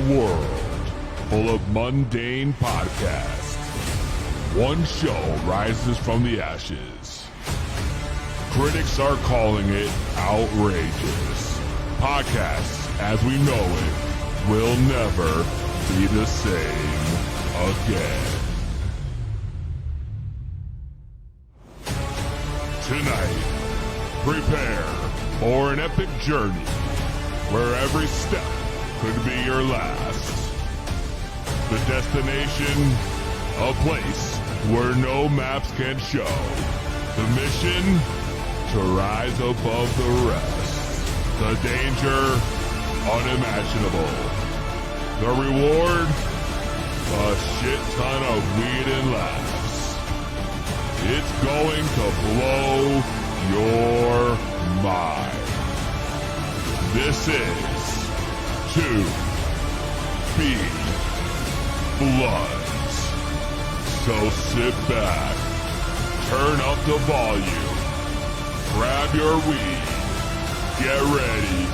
world full of mundane podcasts, one show rises from the ashes. Critics are calling it outrageous. Podcasts, as we know it, will never be the same again. Tonight, prepare for an epic journey where every step could be your last. The destination, a place where no maps can show. The mission, to rise above the rest. The danger, unimaginable. The reward, a shit ton of weed and laughs. It's going to blow your mind. This is 2B Bloods. So sit back, turn up the volume, grab your weed, get ready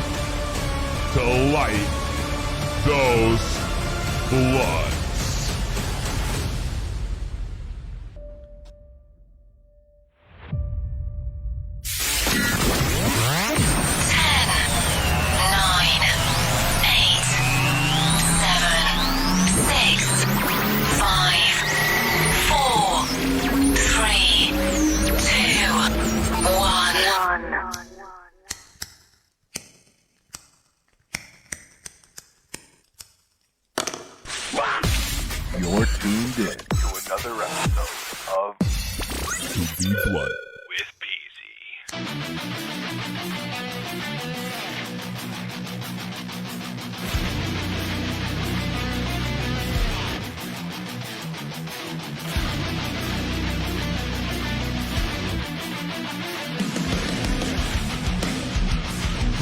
to light those bloods. You're tuned in to another episode of 2B Blood with Peasy.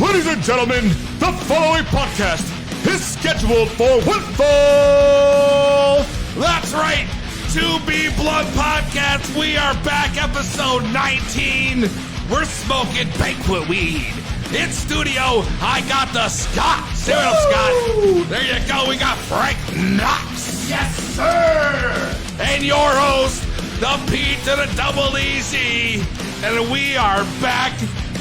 Ladies and gentlemen, the following podcast is scheduled for one fall. That's right, 2B Blood Podcast. We are back, episode 19. We're smoking Banquet weed. In studio, I got the Scott. Say what up, Scott. There you go. We got Frank Knox. Yes, sir. And your host, the P to the double easy. And we are back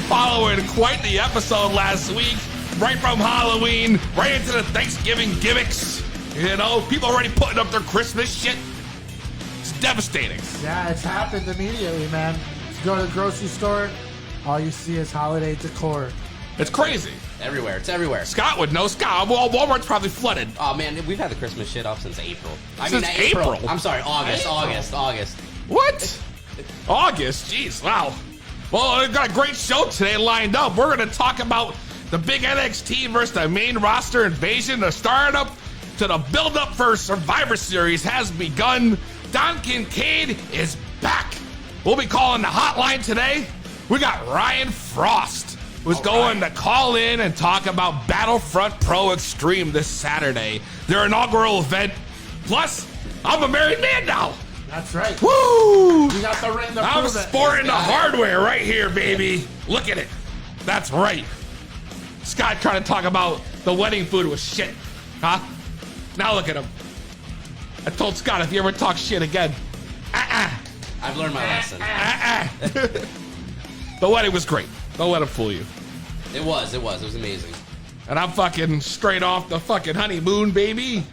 following quite the episode last week. Right from Halloween, right into the Thanksgiving gimmicks. You know, people already putting up their Christmas shit. It's devastating. Yeah, it's happened immediately, man. You go to the grocery store, all you see is holiday decor. It's crazy. Everywhere. It's everywhere. Scott would know. Scott, well, Walmart's probably flooded. Oh, man, we've had the Christmas shit up since April. Since April? I'm sorry, August. What? August? Jeez, wow. Well, we've got a great show today lined up. We're going to talk about the big NXT versus the main roster invasion. The startup to the build-up for Survivor Series has begun. Don Kincaid is back. We'll be calling the hotline today. We got Ryan Fraust, who's going to call in and talk about Battlefront Pro Xtreme this Saturday, their inaugural event. Plus, I'm a married man now. That's right. Woo! You got the ring to I'm prove it. sporting the hardware right here, baby. Look at it. That's right. Scott trying to talk about the wedding food was shit. Huh? Now look at him. I told Scott, if you ever talk shit again, I've learned my lesson. The wedding was great. Don't let him fool you. It was amazing. And I'm fucking straight off the fucking honeymoon, baby.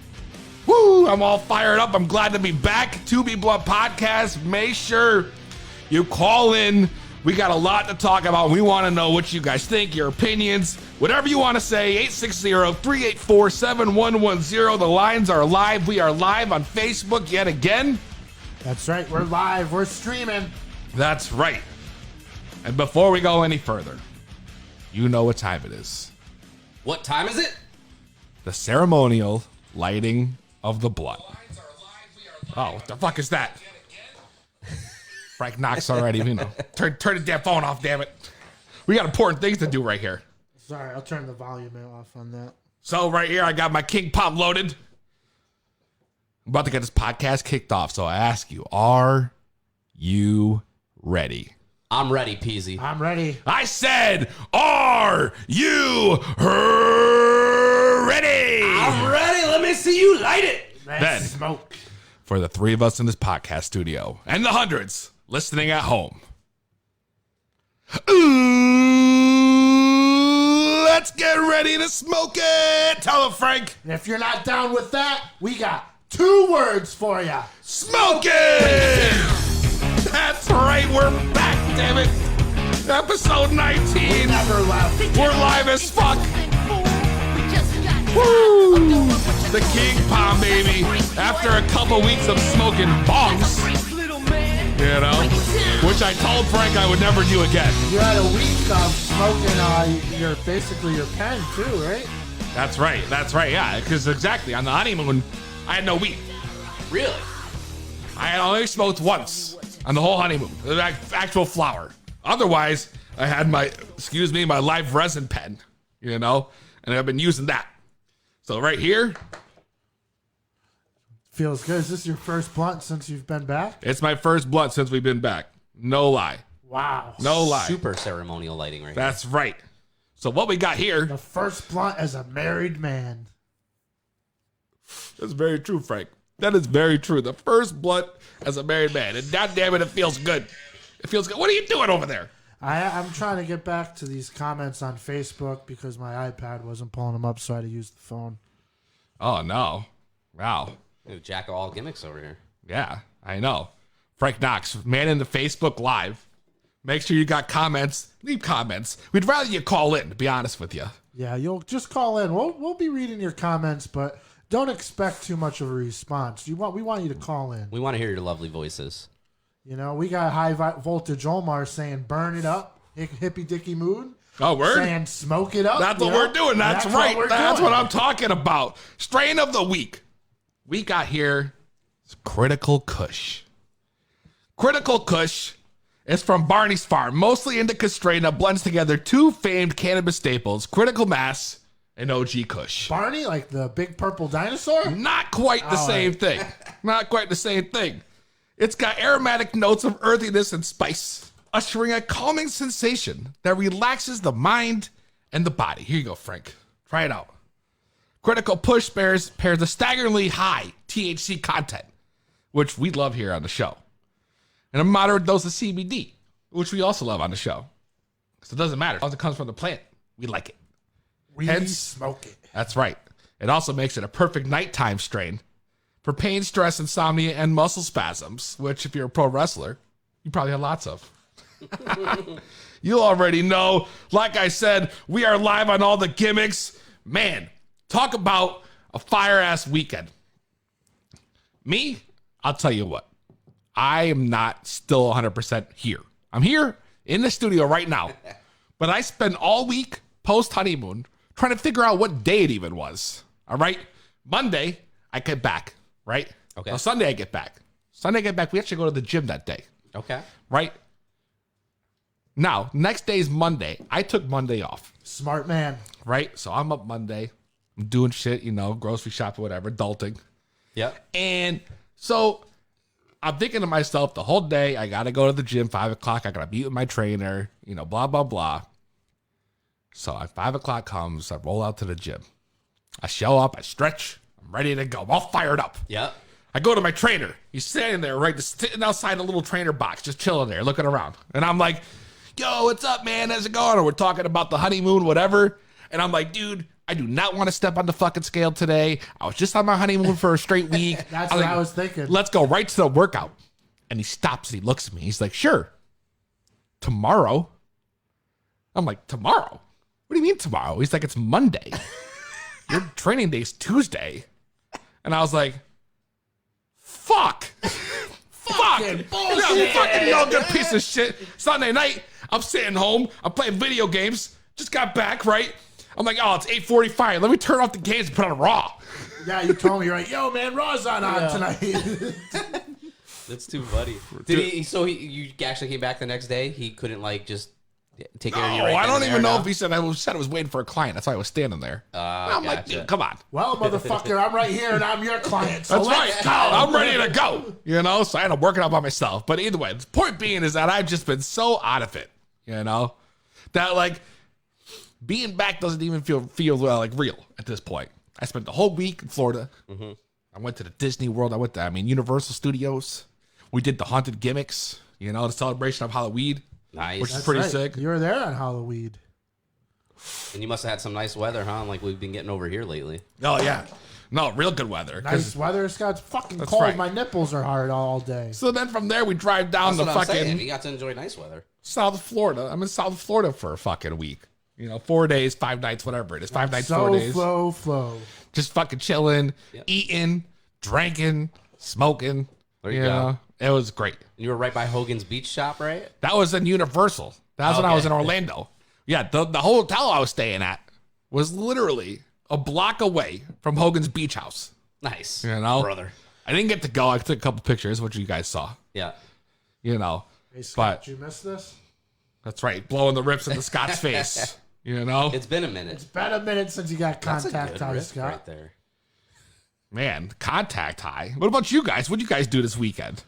Woo! I'm all fired up. I'm glad to be back. 2B Blood Podcast. Make sure you call in. We got a lot to talk about. We want to know what you guys think, your opinions, whatever you want to say. 860-384-7110. The lines are live. We are live on Facebook yet again. That's right. We're live. We're streaming. That's right. And before we go any further, you know what time it is. What time is it? The ceremonial lighting of the blood. Oh, what the fuck is that? Frank Knox already, you know. Turn the damn phone off, damn it. We got important things to do right here. Sorry, I'll turn the volume off on that. So right here, I got my King Pop loaded. I'm about to get this podcast kicked off. So I ask you, are you ready? I'm ready, Peasy. I'm ready. I said, are you ready? I'm ready, me see you light it. Then, Smoke. for the three of us in this podcast studio and the hundreds listening at home, let's get ready to smoke it. Tell him, Frank. And if you're not down with that, we got 2 words for you. Smoke it. That's right. We're back, damn it. Episode 19. Never left. We're live as fuck. Woo! The King Palm, baby. After a couple weeks of smoking bongs, you know, which I told Frank I would never do again. You had a week of smoking your pen too, right? That's right. Yeah, because exactly on the honeymoon, I had no weed. Really? I had only smoked once on the whole honeymoon. The actual flower. Otherwise, I had my live resin pen, you know, and I've been using that. So right here, Feels good. Is this your first blunt since you've been back? it's my first blunt since we've been back. No lie. Wow. No lie. Super ceremonial lighting right here. That's right. So what we got here, The first blunt as a married man. that's very true, Frank. That is very true. The first blunt as a married man. And goddamn it, it feels good. It feels good. What are you doing over there? I'm trying to get back to these comments on Facebook because my iPad wasn't pulling them up, so I had to use the phone. Oh, no. Wow. Jack of all gimmicks over here. Yeah, I know. Frank Knox, man in the Facebook Live. Make sure you got comments. Leave comments. We'd rather you call in, to be honest with you. Yeah, you'll just call in. We'll be reading your comments, but don't expect too much of a response. We want you to call in. We want to hear your lovely voices. You know, we got high voltage Omar saying burn it up, hippy dicky mood. Oh, word? Saying smoke it up. That's what you know? we're doing. That's right. What That's doing. what I'm talking about. Strain of the week. We got here Critical Kush. Critical Kush is from Barney's Farm, mostly indica strain that blends together 2 famed cannabis staples, Critical Mass and OG Kush. Barney, like the big purple dinosaur? Not quite the same thing. Not quite the same thing. It's got aromatic notes of earthiness and spice, ushering a calming sensation that relaxes the mind and the body. Here you go, Frank. Try it out. Critical Push pairs a staggeringly high THC content, which we love here on the show, and a moderate dose of CBD, which we also love on the show. So it doesn't matter. As long as it comes from the plant, we like it. We Hence- smoke it. That's right. It also makes it a perfect nighttime strain for pain, stress, insomnia, and muscle spasms, which if you're a pro wrestler, you probably have lots of. You already know. Like I said, we are live on all the gimmicks. Man, talk about a fire-ass weekend. Me, I'll tell you what. I am not still 100% here. I'm here in the studio right now, but I spend all week post-honeymoon trying to figure out what day it even was. All right? Monday, I get back, right? Okay. Now, Sunday, I get back. We actually go to the gym that day, Okay. right? Now, next day is Monday. I took Monday off, Smart man. right? So I'm up Monday. I'm doing shit, you know, grocery shopping, whatever, adulting. Yep. And so I'm thinking to myself the whole day, I got to go to the gym, 5 o'clock. I got to meet with my trainer, you know, blah, blah, blah. So at 5 o'clock comes, I roll out to the gym. I show up, I stretch, I'm ready to go. I'm all fired up. Yep. I go to my trainer. He's standing there, right, just sitting outside a little trainer box, just chilling there, looking around. And I'm like, yo, what's up, man? How's it going? And we're talking about the honeymoon, whatever. And I'm like, dude, I do not want to step on the fucking scale today. I was just on my honeymoon for a straight week. That's what I was thinking. Let's go right to the workout. And he stops and he looks at me. He's like, sure. Tomorrow? I'm like, tomorrow? What do you mean tomorrow? He's like, it's Monday. Your training day's Tuesday. And I was like, fuck. Fuck. bullshit. Yeah, fucking no good piece of shit. Sunday night, I'm sitting home. I'm playing video games. Just got back, right? I'm like, oh, it's 8:45. Let me turn off the games and put on Raw. Yeah, you told me, you're like, yo, man, Raw's on tonight. That's too funny. Did he? So you actually came back the next day? He couldn't like just take care of you. Oh, Right I then don't and even there know now? if he said I was waiting for a client. That's why I was standing there. I'm like, gotcha. dude, come on. Well, motherfucker, I'm right here and I'm your client. So That's let's right. go. I'm ready to go. You know, so I had to work it out by myself. But either way, the point being is that I've just been so out of it. You know, that like being back doesn't even feel like real at this point. I spent the whole week in Florida. I went to the Disney World. Universal Studios. We did the haunted gimmicks, the celebration of Halloween. Nice. Which is That's pretty right. sick. You were there on Halloween. And you must have had some nice weather, huh? Like we've been getting over here lately. Oh, yeah. No, real good weather. Nice weather, Scott. It's fucking That's cold. right. My nipples are hard all day. So then from there, we drive down That's to what I'm saying. fucking You got to enjoy nice weather. South Florida. I'm in South Florida for a fucking week. 4 days, 5 nights, whatever it is. 5 nights, 4 days. Flow. Just fucking chilling, eating, drinking, smoking. There you go. It was great. And you were right by Hogan's Beach Shop, right? That was in Universal. That was when I was in Orlando. Yeah, the hotel I was staying at was literally a block away from Hogan's Beach House. Nice. Brother. I didn't get to go. I took a couple pictures, which you guys saw. Yeah. Hey, Scott, But did you miss this? that's right, blowing the rips in the Scott's face. It's been a minute. It's been a minute since you got That's a contact good high, rip Scott. right there. Man, contact high. What about you guys? What did you guys do this weekend?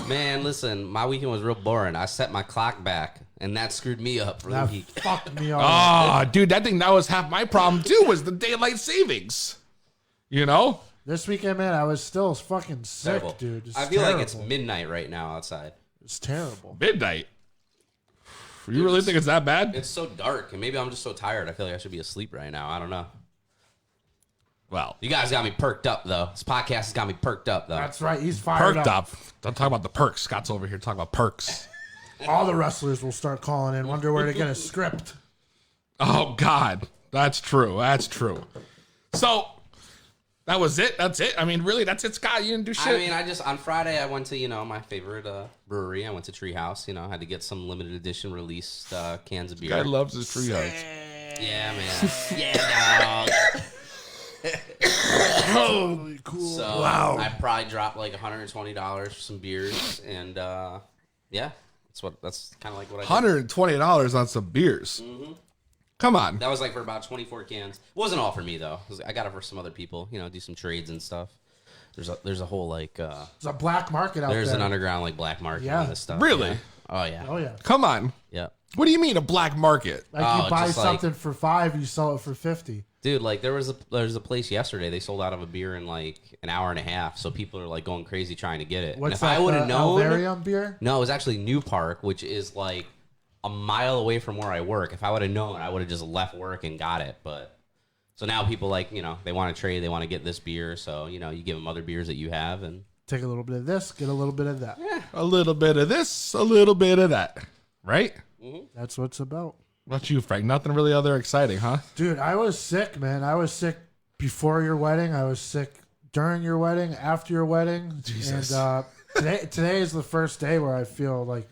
Man, listen, my weekend was real boring. I set my clock back, and that screwed me up for the That week. fucked me up. Oh, dude, that was half my problem too, was the daylight savings. This weekend, man, I was still fucking sick, Terrible. dude. It's I feel like it's terrible. midnight right now outside. It's terrible. Midnight. You really think it's that bad? It's so dark, and maybe I'm just so tired. I feel like I should be asleep right now. I don't know. Well, You guys got me perked up, though. This podcast has got me perked up, though. That's right. He's fired perked up. Don't talk about the perks. Scott's over here talking about perks. All the wrestlers will start calling in, wonder where to get a script. Oh, God. That's true. That's true. So, that was it? That's it? I mean, really, that's it, Scott? You didn't do shit? On Friday, I went to, my favorite brewery. I went to Treehouse. I had to get some limited edition released cans of beer. Guy loves his treehouse. Yeah, man. Yeah, dog. Holy cool. So I probably dropped like $120 for some beers, and yeah, that's kind of like what I did. $120 on some beers. Come on. That was like for about 24 cans. It wasn't all for me though. I got it for some other people. Do some trades and stuff. There's a whole like There's a black market out there's there. an underground like black market on this stuff. Really? Yeah. Oh yeah. Oh, yeah. Come on. Yeah. What do you mean a black market? Like you buy just like- something for $5, you sell it for $50. Dude, like there's a place yesterday. They sold out of a beer in like an hour and a half. So people are like going crazy trying to get it. What's and if that? I would have known, Alvarium beer? no, it was actually New Park, which is like a mile away from where I work. If I would have known, I would have just left work and got it. But so now people like they want to trade. They want to get this beer. So you give them other beers that you have, and Take a little bit of this, get a little bit of that. A little bit of this, a little bit of that. Right? That's what it's about. What about you, Frank? Nothing really other exciting, huh? Dude, I was sick, man. I was sick before your wedding. I was sick during your wedding, after your wedding. Jesus. And today is the first day where I feel like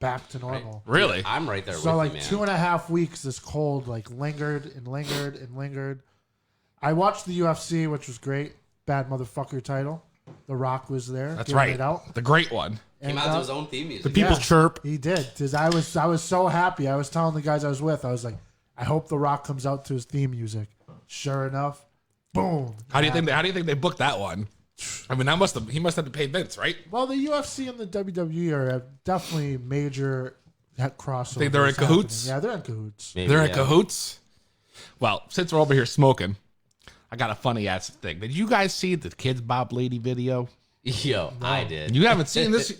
back to normal. Really? I'm right there So with like you, man. 2.5 weeks, this cold like lingered and lingered and lingered. I watched the UFC, which was great. Bad motherfucker title. The Rock was there. That's giving right. It out. The great one. Came out to his own theme music. The People's Chirp. He did. Because I was so happy. I was telling the guys I was with, I was like, I hope The Rock comes out to his theme music. Sure enough, boom. How do you think they booked that one? I mean, he must have paid Vince, right? Well, the UFC and the WWE are definitely major crossovers. Think they're in happening. cahoots? Yeah, they're in cahoots. Maybe, They're in yeah. cahoots. Well, since we're over here smoking, I got a funny ass thing. Did you guys see the Kids Bob Lady video? Yo, I did. You haven't seen this?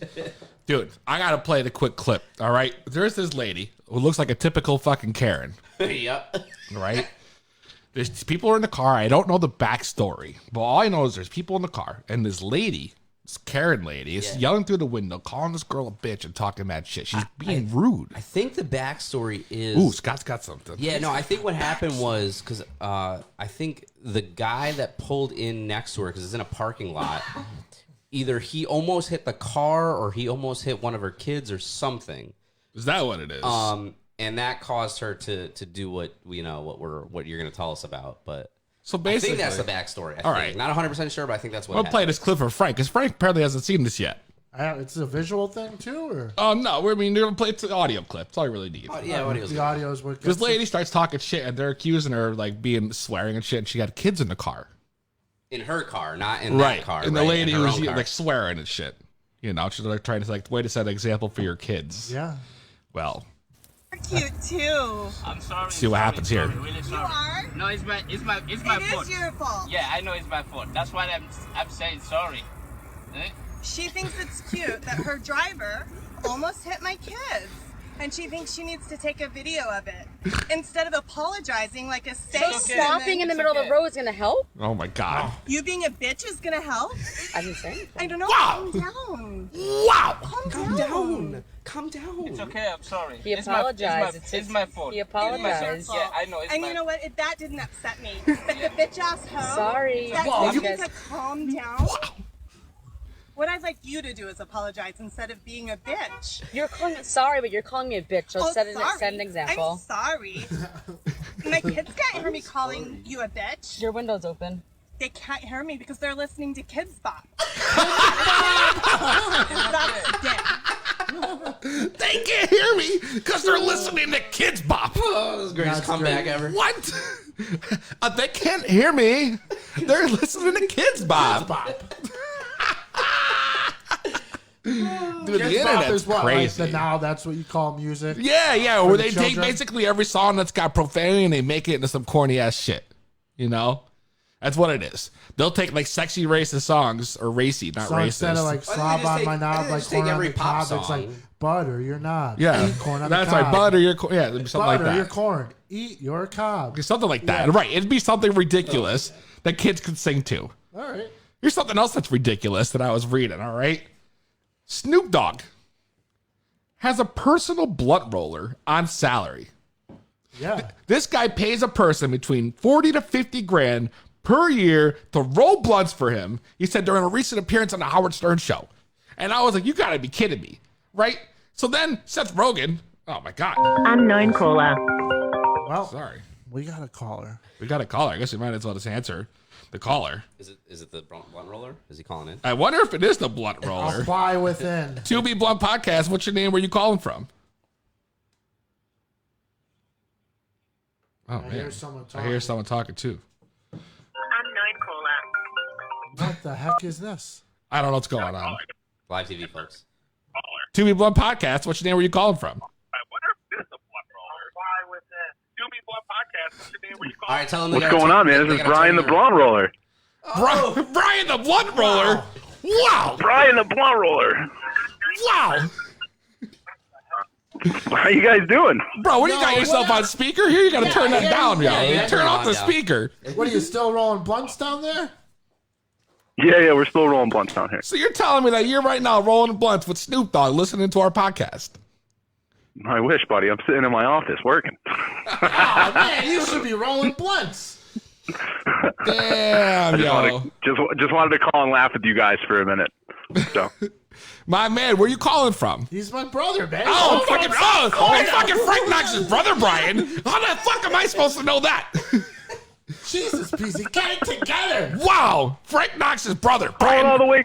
Dude, I got to play the quick clip, all right? There's this lady who looks like a typical fucking Karen, Yep. right? There's people are in the car. I don't know the backstory, but all I know is there's people in the car, and this lady, this Karen lady, is yelling through the window, calling this girl a bitch and talking mad shit. She's being rude. I think the backstory is. Ooh, Scott's got something. Yeah, no, I think what happened was because I think the guy that pulled in next to her, because it's in a parking lot, either he almost hit the car or he almost hit one of her kids or something. Is that what it is? And that caused her to do what you're going to tell us about. But So I basically, think that's the backstory. All Think. right. Not 100% sure, but I think that's what I'll happened. play this clip for Frank, because Frank apparently hasn't seen this yet. It's a visual thing too, or Oh, no. You're going to play the audio clip. That's all you really need. Yeah, what he was the audio is what This gets lady starts talking shit, and they're accusing her of, like, being swearing and shit, and she had kids in the car. in her car, not in that car. And the right? lady In her was, own car. like, swearing and shit. She's, like, trying to, like, way to set an example for your kids. Yeah. Well, cute too. I'm sorry. See what happens here. Really You sorry. are? No, it's my It fault. is your fault. Yeah, I know it's my fault. That's why I'm saying sorry. Eh? She thinks it's cute that her driver almost hit my kids. And she thinks she needs to take a video of it instead of apologizing like a saint. okay. Stopping in the middle of the road is gonna help? Oh my God. You being a bitch is gonna help? I didn't say anything. I don't know. Wow. Calm down. Wow. Calm down. Calm down. It's okay. I'm sorry. He apologized. It's my fault. He apologized. Yeah, I know. It's And my you know what? That didn't upset me. But the bitch ass hoe. Sorry. That Wow, bitch you- needs to calm down. What I'd like you to do is apologize instead of being a bitch. You're calling it sorry, but you're calling me a bitch. So set an example. I'm sorry. My kids can't hear me calling you a bitch. Your window's open. They can't hear me because they're listening to Kids Bop. That's dead. They can't hear me because they're listening to Kids Bop. Oh, this is the greatest comeback ever. What? They can't hear me. They're listening to Kids Bop. Dude, the Kids Bop internet's is what, crazy. Like now that's what you call music. Yeah, For where the they take children? basically every song that's got profanity and they make it into some corny ass shit. You know? That's what it is. They'll take like sexy racist songs, or racy, not So racist. instead of like Why don't slob they just on take- my why don't knob, they like just take corn on every the pop cob, it's like song? butter your knob. yeah, Eat corn on that's the right. cob. Butter your corn. Yeah, it'd be something Butter like your that. corn. Eat your cob. Something like that. Yeah. Right. It'd be something ridiculous that kids could sing to. All right. Here's something else that's ridiculous that I was reading, all right? Snoop Dogg has a personal blunt roller on salary. Yeah. This guy pays a person between 40 to 50 grand per year to roll blunts for him, he said during a recent appearance on the Howard Stern show. And I was like, you gotta be kidding me, right? So then Seth Rogen, oh my God. Unknown caller. Well, Sorry. we got a caller. We got a caller. I guess we might as well just answer the caller. Is it the blunt roller? Is he calling in? I wonder if it is the blunt roller. Apply within. 2B Blunt Podcast, what's your name? Where you calling from? Oh, I man. hear someone I hear talking. someone talking too. Unknown caller. What the heck is this? I don't know what's going on. Live TV, folks. 2B Blunt Podcast, what's your name? Where you calling from? All right, tell him. What's going on, man? This is Brian the Blonde Roller. Brian the Blunt Roller. Wow. Brian the Blonde Roller. Wow. How you guys doing? Bro, what do you got yourself on speaker here? You got to turn that down, yo. yeah, Turn off the down. speaker. What are you still rolling blunts down there? Yeah, we're still rolling blunts down here. So you're telling me that you're right now rolling blunts with Snoop Dogg listening to our podcast. I wish, buddy. I'm sitting in my office working. Oh man, you should be rolling blunts. Damn, yo. Just wanted to call and laugh with you guys for a minute. So My man, where you calling from? He's my brother, man. Oh, fucking Frank Knox's brother, Brian. How the fuck am I supposed to know that? Jesus, PC, get it together. Wow, Frank Knox's brother, calling all Brian.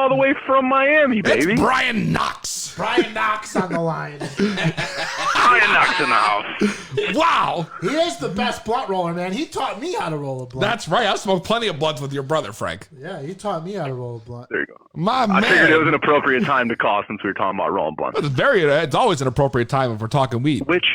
the way from Miami, It's baby. Brian Knox. Brian Knox on the line. Brian Knox in the house. Wow, He is the best blunt roller, man. He taught me how to roll a blunt. that's right. I smoked plenty of blunts with your brother, Frank. Yeah, he taught me how to roll a blunt. There you go. My I man. figured it was an appropriate time to call since we were talking about rolling blunts. It's always an appropriate time if we're talking weed. Which,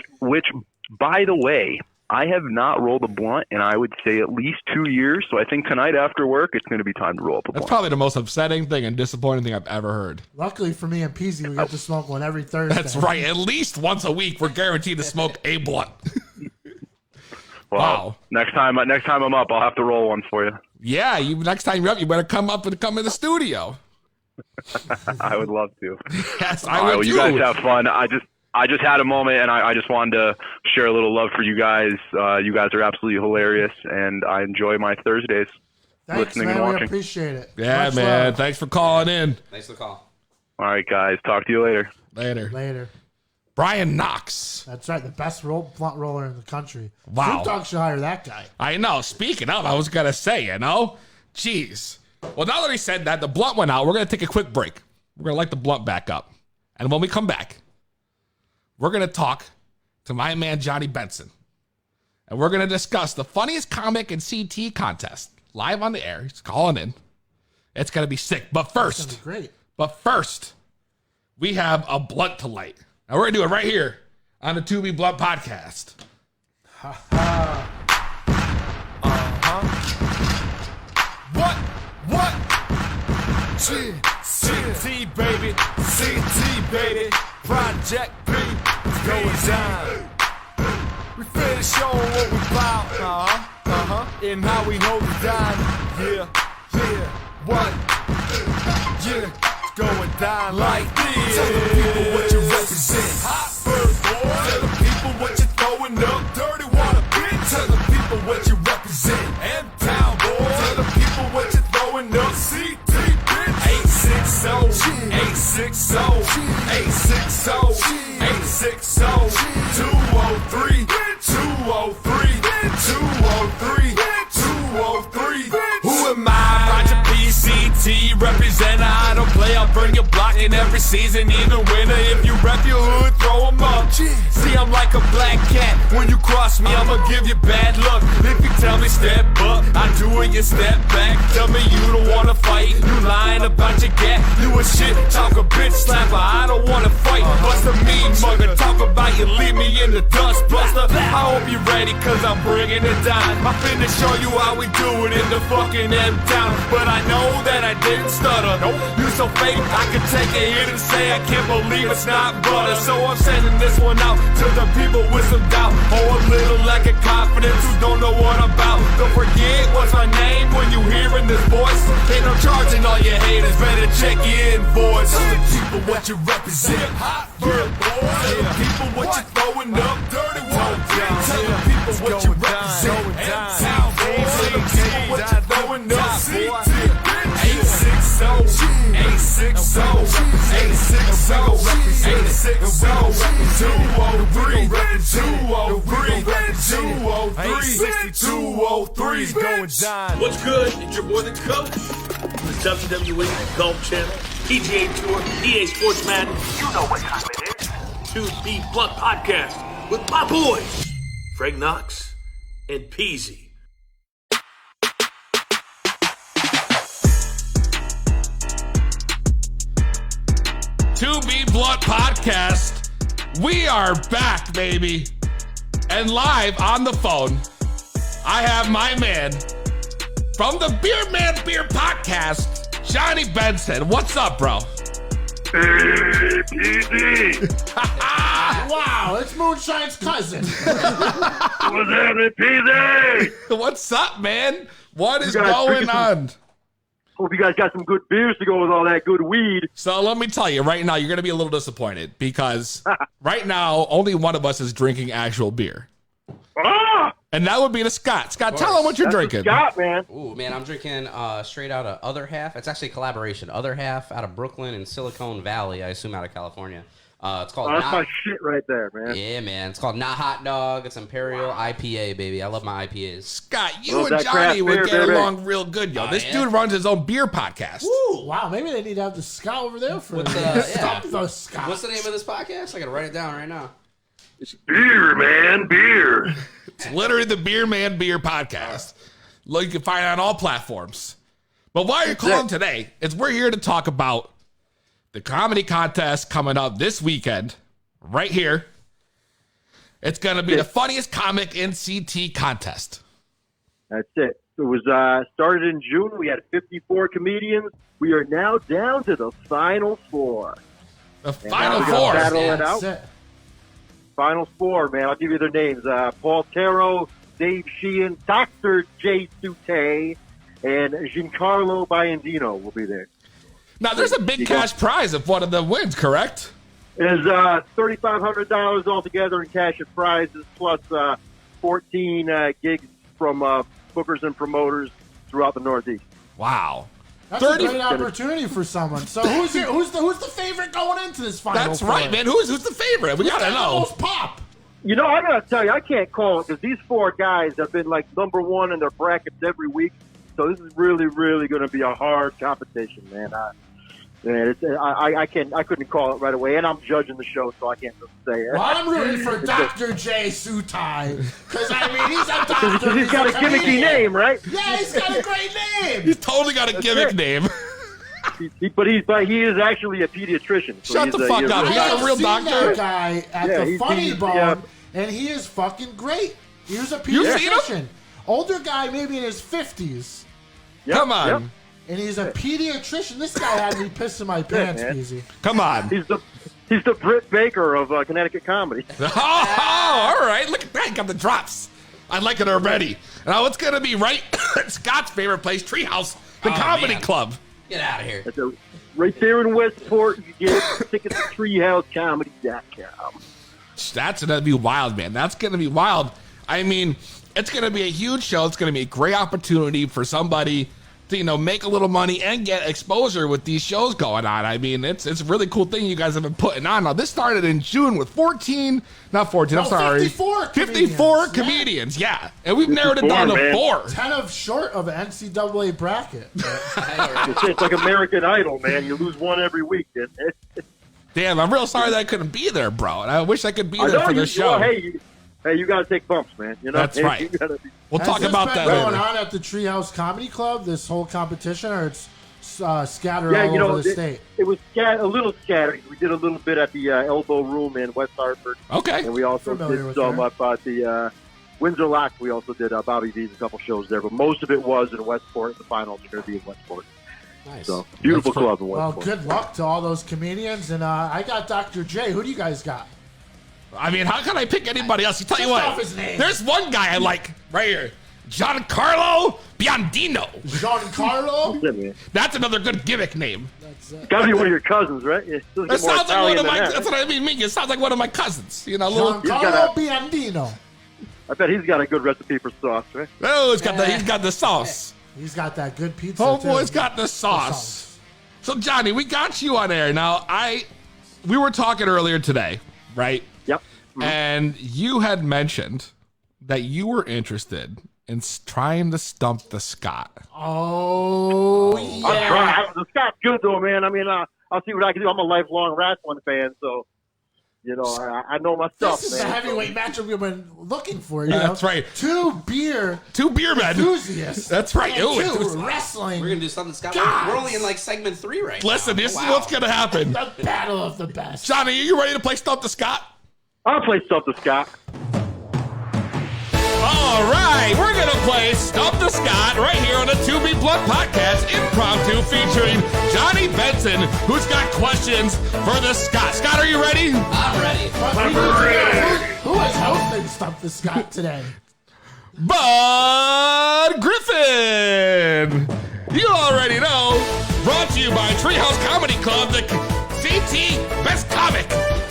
by the way, I have not rolled a blunt in, I would say, at least 2 years. So I think tonight after work, it's going to be time to roll up a That's blunt. probably the most upsetting thing and disappointing thing I've ever heard. Luckily for me and Peasy, we get to smoke one every Thursday. That's right. At least once a week, we're guaranteed to smoke a blunt. Well, Wow. Next time I'm up, I'll have to roll one for you. Yeah, next time you're up, you better come up and come in the studio. I would love to. Yes, All I right, would well, you too. guys have fun. I just had a moment, and I just wanted to share a little love for you guys. You guys are absolutely hilarious, and I enjoy my Thursdays Thanks, listening man. and We watching. appreciate it. Yeah, Much man. love. Thanks for calling in. Thanks for the call. All right, guys. Talk to you later. Later. Later. Brian Knox. That's right. The best blunt roller in the country. Wow. Snoop Dogg should hire that guy. I know. Speaking of, I was going to say, Jeez. Well, now that he said that, the blunt went out. We're going to take a quick break. We're going to light the blunt back up. And when we come back, we're going to talk to my man, Johnny Benson. And we're going to discuss the funniest comic in CT contest. Live on the air. He's calling in. It's going to be sick. But It's gonna first, be great. we have a blunt to light. Now we're going to do it right here on the To Be Blunt podcast. What? CT, baby. CT, baby. Project P. It's going down. We finish showing what we bout. And how we hold it down. Yeah. What? Yeah. It's going down like this. Tell the people what you represent. Hot bird, boy. Tell the people what you're throwing up. Dirty water, bitch. Tell the people what you represent. M-Town, boy. Tell the people what you're throwing up. CT, bitch. 860, 860, 860, 860, 203, 203, 203, 203. Who am I? Roger PCT, representer. I don't play, I'll burn your block in every season, even winter. If you rep your hood, throw 'em up. See, I'm like a black cat. When you cross me, I'ma give you bad luck. If you tell me step up, I do it, you step back. Tell me you don't wanna fight, you lying about your gat. You a shit, talk a bitch slapper. I don't wanna fight, bust a mean mugger. Talk about you, leave me in the dust, buster. I hope you ready, cause I'm bringing it down. I'm finna show you how we do it in the fucking M-Town. But I know that I didn't stutter. Nope, you so fake, I could take a hit and say I can't believe it's not butter. So I'm sending this one out to the people with some doubt, or a little lack of confidence who don't know what I'm about. Don't forget what's my name when you hearing this voice. Ain't no charging all your haters, better check your invoice. Tell the people what you represent. Hot bird, boy. Tell the people what you throwing up. Dirty water, tell the people what you represent. M-Town, boy. Tell the people what you throwing up. CT, 860, 860, 860, 860, 203, 203, 203, 203's going down. What's good? It's your boy the coach. The WWE Golf Channel, PGA Tour, EA Sports Madden. You know what time it is. To Be Blunt Podcast with my boys, Frank Knox and Peasy. To Be Blunt podcast. We are back, baby. And live on the phone, I have my man from the Beer Man Beer podcast, Johnny Benson. What's up, bro? Hey, PD. Wow, it's Moonshine's cousin. What's happening, PD? What's up, man? What is going on? Hope you guys got some good beers to go with all that good weed. So let me tell you, right now, you're going to be a little disappointed because right now, only one of us is drinking actual beer. And that would be the Scott. Scott, tell them what you're drinking. Scott, man. Ooh, man, I'm drinking straight out of Other Half. It's actually a collaboration. Other Half out of Brooklyn and Silicon Valley, I assume out of California. It's called that's my shit right there, man. Yeah, man. It's called Not Hot Dog. It's Imperial IPA, baby. I love my IPAs. Scott, you and Johnny would get along real good, yo. This dude runs his own beer podcast. Ooh, wow, maybe they need to have the Scott over there for Stump The Scott. What's the name of this podcast? I gotta write it down right now. It's Beer Man Beer. It's literally the Beer Man Beer podcast. Look, you can find it on all platforms. But why you're calling today is we're here to talk about the comedy contest coming up this weekend, right here. It's going to be the funniest comic in CT contest. That's it. It was started in June. We had 54 comedians. We are now down to the final four. The final four. Battle it out. Final four, man. I'll give you their names. Paul Caro, Dave Sheehan, Dr. Jay Sute, and Giancarlo Biandino will be there. Now, there's a big cash prize if one of them wins, correct? It is $3,500 altogether in cash and prizes, plus 14 gigs from bookers and promoters throughout the Northeast. Wow. That's a great opportunity for someone. So who's the favorite going into this final? That's right, man. Who's the favorite? We gotta know. Most pop. You know, I gotta tell you, I can't call it because these four guys have been like number one in their brackets every week. So this is really, really going to be a hard competition, man. I couldn't call it right away, and I'm judging the show, so I can't just say it. Well, I'm rooting for Dr. Jay Sutai because I mean he's a doctor. Because he's got a gimmicky name, right? Yeah, he's got a great name. He's totally got a gimmick name. But he is actually a pediatrician. So Shut the fuck up. He's a real seen doctor. that guy at the Funny Bone, and he is fucking great. He was a pediatrician. Older guy, maybe in his 50s. Yep, Come on. Yep. And he's a pediatrician. This guy had me pissing my pants, Beezy. Come on. He's the Britt Baker of Connecticut comedy. Oh, all right. Look at that. Got the drops. I like it already. Now it's going to be right at Scott's favorite place, Treehouse, the comedy club. Get out of here. Right there in Westport, you get tickets at treehousecomedy.com. That's going to be wild, man. That's going to be wild. I mean, it's going to be a huge show. It's going to be a great opportunity for somebody to, make a little money and get exposure with these shows going on. I mean, it's a really cool thing you guys have been putting on. Now, this started in June with 54 comedians, yeah. And we've narrowed it down to 4. 10 of short of an NCAA bracket. It's like American Idol, man. You lose one every week. Damn, I'm real sorry that I couldn't be there, bro. And I wish I could be there for the show. Hey, you got to take bumps, man. That's right. We'll talk about that going later. on at the Treehouse Comedy Club, this whole competition, or it's scattered all over the state? It was a little scattered. We did a little bit at the Elbow Room in West Hartford. Okay. And we also did some up at the Windsor Lock. We also did Bobby V's a couple shows there, but most of it was in Westport. The finals are going to be in Westport. Nice. So, beautiful club in Westport. Well, good luck to all those comedians. And I got Dr. J. Who do you guys got? I mean, how can I pick anybody else? You tell you what, there's one guy I like right here. Giancarlo Biondino. Giancarlo? That's another good gimmick name. Got to be one of your cousins, right? That sounds like one of my. That's what I mean. It sounds like one of my cousins. Giancarlo Biondino. I bet he's got a good recipe for sauce, right? Oh, he's got the sauce. He's got that good pizza. Homeboy's got the sauce. So Johnny, we got you on air now. We were talking earlier today, right? Yep. Mm-hmm. And you had mentioned that you were interested in trying to stump the Scott. Oh, yeah. I'm trying. The Scott's good, though, man. I mean, I'll see what I can do. I'm a lifelong wrestling fan, so, I know my stuff, This is man. the heavyweight matchup we've been looking for, That's right. Two beer men. Enthusiasts. That's right. And wrestling. We're going to do something, Scott. We're only in, segment 3 right now. Listen, this is what's going to happen. The battle of the best. Johnny, are you ready to play Stump the Scott? I'll play Stump the Scott. All right, we're going to play Stump the Scott right here on the 2B Blood Podcast, impromptu featuring Johnny Benson, who's got questions for the Scott. Scott, are you ready? I'm ready. Who is hosting Stump the Scott today? Bud Griffin. You already know. Brought to you by Treehouse Comedy Club, the CT Best Comic.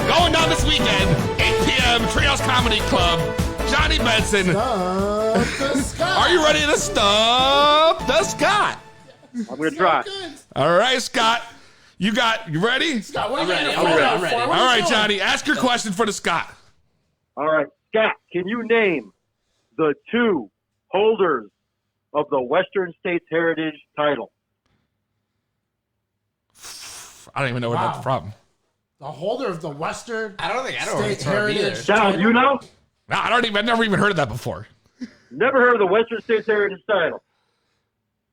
Going down this weekend, 8 p.m., Treehouse Comedy Club. Johnny Benson. Stump the Scott. Are you ready to stump the Scott? I'm going to try. All right, Scott. You ready? Scott, I'm ready. I'm ready. All right, Johnny. Ask your question for the Scott. All right. Scott, can you name the 2 holders of the Western States Heritage title? I don't even know where that's from. The holder of the Western I don't know State where it's from Heritage either. Sal, you know? No, I've never even heard of that before. Never heard of the Western States Heritage title.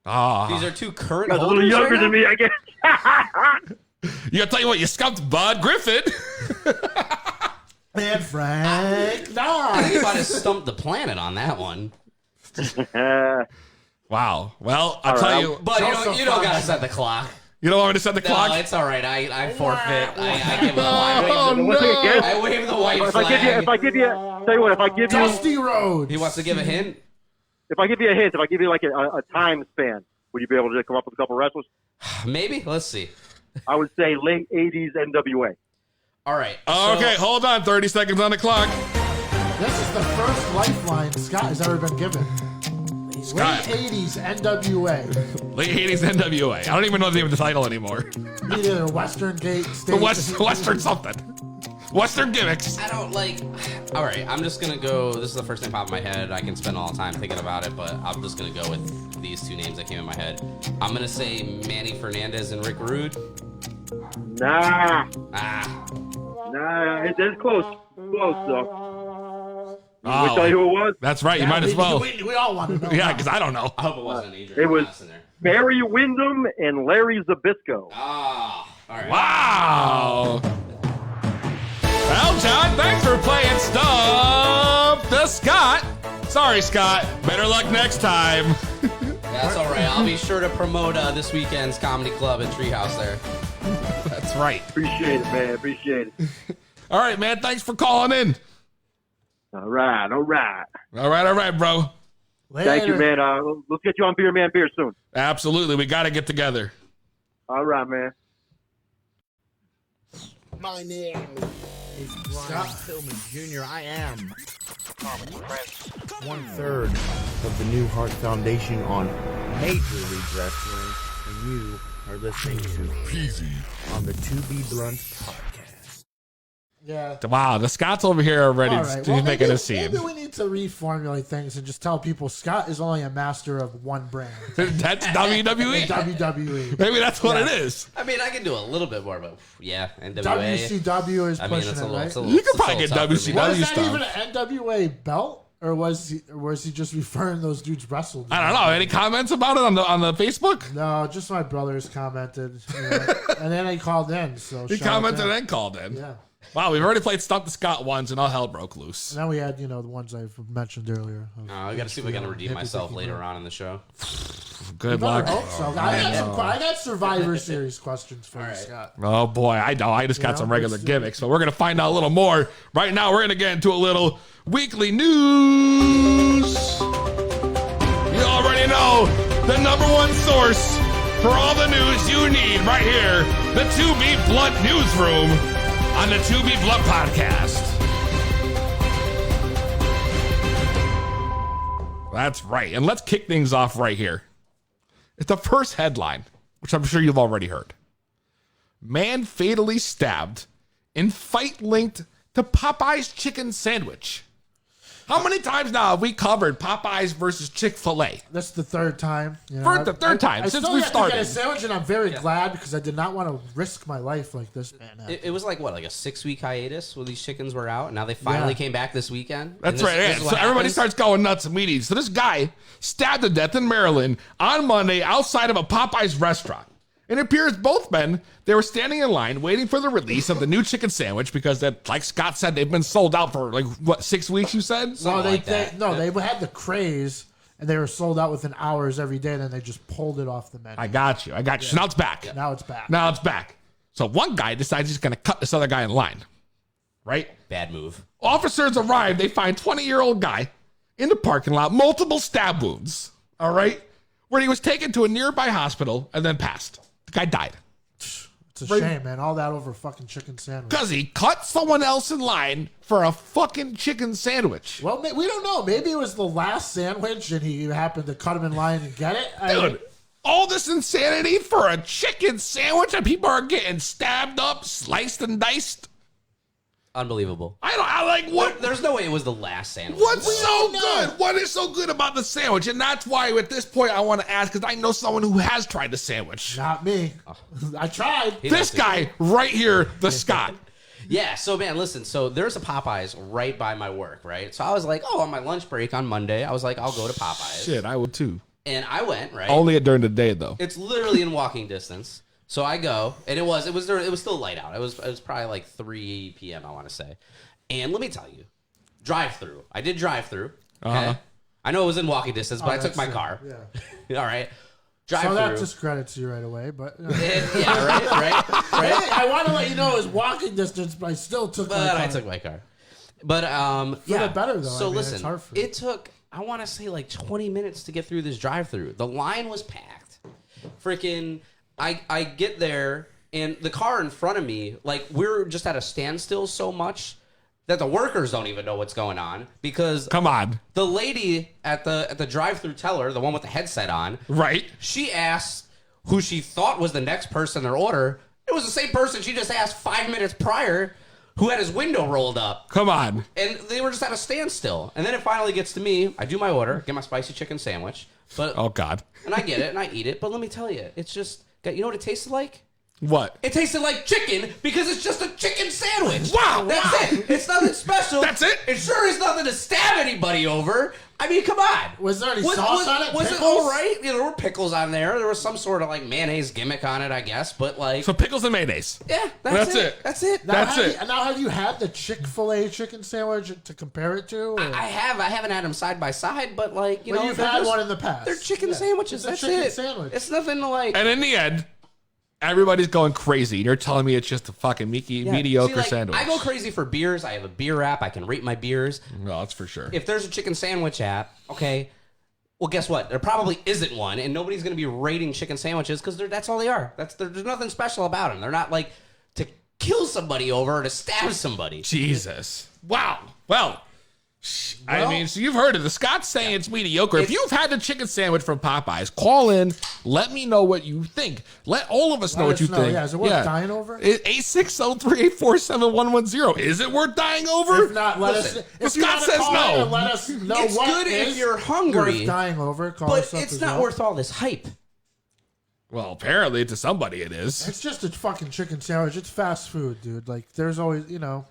These are 2 current That's a holders. little younger than me, I guess. I'll tell you what, you stumped Bud Griffin. and Frank. I think you might have stumped the planet on that one. Wow. Well, I'll tell you. But you don't got to set the clock. You don't want me to set the clock? No, it's all right. I forfeit. I give a I wave the white flag. If I give you, tell you what, if I give you Dusty Road. He wants to give a hint. If I give you a hint, if I give you like a time span, would you be able to come up with a couple wrestlers? Maybe. Let's see. I would say late 80s NWA. All right. Okay, hold on. 30 seconds on the clock. This is the first lifeline Scott has ever been given. Scott. Late 80s NWA. Late 80s NWA. I don't even know the name of the title anymore. Either Western Gate State. The Western something. Western gimmicks. I don't like. All right, I'm just gonna go. This is the first thing pop in my head. I can spend all the time thinking about it, but I'm just gonna go with these 2 names that came in my head. I'm gonna say Manny Fernandez and Rick Rude. Nah, it's close. Close though. Can we tell you who it was? That's right. You might as well. We all want to know. Yeah, because I don't know. I hope it wasn't Adrian. It was. Moss in there. Barry Windham and Larry Zabisco. Ah, all right. Wow. Well, John, thanks for playing Stump The Scott. Sorry, Scott. Better luck next time. That's all right. I'll be sure to promote this weekend's comedy club at Treehouse there. That's right. Appreciate it, man. Appreciate it. All right, man. Thanks for calling in. All right. All right, bro. Later. Thank you, man. Let's get you on Beer Man Beer soon. Absolutely. We got to get together. All right, man. My name is Brian Pillman Jr. I am 1/3 of the New Heart Foundation on Major League Wrestling, and you are listening to Peasy on the To Be Blunt podcast. Yeah. Wow, the Scott's over here already. All right. He's Well, making a scene. Maybe we need to reformulate things and just tell people Scott is only a master of one brand. That's WWE. WWE. Maybe that's what it is. I mean, I can do a little bit more, but yeah, NWA. WCW is I mean, pushing it's it, right? You could probably get tough for me. WCW Was that stuff. even an NWA belt? Or was he just referring those dudes wrestled? I don't know. Any comments about it on the Facebook? No, just my brothers commented. And then they called in. So He shout out commented to them. and called in. Yeah. Wow, we've already played Stump the Scott once, and all hell broke loose. And then we had, the ones I've mentioned earlier. I got to see if I can redeem myself later on in the show. Good I luck. hope so. I got Survivor Series questions for you, Scott. Oh boy, I know. I just got Yeah, some regular let's see. gimmicks, but we're gonna find out a little more. Right now, we're gonna get into a little weekly news. You already know the number one source for all the news you need right here, the To Be Blunt newsroom on the To Be Blunt podcast. That's right, and let's kick things off right here. It's the first headline, which I'm sure you've already heard. Man fatally stabbed in fight linked to Popeye's chicken sandwich. How many times now have we covered Popeyes versus Chick-fil-A? That's the third time. The third time I since still we have to get started. a sandwich, and I'm very glad because I did not want to risk my life like this, man. It was like, what, like a 6-week hiatus where these chickens were out, and now they finally came back this weekend? That's And right. this Yeah. is So what everybody happens? starts going nuts immediately. So this guy stabbed to death in Maryland on Monday outside of a Popeyes restaurant. It appears both men, they were standing in line waiting for the release of the new chicken sandwich because, that, like Scott said, they've been sold out for 6 weeks, you said? No, they had the craze, and they were sold out within hours every day, and then they just pulled it off the menu. I got you. So now it's back. Now it's back. So one guy decides he's going to cut this other guy in line, right? Bad move. Officers arrive. They find 20-year-old guy in the parking lot, multiple stab wounds, all right, where he was taken to a nearby hospital and then passed. The guy died. It's a shame, man. All that over a fucking chicken sandwich. Because he cut someone else in line for a fucking chicken sandwich. Well, we don't know. Maybe it was the last sandwich, and he happened to cut him in line and get it. Dude, all this insanity for a chicken sandwich, and people are getting stabbed up, sliced and diced. Unbelievable. What? There's no way it was the last sandwich. What's so good? What is so good about the sandwich? And that's why at this point I want to ask, because I know someone who has tried the sandwich. Not me. I tried. This guy right here, the Scott. Yeah, so man, listen, so there's a Popeyes right by my work, right? So I was like, on my lunch break on Monday, I was like, I'll go to Popeyes. Shit, I would too. And I went, right? Only during the day though. It's literally in walking distance. So I go, and it was still light out. It was probably like 3 p.m. I want to say. And let me tell you, drive-through. I did drive-through. Okay? I know it was in walking distance, but I took my car. Yeah. All right. So Drive-through. that discredits you right away, but yeah, right. Hey, I want to let you know it was walking distance, but I still took my car. I took my car. But the better though. So I mean, listen, it's hard for it took, I want to say, like 20 minutes to get through this drive-through. The line was packed. Freaking, I get there, and the car in front of me, like, we're just at a standstill so much that the workers don't even know what's going on, because come on, the lady at the drive-through teller, the one with the headset on, right? She asked who she thought was the next person in their order. It was the same person she just asked 5 minutes prior, who had his window rolled up. Come on. And they were just at a standstill. And then it finally gets to me. I do my order, get my spicy chicken sandwich. But oh God. And I get it and I eat it. But let me tell you, it's just, you know what it tasted like? What? It tasted like chicken because it's just a chicken sandwich. Wow. That's it. It's not nothing special. That's it. It sure is nothing to stab anybody over. I mean, come on. Was there any sauce on it? Was it Pickles? all right? You know, there were pickles on there. There was some sort of like mayonnaise gimmick on it, I guess. But like, So pickles and mayonnaise. yeah, that's it. That's it. Now, have you had the Chick-fil-A chicken sandwich to compare it to? Or? I haven't had them side by side, but like, But you've had one in the past. They're chicken sandwiches. It's a That's chicken it. sandwich. It's nothing to like. And in the end, everybody's going crazy. You're telling me it's just a fucking mediocre See, like, sandwich. I go crazy for beers. I have a beer app. I can rate my beers. Well, that's for sure. If there's a chicken sandwich app, okay, well, guess what? There probably isn't one, and nobody's going to be rating chicken sandwiches because that's all they are. There's nothing special about them. They're not like to kill somebody over or to stab somebody. Jesus. Wow. Well, I mean, so you've heard it. The Scott's saying it's mediocre. If you've had the chicken sandwich from Popeyes, call in. Let me know what you think. Let all of us know what you think. Yeah, is it worth dying over? 860-384-7110. Is it worth dying over? If not, let us. If Scott says no. Let us know It's what good if is you're hungry, worth dying over. Call but us up it's as not well. worth all this hype. Well, apparently to somebody it is. It's just a fucking chicken sandwich. It's fast food, dude. Like, there's always, Well,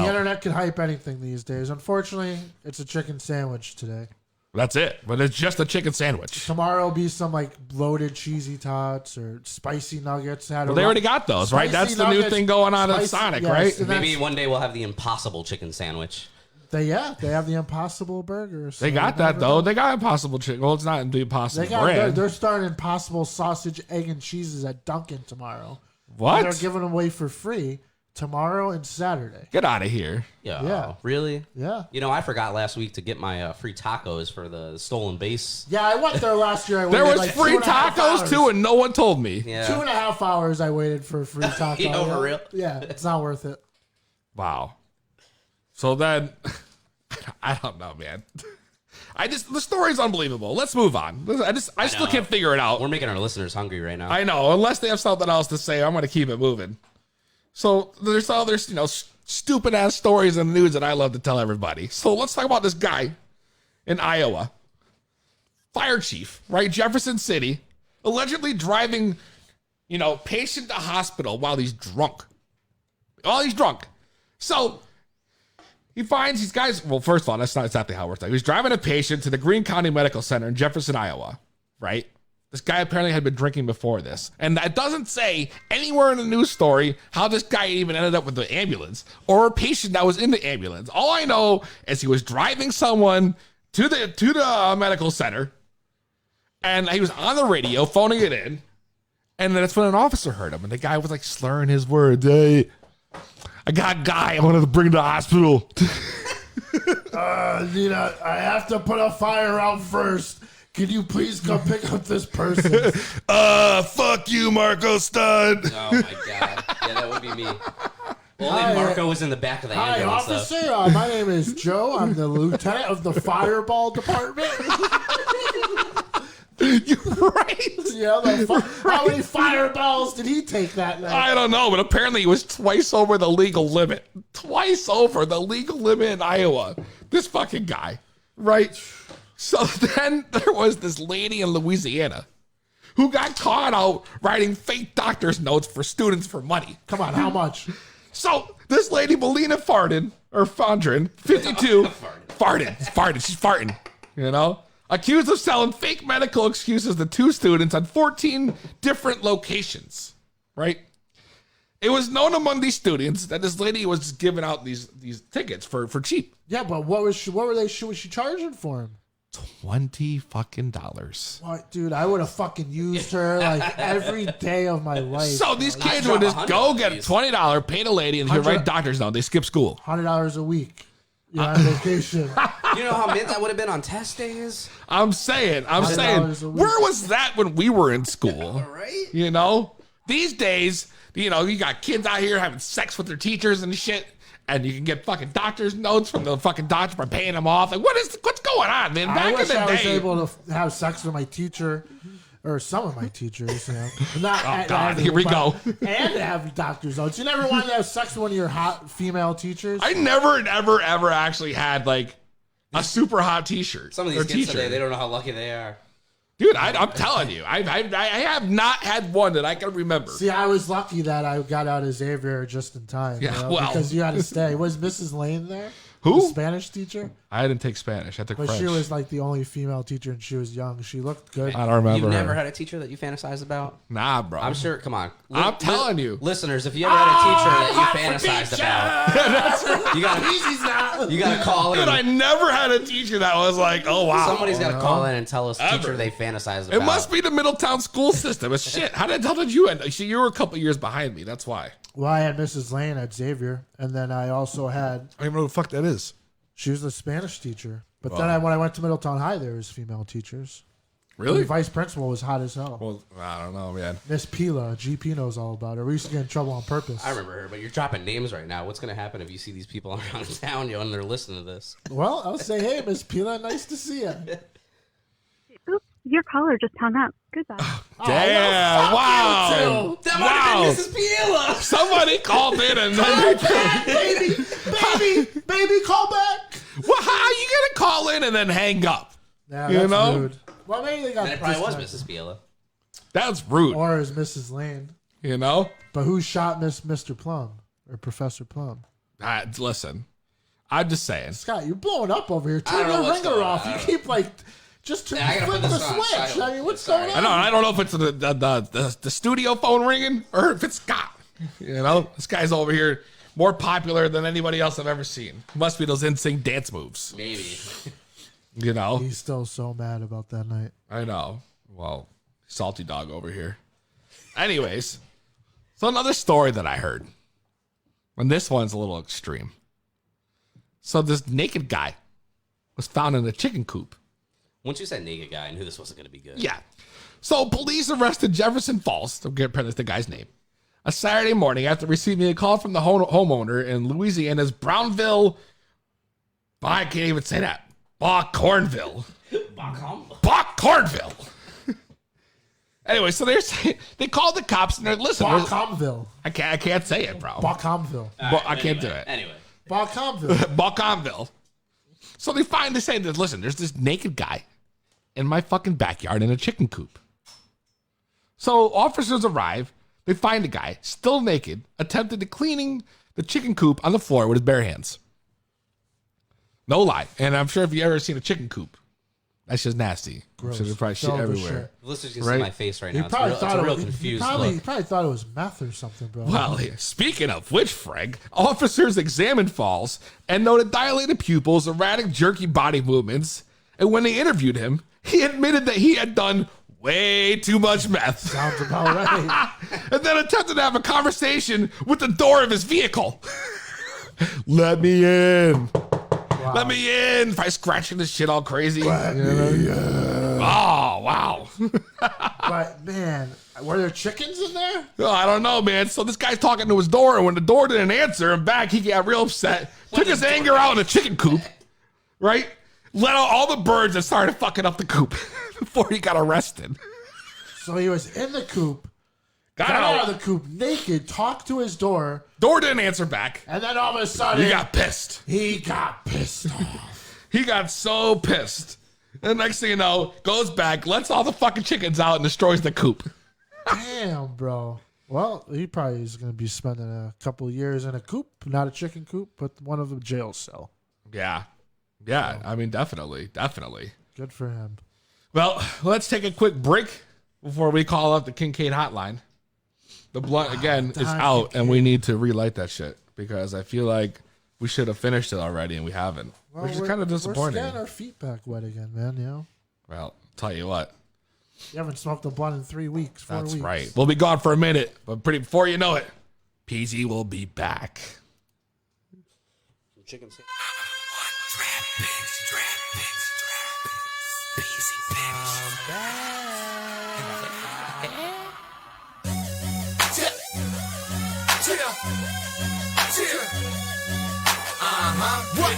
the internet can hype anything these days. Unfortunately, it's a chicken sandwich today. that's it. But it's just a chicken sandwich. Tomorrow will be some like loaded cheesy tots or spicy nuggets. Well, they already got those, right? That's the new thing going on at Sonic, right? Maybe one day we'll have the impossible chicken sandwich. They have the Impossible Burger. So They got that, though. They got Impossible Chicken. Well, it's not the Impossible brand. They're starting Impossible sausage, egg, and cheeses at Dunkin' tomorrow. What? And they're giving them away for free tomorrow and Saturday. Get out of here. Yeah. Really? Yeah. You know, I forgot last week to get my free tacos for the stolen base. Yeah, I went there last year. There was free tacos, too, and no one told me. Yeah. 2.5 hours I waited for a free taco. For real? Yeah, it's not worth it. Wow. So then, I don't know, man. The story's unbelievable. Let's move on. I still can't figure it out. We're making our listeners hungry right now. I know. Unless they have something else to say, I'm going to keep it moving. So there's stupid ass stories in the news that I love to tell everybody. So let's talk about this guy in Iowa, fire chief, right? Jefferson City, allegedly driving, patient to hospital while he's drunk. So he finds these guys. Well, first of all, that's not exactly how it works. He was driving a patient to the Greene County Medical Center in Jefferson, Iowa, right? This guy apparently had been drinking before this. And that doesn't say anywhere in the news story how this guy even ended up with the ambulance or a patient that was in the ambulance. All I know is he was driving someone to the medical center, and he was on the radio phoning it in. And then that's when an officer heard him, and the guy was like slurring his words. Hey, I got a guy I wanted to bring to the hospital. I have to put a fire out first. Can you please come pick up this person? Fuck you, Marco Stud. Oh my god. Yeah, that would be me. Only Marco was in the back of the ambulance. Hi, officer. My name is Joe. I'm the lieutenant of the fireball department. You're right. Yeah, how many fireballs did he take that night? I don't know, but apparently he was twice over the legal limit. Twice over the legal limit in Iowa. This fucking guy, right? So then there was this lady in Louisiana who got caught out writing fake doctor's notes for students for money. Come on, how much? So this lady, Melina Fondren, 52, she's farting, accused of selling fake medical excuses to 2 students on 14 different locations, right? It was known among these students that this lady was giving out these tickets for cheap. Yeah, but what was she charging for him? $20 fucking. What, dude? I would have fucking used her like every day of my life. So these kids would just go get a $20, pay the lady, and he'd write doctor's note. They skip school. $100 a week. You're on vacation. You know how mint that would have been on test days? I'm saying, where was that when we were in school? Right? These days, you got kids out here having sex with their teachers and shit. And you can get fucking doctor's notes from the fucking doctor by paying them off. Like, what's going on, man? Back in the day, I was able to have sex with my teacher, or some of my teachers. Not God, here we go. And have doctor's notes. You never wanted to have sex with one of your hot female teachers? I never, ever actually had like a super hot t-shirt. Some of these kids today, they don't know how lucky they are. Dude, I'm telling you, I have not had one that I can remember. See, I was lucky that I got out of Xavier just in time. Yeah, you know, well. because you had to stay. Was Mrs. Lane there? Who? The Spanish teacher? I didn't take Spanish. I took But French. she was like the only female teacher, and she was young. She looked good. I don't remember You've her. never had a teacher that you fantasized about? Nah, bro. I'm sure. Come on. I'm telling you. Listeners, if you ever had a teacher that you fantasized about, you gotta call in. Dude, I never had a teacher that was like, oh, wow. Somebody's got to call in and tell us teacher they fantasized about. It must be the Middletown school system. It's shit. How did you end? See, you were a couple years behind me. That's why. Well, I had Mrs. Lane at Xavier, and then I also had... I don't even know who the fuck that is. She was the Spanish teacher. But then when I went to Middletown High, there was female teachers. Really? The vice principal was hot as hell. Well, I don't know, man. Miss Pila, GP knows all about her. We used to get in trouble on purpose. I remember her, but you're dropping names right now. What's going to happen if you see these people around town when they're listening to this? Well, I'll say, hey, Miss Pila, nice to see you. Oops, your caller just hung up. Goodbye. Damn! Wow! That might have been Mrs. Pila. Somebody called in and then baby, call back. Well, how are you gonna call in and then hang up? Yeah, you that's know? rude. Well, maybe they got. And it probably was disconnected. Mrs. Pila. That's rude. Or is Mrs. Lane? You know? But who shot Mr. Plum or Professor Plum? Listen, I'm just saying. Scott, you're blowing up over here. I Turn don't know your what's ringer going off. on. You keep like just Yeah, I gotta flip put the this on. switch. Sorry. I mean, what's going on? I don't know if it's the studio phone ringing or if it's Scott. You know, this guy's over here more popular than anybody else I've ever seen. Must be those NSYNC dance moves. Maybe. You know, He's still so mad about that night. I know. Well, salty dog over here. Anyways, so another story that I heard, and this one's a little extreme. So this naked guy was found in a chicken coop. Once you said naked guy, I knew this wasn't going to be good. Yeah. So police arrested Jefferson Falls, I'm going to the guy's name, a Saturday morning after receiving a call from the homeowner in Louisiana's Brownville. I can't even say that. Cornville. Cornville. Anyway, so they called the cops and they're listen. Bacomville. I can't say it, bro. Bacomville. I can't do it. Anyway. Bacomville. Bacomville. So they finally say that, listen, there's this naked guy in my fucking backyard in a chicken coop. So officers arrive. They find the guy, still naked, attempted to cleaning the chicken coop on the floor with his bare hands. No lie. And I'm sure if you ever seen a chicken coop, that's just nasty. Gross. So there's probably shit Fell to everywhere. shit. The listeners can see my face right He now. probably It's thought a real it was, confused he look. probably thought it was meth or something, bro. Well, speaking of which, Freg, officers examined Falls and noted dilated pupils, erratic, jerky body movements. And when they interviewed him, he admitted that he had done way too much meth. Sounds about right. And then attempted to have a conversation with the door of his vehicle. Let me in. Wow. Let me in. By scratching this shit all crazy. Let me in. Oh, wow. But, man, were there chickens in there? Oh, I don't know, man. So this guy's talking to his door, and when the door didn't answer him back, he got real upset. Took his anger out in the chicken coop, right? Let out all the birds and started fucking up the coop before he got arrested. So he was in the coop, Got out of the coop naked, talked to his door. Door didn't answer back. And then all of a sudden, He got pissed. He got pissed off. He got so pissed. And next thing you know, goes back, lets all the fucking chickens out, and destroys the coop. Damn, bro. Well, he probably is going to be spending a couple of years in a coop, not a chicken coop, but one of the jail cell. Yeah. Yeah, I mean, definitely. Good for him. Well, let's take a quick break before we call up the Kincaid hotline. The blunt, again, is out, Kincaid. and we need to relight that shit because I feel like we should have finished it already, and we haven't, which is kind of disappointing. We're getting our feet back wet again, man, you know? Well, tell you what. You haven't smoked a blunt in 3 weeks, 4 weeks. That's right. We'll be gone for a minute, but before you know it, PZ will be back. Chicken sandwich. What?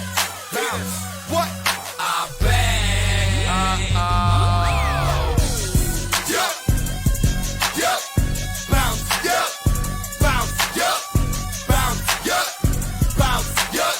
What? I bang. Yup. Yup. Bounce. Yup. Bounce. Yup. Bounce. Yup. Bounce. Yup.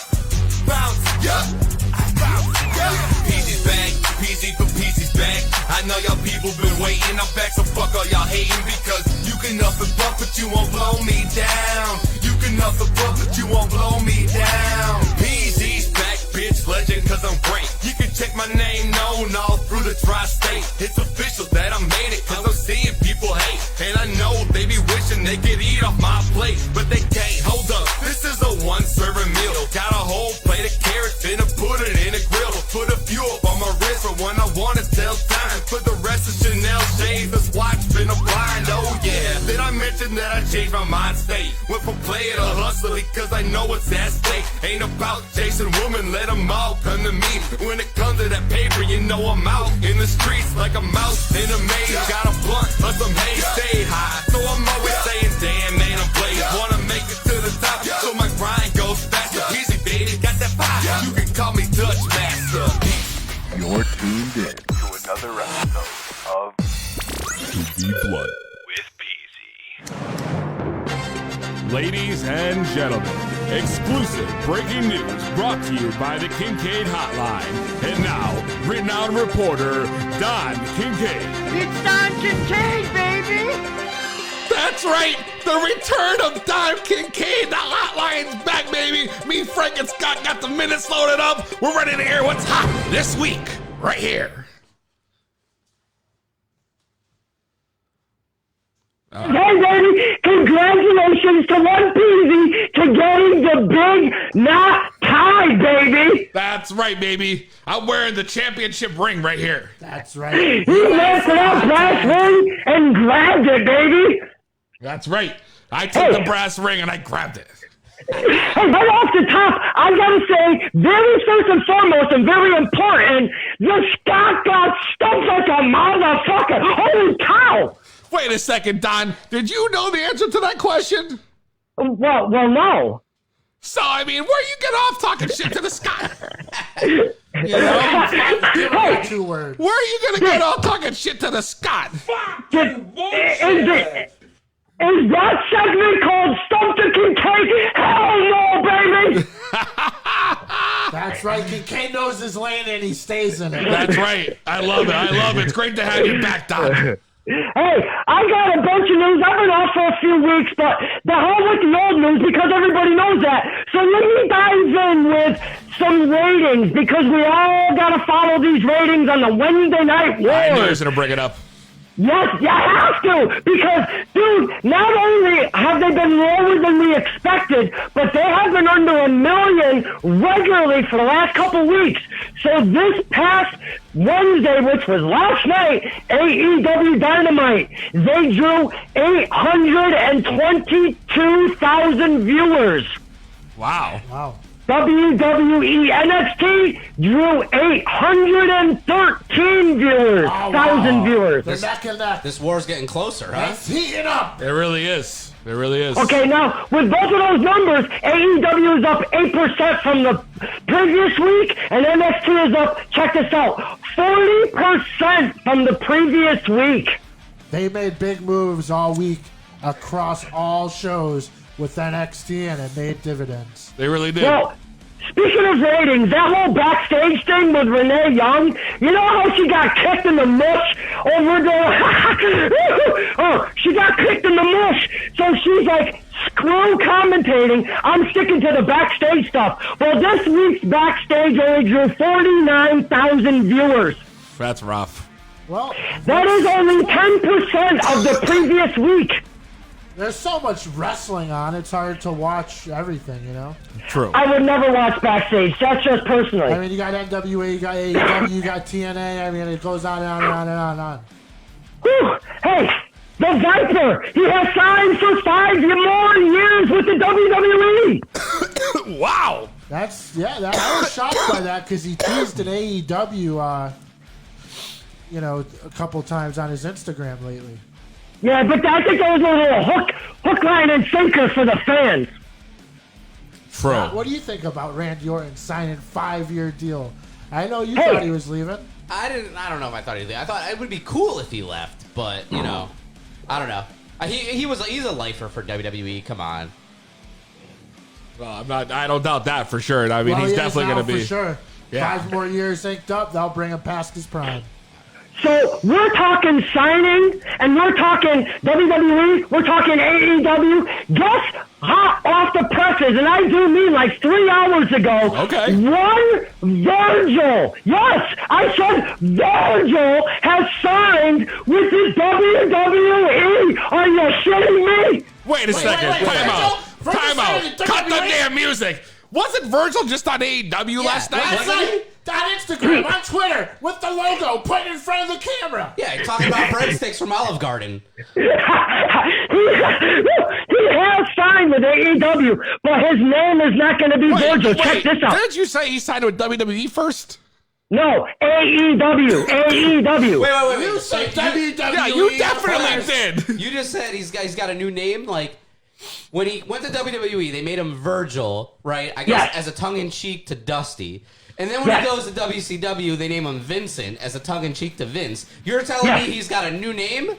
Bounce. Yup. I bounce. Yup. PZ's back. PZ for PZ's back. I know y'all people waiting. I'm back, so fuck all y'all hating, because you can up and buck, but you won't blow me down. You can up and buck, but you won't blow me down. PZ's back, bitch, legend, cause I'm great. You can check my name known all through the tri-state. It's official that I made it, cause I'm seeing people hate. And I know they be wishing they could eat off my plate, but they can't. Hold up, this is a one-serving meal. Got a whole plate of carrots, finna put it in a grill. Put a few up on my wrist for when I wanna tell time. Put the rest of Chanel shades, this watch been a blind, oh yeah. Did I mention that I changed my mind state? Went from player to hustler, cause I know what's at stake. Ain't about chasing women, let them all come to me. When it comes to that paper, you know I'm out in the streets like a mouse in a maze. Got a blunt or some haze, stay high. So I'm always saying, damn man, I'm blazed. Wanna make it to the top, so my grind goes faster. Easy baby, got that fire. You can call me Dutch Master. You're tuned in to another episode of To Be Blunt with Peasy. Ladies and gentlemen, exclusive breaking news brought to you by the Kincaid Hotline. And now, renowned reporter Don Kincaid. It's Don Kincaid, baby! That's right, the return of Don Kincaid. The hotline's back, baby. Me, Frank, and Scott got the minutes loaded up. We're ready to hear what's hot this week, right here. Hey, baby, congratulations to One Peasy to getting the big knot tie, baby. That's right, baby. I'm wearing the championship ring right here. That's right. You lifted up brass ring and grabbed it, baby. That's right. I took the brass ring and I grabbed it. Hey, right off the top, I gotta say, very first and foremost and very important, the Scott got stumped like a motherfucker. Holy cow! Wait a second, Don. Did you know the answer to that question? Well, no. So, I mean, where you get off talking shit to the Scott? Two words. Where are you gonna get off talking shit to the Scott? Is that segment called Stump The Kincaid? Hell no, baby! That's right. Kincaid knows his lane and he stays in it. That's right. I love it. I love it. It's great to have you back, Don. Hey, I got a bunch of news. I've been off for a few weeks, but the hell with the old news because everybody knows that. So let me dive in with some ratings because we all got to follow these ratings on the Wednesday Night Wars. I knew he was going to bring it up. Yes, you have to, because, dude, not only have they been lower than we expected, but they have been under 1 million regularly for the last couple weeks. So this past Wednesday, which was last night, AEW Dynamite, they drew 822,000 viewers. Wow. WWE NXT drew 813 thousand viewers. This war's getting closer, huh? It's heating up. It really is. It really is. Okay, now, with both of those numbers, AEW is up 8% from the previous week, and NXT is up, check this out, 40% from the previous week. They made big moves all week across all shows with NXT, and it made dividends. They really did. Well, speaking of ratings, that whole backstage thing with Renee Young, you know how she got kicked in the mush over the... she got kicked in the mush. So she's like, screw commentating. I'm sticking to the backstage stuff. Well, this week's backstage only drew 49,000 viewers. That's rough. Well, that is only 10% of the previous week. There's so much wrestling on, it's hard to watch everything, you know? True. I would never watch backstage. That's just personally. I mean, you got NWA, you got AEW, you got TNA. I mean, it goes on and on and on and on and on. Whew. Hey, the Viper, he has signed for 5 more years with the WWE. Wow. I was shocked by that because he teased an AEW, a couple times on his Instagram lately. Yeah, but I think that was a little hook, line, and sinker for the fans. True. What do you think about Randy Orton signing 5-year deal? I know you thought he was leaving. I don't know if I thought he'd leave. I thought it would be cool if he left, but I don't know. He's a lifer for WWE. Come on. Well, I don't doubt that for sure. I mean, he's definitely going to be for sure. Yeah. 5 more years synced up, they'll bring him past his prime. So we're talking signing, and we're talking WWE, we're talking AEW. Guess hot off the presses, and I do mean like 3 hours ago. Okay. One Virgil, yes, I said Virgil has signed with the WWE. Are you shitting me? Wait a second. Time out. Virgil Time out. signed with Cut the WWE? damn music. Wasn't Virgil just on AEW last night? Last night, on Instagram, on Twitter, with the logo put in front of the camera. Yeah, talking about breadsticks from Olive Garden. He has signed with AEW, but his name is not going to be Virgil. Check this out. Didn't you say he signed with WWE first? No, AEW. AEW. Wait. You said WWE. Yeah, you definitely did. You just said he's got a new name. Like, when he went to WWE, they made him Virgil, right? I guess as a tongue-in-cheek to Dusty. And then when he goes to WCW, they name him Vincent as a tongue-in-cheek to Vince. You're telling me he's got a new name?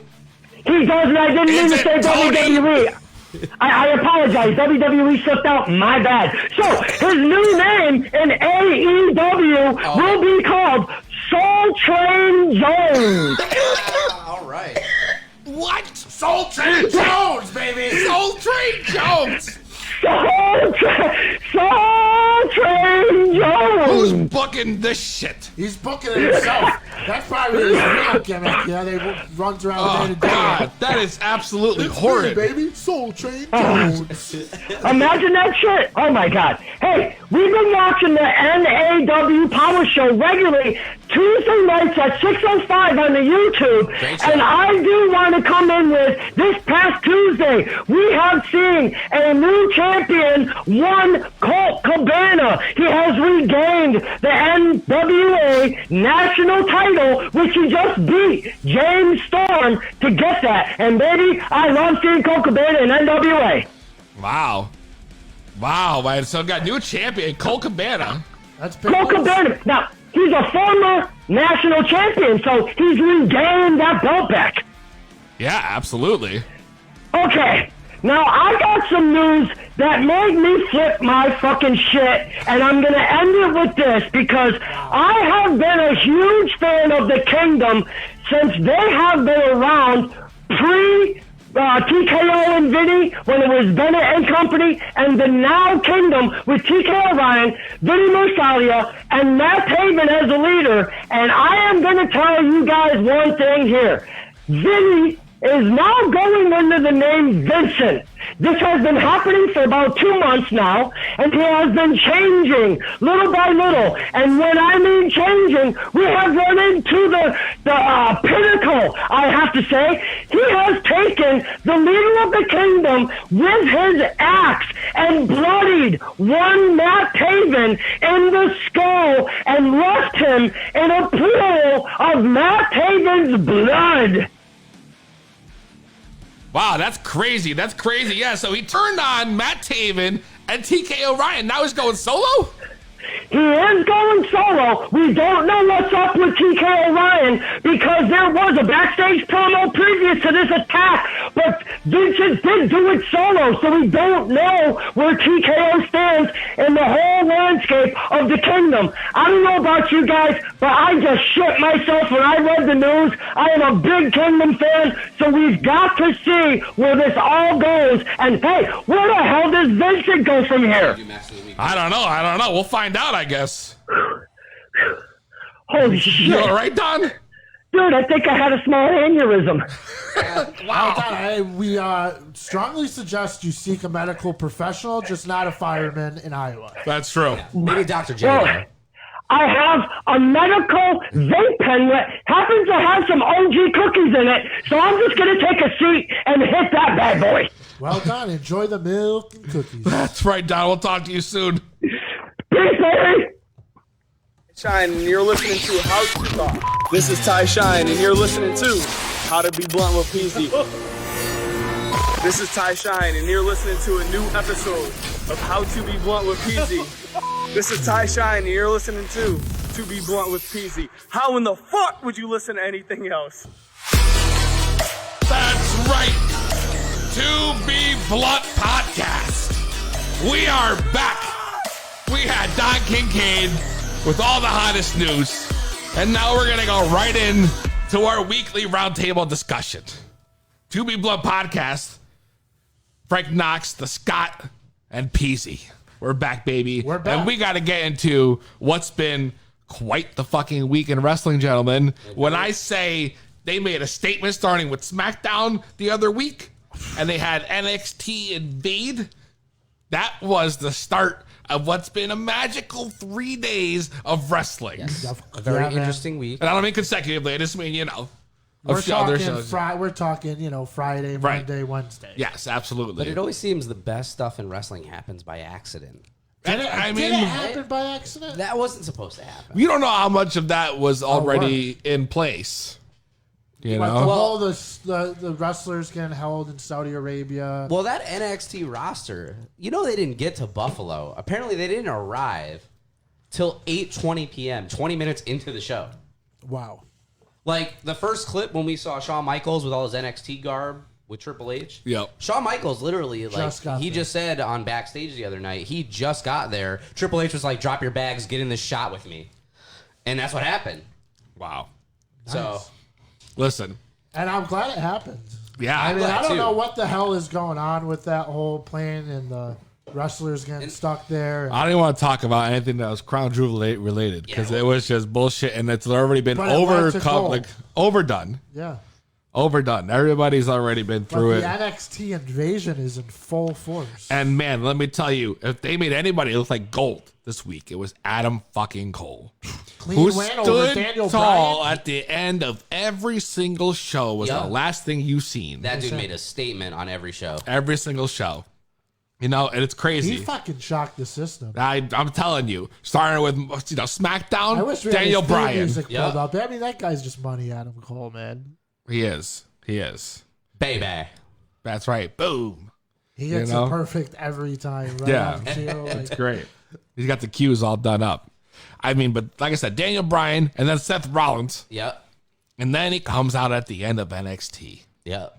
He does, and I didn't mean to say WWE. I apologize. WWE slipped out. My bad. So, his new name in AEW will be called Soul Train Jones. All right. What? Soul Train Jones, baby. Soul Train Jones. Soul Train Jones. Who's booking this shit? He's booking it himself. That's probably his real gimmick. Yeah, they runs around day to day. God, that is absolutely horrid. Me, baby. Soul Train Jones. Imagine that shit. Oh, my God. Hey, we've been watching the NAW Power Show regularly Tuesday nights at 6:05 on the YouTube. And I do want to come in with this past Tuesday, we have seen a new champion, one Colt Cabana. He has regained the NWA national title, which he just beat James Storm to get that. And baby, I love seeing Colt Cabana in NWA. Wow, man. So got new champion, Colt Cabana. That's big. Colt Cabana. Now, he's a former national champion, so he's regained that belt back. Yeah, absolutely. Okay, now I got some news that made me flip my fucking shit, and I'm going to end it with this because I have been a huge fan of the Kingdom since they have been around TKO and Vinny when it was Bennett and Company, and the now Kingdom with TKO Ryan, Vinny Marsalia, and Matt Taven as the leader. And I am going to tell you guys one thing here. Vinny is now going under the name Vincent. This has been happening for about 2 months now, and he has been changing little by little. And when I mean changing, we have run into the pinnacle, I have to say. He has taken the leader of the Kingdom with his axe and bloodied one Matt Taven in the skull and left him in a pool of Matt Taven's blood. Wow, that's crazy. That's crazy. Yeah, so he turned on Matt Taven and TKO Ryan. Now he's going solo? He is going solo. We don't know what's up with TKO Ryan because there was a backstage promo previous to this attack, but Vincent did do it solo, so we don't know where TKO stands in the whole landscape of the Kingdom. I don't know about you guys, but I just shit myself when I read the news. I am a big Kingdom fan, so we've got to see where this all goes. And hey, where the hell does Vincent go from here? I don't know. We'll find out, I guess. Holy shit. You all right, Don? Dude, I think I had a small aneurysm. Wow. We strongly suggest you seek a medical professional, just not a fireman in Iowa. That's true. Maybe Dr. J. Well, I have a medical vape pen that happens to have some OG cookies in it, so I'm just going to take a seat and hit that bad boy. Well done. Enjoy the milk and cookies. That's right, Don. We'll talk to you soon. Peace, baby. Shine, and you're listening to How to Talk. This is Ty Shine, and you're listening to How to Be Blunt with PZ. This is Ty Shine, and you're listening to a new episode of How to Be Blunt with PZ. This is Ty Shine, and you're listening to Be Blunt with PZ. How in the fuck would you listen to anything else? That's right. To Be Blunt podcast. We are back. We had Don Kincaid with all the hottest news. And now we're going to go right in to our weekly roundtable discussion. To Be Blunt podcast. Frank Knox, the Scott, and Peasy. We're back, baby. We're back. And we got to get into what's been quite the fucking week in wrestling, gentlemen. When I say they made a statement starting with SmackDown the other week, and they had NXT invade, that was the start of what's been a magical 3 days of wrestling. Yes. A very interesting week. And I don't mean consecutively. I just mean, you know. We're talking, you know, Friday, Monday, Wednesday. Yes, absolutely. But it always seems the best stuff in wrestling happens by accident. Did it happen by accident? That wasn't supposed to happen. We don't know how much of that was already in place. You know? Well, the wrestlers getting held in Saudi Arabia. Well, that NXT roster, you know, they didn't get to Buffalo. Apparently, they didn't arrive till 8:20 p.m., 20 minutes into the show. Wow. Like, the first clip when we saw Shawn Michaels with all his NXT garb with Triple H. Yep. Shawn Michaels literally, he just said on backstage the other night, he just got there. Triple H was like, drop your bags, get in this shot with me. And that's what happened. Wow. Nice. So, listen. And I'm glad it happened. Yeah. I mean, I don't know what the hell is going on with that whole plane and the wrestlers getting stuck there. I didn't want to talk about anything that was Crown Jewel related because it was just bullshit and it's already been overdone. Yeah. Overdone. Everybody's already been through it. The NXT invasion is in full force. And man, let me tell you, if they made anybody look like gold this week, it was Adam fucking Cole. Who stood tall at the end of every single show was the last thing you seen. That dude made a statement on every show. Every single show. You know, and it's crazy. He fucking shocked the system. I'm telling you, starting with SmackDown, I wish we Daniel had his theme Bryan. music pulled up. I mean, that guy's just money, Adam Cole, man. He is. Baby. That's right. Boom. He gets it perfect every time. Right on cue, It's great. He's got the cues all done up. I mean, but like I said, Daniel Bryan and then Seth Rollins. Yep. And then he comes out at the end of NXT. Yep.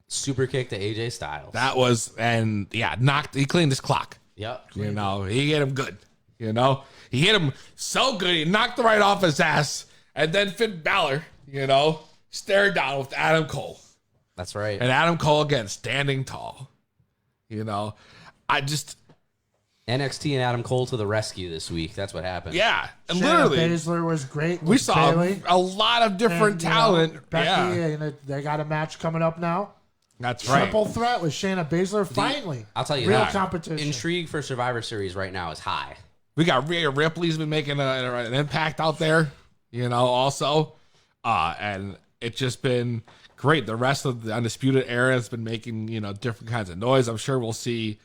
Super kick to AJ Styles. That was, he cleaned his clock. Yep. You know, he hit him good. You know, he hit him so good, he knocked the right off his ass. And then Finn Balor, you know, stared down with Adam Cole. That's right. And Adam Cole again, standing tall. You know, NXT and Adam Cole to the rescue this week. That's what happened. Yeah. And Shayna literally. Baszler was great. We saw Bayley. a lot of different talent. Becky, they got a match coming up now. That's right. Triple threat with Shayna Baszler. Finally. I'll tell you real that. competition. Intrigue for Survivor Series right now is high. We got Rhea Ripley's been making an impact out there, you know, also. And it's just been great. The rest of the Undisputed Era has been making, you know, different kinds of noise. I'm sure we'll see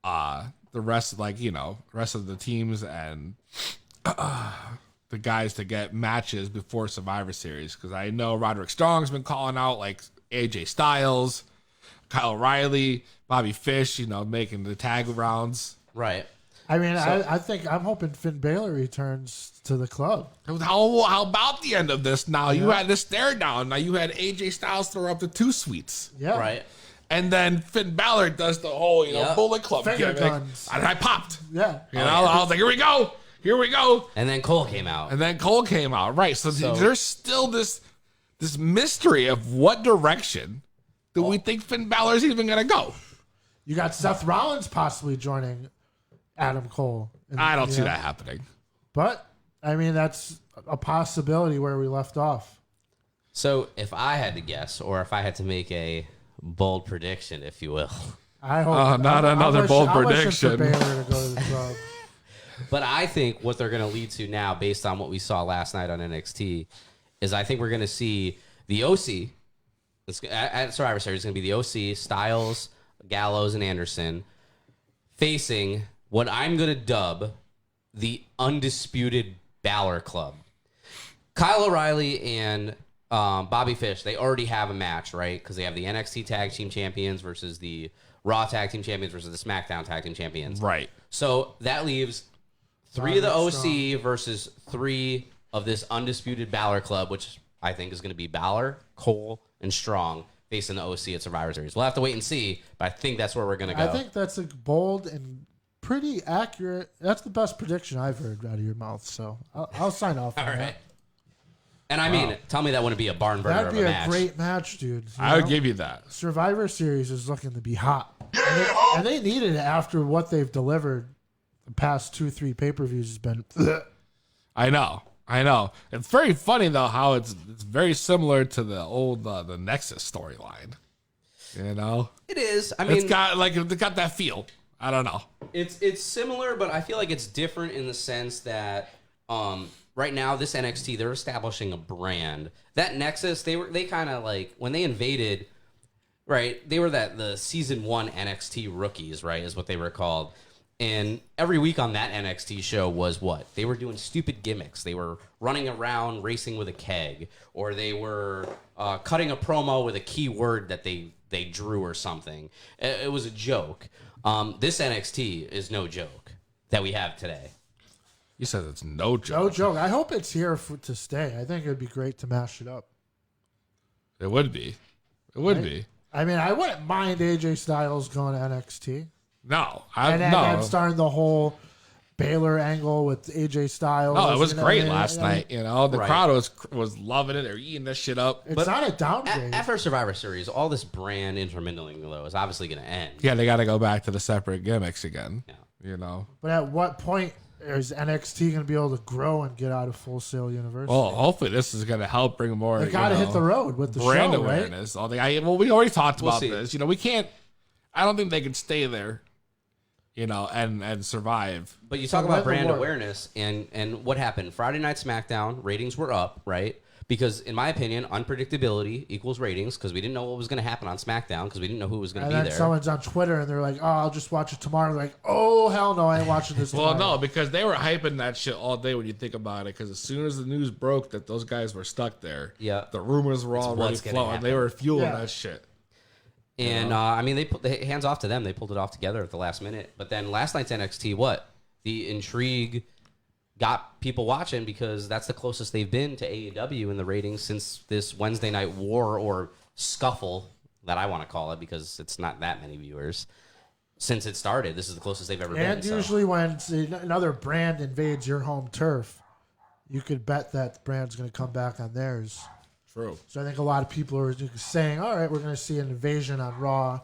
the rest of the teams and the guys to get matches before Survivor Series. Because I know Roderick Strong's been calling out like AJ Styles, Kyle O'Reilly, Bobby Fish, you know, making the tag rounds. Right. I mean, I'm hoping Finn Balor returns to the club. How about the end of this now? You had this stare down. Now you had AJ Styles throw up the 2 sweets. Yeah. Right. And then Finn Balor does the whole, Bullet Club Finger gimmick. guns. And I popped. Yeah. You know, I was like, here we go. And then Cole came out. Right. So there's still this mystery of what direction do we think Finn Balor's even going to go? You got Seth Rollins possibly joining Adam Cole. I don't see that happening. But, I mean, that's a possibility where we left off. So, if I had to guess, or if I had to make a bold prediction, if you will. I hope not another bold prediction. For Baylor to go to the club. But I think what they're going to lead to now, based on what we saw last night on NXT, is I think we're going to see the OC, at Survivor Series, it's going to be the OC, Styles, Gallows, and Anderson, facing what I'm going to dub the Undisputed Balor Club. Kyle O'Reilly and Bobby Fish, they already have a match, right? Because they have the NXT Tag Team Champions versus the Raw Tag Team Champions versus the SmackDown Tag Team Champions. Right. So that leaves 3 of the OC versus 3 of this Undisputed Balor Club, which I think is going to be Balor, Cole, and Strong facing the OC at Survivor Series. We'll have to wait and see, but I think that's where we're going to go. I think that's a bold and pretty accurate. That's the best prediction I've heard out of your mouth, so I'll sign off on All right. that. And I mean, tell me that wouldn't be a barn burner That'd of be a a match. great match, dude. I would give you that. Survivor Series is looking to be hot. And they needed it after what they've delivered the past 2-3 pay-per-views has been. I know. It's very funny though how it's very similar to the old the Nexus storyline. You know, it is. I mean, it's got that feel. I don't know. It's similar, but I feel like it's different in the sense that right now this NXT, they're establishing a brand. That Nexus, they kind of like when they invaded, right? They were the season 1 NXT rookies, right? Is what they were called. And every week on that NXT show was what? They were doing stupid gimmicks. They were running around racing with a keg, or they were cutting a promo with a key word that they drew or something. It was a joke. This NXT is no joke that we have today. You said it's no joke. No joke. I hope it's here to stay. I think it would be great to mash it up. It would be. It would be. I mean, I wouldn't mind AJ Styles going to NXT. No, and then starting the whole Baylor angle with AJ Styles. No, it was great last night. You know, the crowd was loving it. They're eating this shit up. It's not a downgrade. After Survivor Series, all this brand intermingling though is obviously going to end. Yeah, they got to go back to the separate gimmicks again. Yeah. You know, but at what point is NXT going to be able to grow and get out of Full Sail University? Well, hopefully this is going to help bring more. They got to hit the road with the brand show, awareness. Right? Well, we already talked about see. this. You know, we can't. I don't think they can stay there. You know, and survive. But you talk about brand awareness and what happened. Friday Night SmackDown, ratings were up, right? Because in my opinion, unpredictability equals ratings because we didn't know what was going to happen on SmackDown because we didn't know who was going to be there. Someone's on Twitter and they're like, oh, I'll just watch it tomorrow. They're like, oh, hell no, I ain't watching this Well, tomorrow. no, because they were hyping that shit all day when you think about it because as soon as the news broke that those guys were stuck there, the rumors were already flowing. They were fueling that shit. And, I mean, they put the hands off to them. They pulled it off together at the last minute. But then last night's NXT, what? The intrigue got people watching because that's the closest they've been to AEW in the ratings since this Wednesday night war or scuffle that I want to call it because it's not that many viewers. Since it started, this is the closest they've ever been. And usually when another brand invades your home turf, you could bet that the brand's going to come back on theirs. True. So I think a lot of people are saying, all right, we're going to see an invasion on Raw.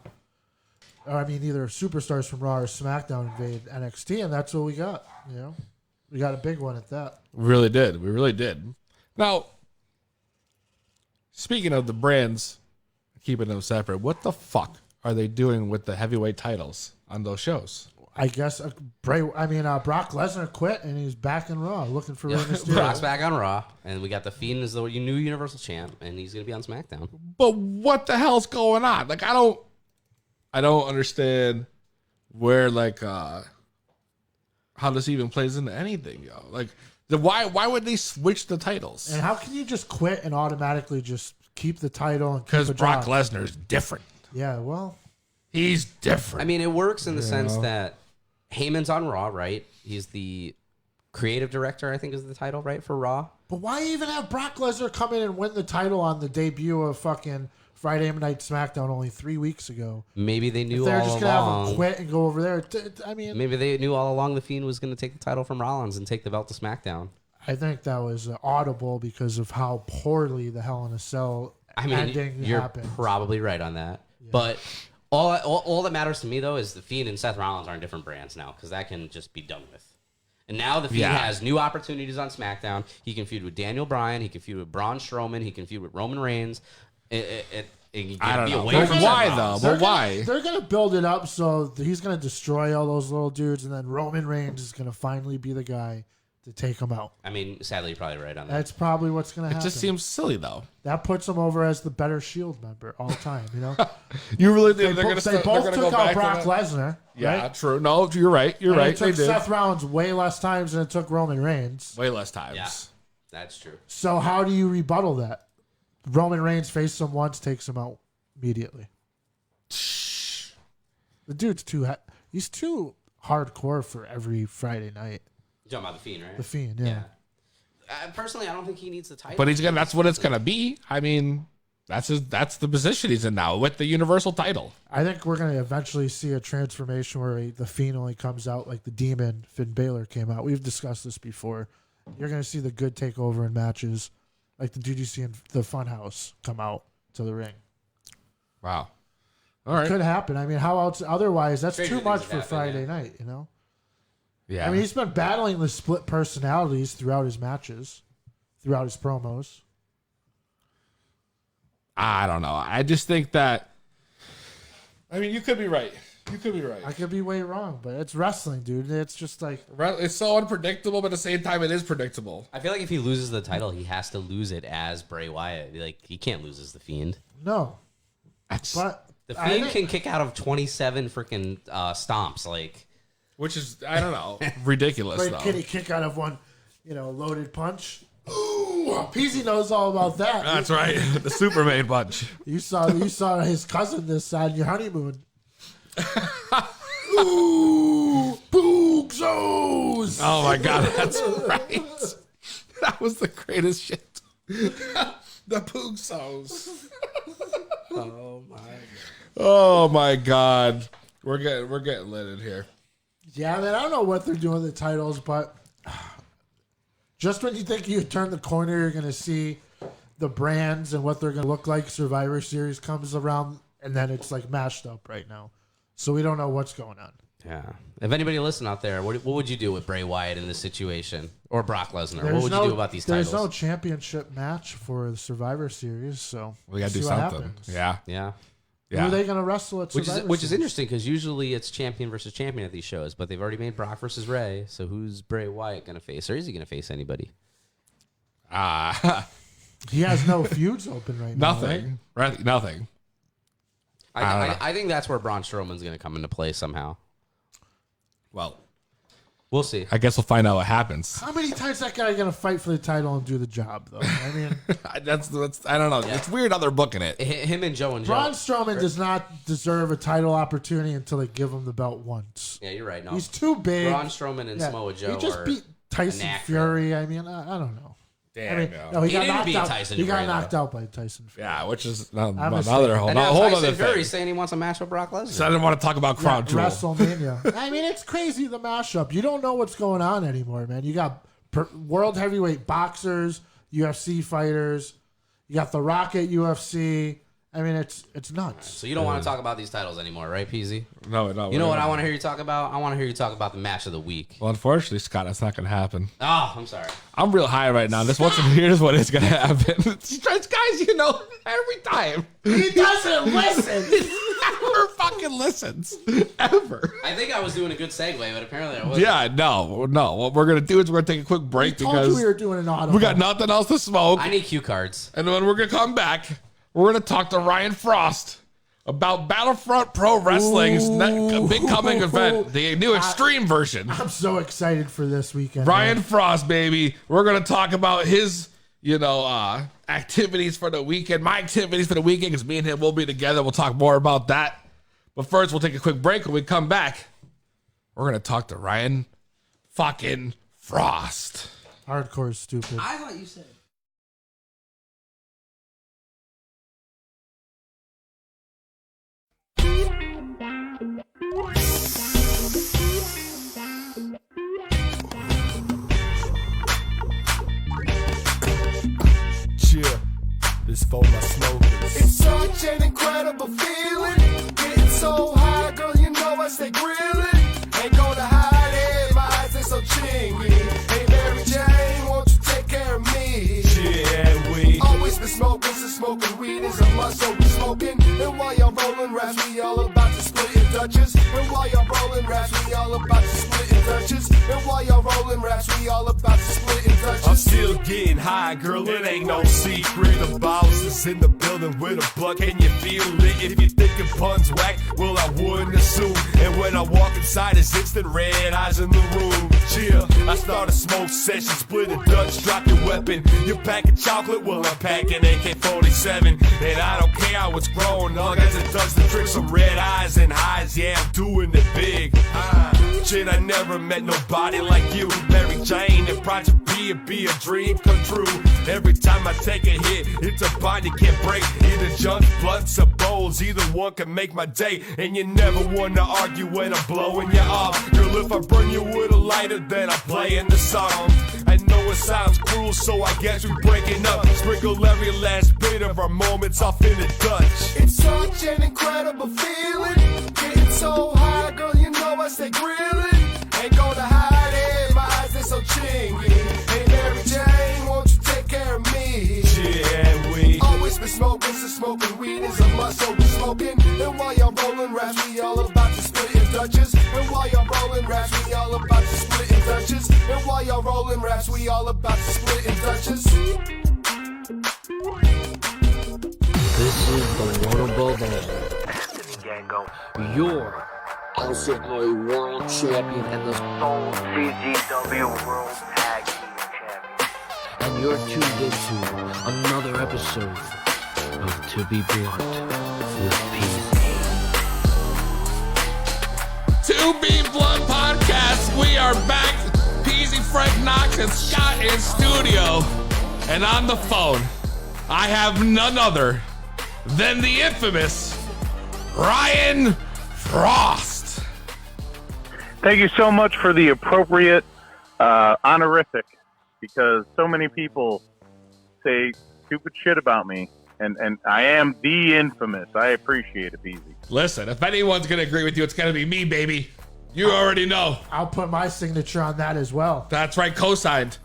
Or, I mean, either superstars from Raw or SmackDown invade NXT, and that's what we got. You know, we got a big one at that. We really did. We really did. Now, speaking of the brands, keeping them separate, what the fuck are they doing with the heavyweight titles on those shows? I guess Brock Lesnar quit and he's back in Raw looking for Rey Mysterio. Brock's back on Raw, and we got The Fiend as the new Universal Champ, and he's going to be on SmackDown. But what the hell's going on? Like, I don't understand where how this even plays into anything, yo. Like, why would they switch the titles? And how can you just quit and automatically just keep the title? Because Brock Lesnar's different. Yeah, well, he's different. I mean, it works in the sense that Heyman's on Raw, right? He's the creative director, I think is the title, right, for Raw. But why even have Brock Lesnar come in and win the title on the debut of fucking Friday Night SmackDown only 3 weeks ago? Maybe they knew all along. They're just going to have him quit and go over there. I mean, maybe they knew all along The Fiend was going to take the title from Rollins and take the belt to SmackDown. I think that was audible because of how poorly the Hell in a Cell ending you're happened. Probably right on that. Yeah. But all that matters to me, though, is The Fiend and Seth Rollins aren't different brands now because that can just be done with. And now The Fiend has new opportunities on SmackDown. He can feud with Daniel Bryan. He can feud with Braun Strowman. He can feud with Roman Reigns. I don't know. But why, though? But why? They're going to build it up so he's going to destroy all those little dudes, and then Roman Reigns is going to finally be the guy to take him out. I mean, sadly, you're probably right on that. That's probably what's going to happen. It just seems silly, though. That puts him over as the better Shield member all the time, you know? You really think they're going to They both took out Brock Lesnar. Yeah, right? True. No, you're right. You're right. It took Seth Rollins way less times than it took Roman Reigns. Way less times. Yeah, that's true. So how do you rebuttal that? Roman Reigns faces him once, takes him out immediately. The dude's he's too hardcore for every Friday night. You're talking about The Fiend, right? The Fiend, yeah. Personally, I don't think he needs the title. But that's what it's gonna be. I mean, that's the position he's in now with the Universal title. I think we're gonna eventually see a transformation where the Fiend only comes out like the Demon Finn Balor came out. We've discussed this before. You're gonna see the good take over in matches, like the dude you see in the Funhouse come out to the ring. Wow. All right. It could happen. I mean, how else? Otherwise, that's Stranger too much things for have happened, Friday night, you know? Yeah. I mean, he's been battling the split personalities throughout his matches, throughout his promos. I don't know. I just think that. I mean, you could be right. You could be right. I could be way wrong, but it's wrestling, dude. It's just like It's so unpredictable, but at the same time, it is predictable. I feel like if he loses the title, he has to lose it as Bray Wyatt. Like, he can't lose as the Fiend. no. But The Fiend can kick out of 27 freaking stomps. Like, which is, I don't know, ridiculous, Like, though. can he kick out of one, loaded punch? Ooh, Peasy knows all about that. That's right. The Superman punch. You saw his cousin this on your honeymoon. Ooh, Boogzos! Oh, my God. That's right. That was the greatest shit. The Boogzos. Oh my God. We're getting lit in here. Yeah, man, I don't know what they're doing with the titles, but just when you think you turn the corner, you're going to see the brands and what they're going to look like. Survivor Series comes around, and then it's like mashed up right now. So we don't know what's going on. yeah. If anybody listening out there, what would you do with Bray Wyatt in this situation? Or Brock Lesnar? There's What would you do about these titles? There's no championship match for the Survivor Series, so We got to do see what something. happens. Yeah. Yeah. Who are they going to wrestle at Survivor Which is Series? interesting because usually it's champion versus champion at these shows, but they've already made Brock versus Ray. So who's Bray Wyatt going to face? Or is he going to face anybody? He has no feuds open right now. Nothing. Right? Nothing. I think that's where Braun Strowman's going to come into play somehow. Well, we'll see. I guess we'll find out what happens. How many times that guy going to fight for the title and do the job, though? I mean, that's I don't know. Yeah. It's weird how they're booking it. Him and Joe and Joe. Braun Strowman does not deserve a title opportunity until they give him the belt once. Yeah, you're right. No. He's too big. Braun Strowman and Samoa Joe He just are beat Tyson an actor. Fury. I mean, I don't know. Damn, I mean, no. no, He got didn't knocked beat out. Tyson He got Fury, knocked though. out by Tyson Fury. Yeah, which is I'm another just saying. whole And now other Tyson thing. Fury's saying he wants a match with Brock Lesnar. So I didn't want to talk about Crown Jewel. WrestleMania. I mean, it's crazy, the mashup. You don't know what's going on anymore, man. You got world heavyweight boxers, UFC fighters. You got The Rock at UFC. I mean, it's nuts. So you don't want to talk about these titles anymore, right, PZ? No. You know what I want to hear you talk about? I want to hear you talk about the match of the week. Well, unfortunately, Scott, that's not going to happen. Oh, I'm sorry. I'm real high right now. Here's what is going to happen. Guys, you know, every time. He doesn't listen. He never fucking listens. Ever. I think I was doing a good segue, but apparently I wasn't. Yeah, no. What we're going to do is we're going to take a quick break Told you because we were doing an auto. we got nothing else to smoke. I need cue cards. And when we're going to come back, we're going to talk to Ryan Fraust about Battlefront Pro Wrestling's big coming event, the new Extreme version. I'm so excited for this weekend. Ryan man. Fraust, baby. We're going to talk about his, activities for the weekend. My activities for the weekend, because me and him will be together. We'll talk more about that. But first, we'll take a quick break. When we come back, we're going to talk to Ryan fucking Fraust. Hardcore is stupid. I thought you said. Yeah, this for my smokers. It's such an incredible feeling. Getting so high, girl, you know I stay grilling. Ain't gonna hide it, my eyes ain't so chingy. Hey, Mary Jane, won't you take care of me? Yeah, we always been smoking, so smoking weed is a must, so we smoking. And while y'all rolling raps, we all about to split in Dutches. And while y'all rolling raps, we all about to split in Dutches. And while y'all rolling raps, we all about to split in Dutches. I'm still getting high, girl, it ain't no secret. The boss is in the building with a buck. Can you feel it? If you thinking puns whack, well, I wouldn't assume. And when I walk inside, it's instant red eyes in the room. Chill, I start a smoke session, split a Dutch, drop your weapon. You packing chocolate, well, I'm packing AK-47. And I don't care how it's grown, all I got to does the trick, some red eyes and highs. Yeah, I'm doing it big. Shit, I never met nobody like you. Mary Jane and Project B, it be a dream come true. Every time I take a hit, it's a bond you can't break. Either junk, blunts, or bowls, either one can make my day. And you never wanna argue when I'm blowing you off. Girl, if I burn you with a lighter, then I'm playing the song. I know it sounds cruel, so I guess we're breaking up. Sprinkle every last bit of our moments off in the Dutch. It's such an incredible feeling. Getting so high, girl, you know I stay grilling. Ain't gonna hide it, my eyes they so chingy. Hey Mary Jane, won't you take care of me? Yeah, we always been smoking, so smoking weed is a must, so be smoking. And while y'all rolling raps, we all about to split in Dutches. And while y'all rolling raps, we all about to split in Dutches. And while y'all rolling raps, we all about to split in Dutches. This is the one above all. Your LCMA World Champion and the Soul CZW World Tag Team Champion. And you're tuned into another episode of To Be Blunt with PZ. To Be Blunt Podcast. We are back. Peasy, Frank Knox, and Scott in studio. And on the phone, I have none other than the infamous Ryan Fraust. Thank you so much for the appropriate honorific, because so many people say stupid shit about me, and I am the infamous. I appreciate it, Peasy. Listen, if anyone's going to agree with you, it's going to be me, baby. You already know. I'll put my signature on that as well. That's right, co-signed.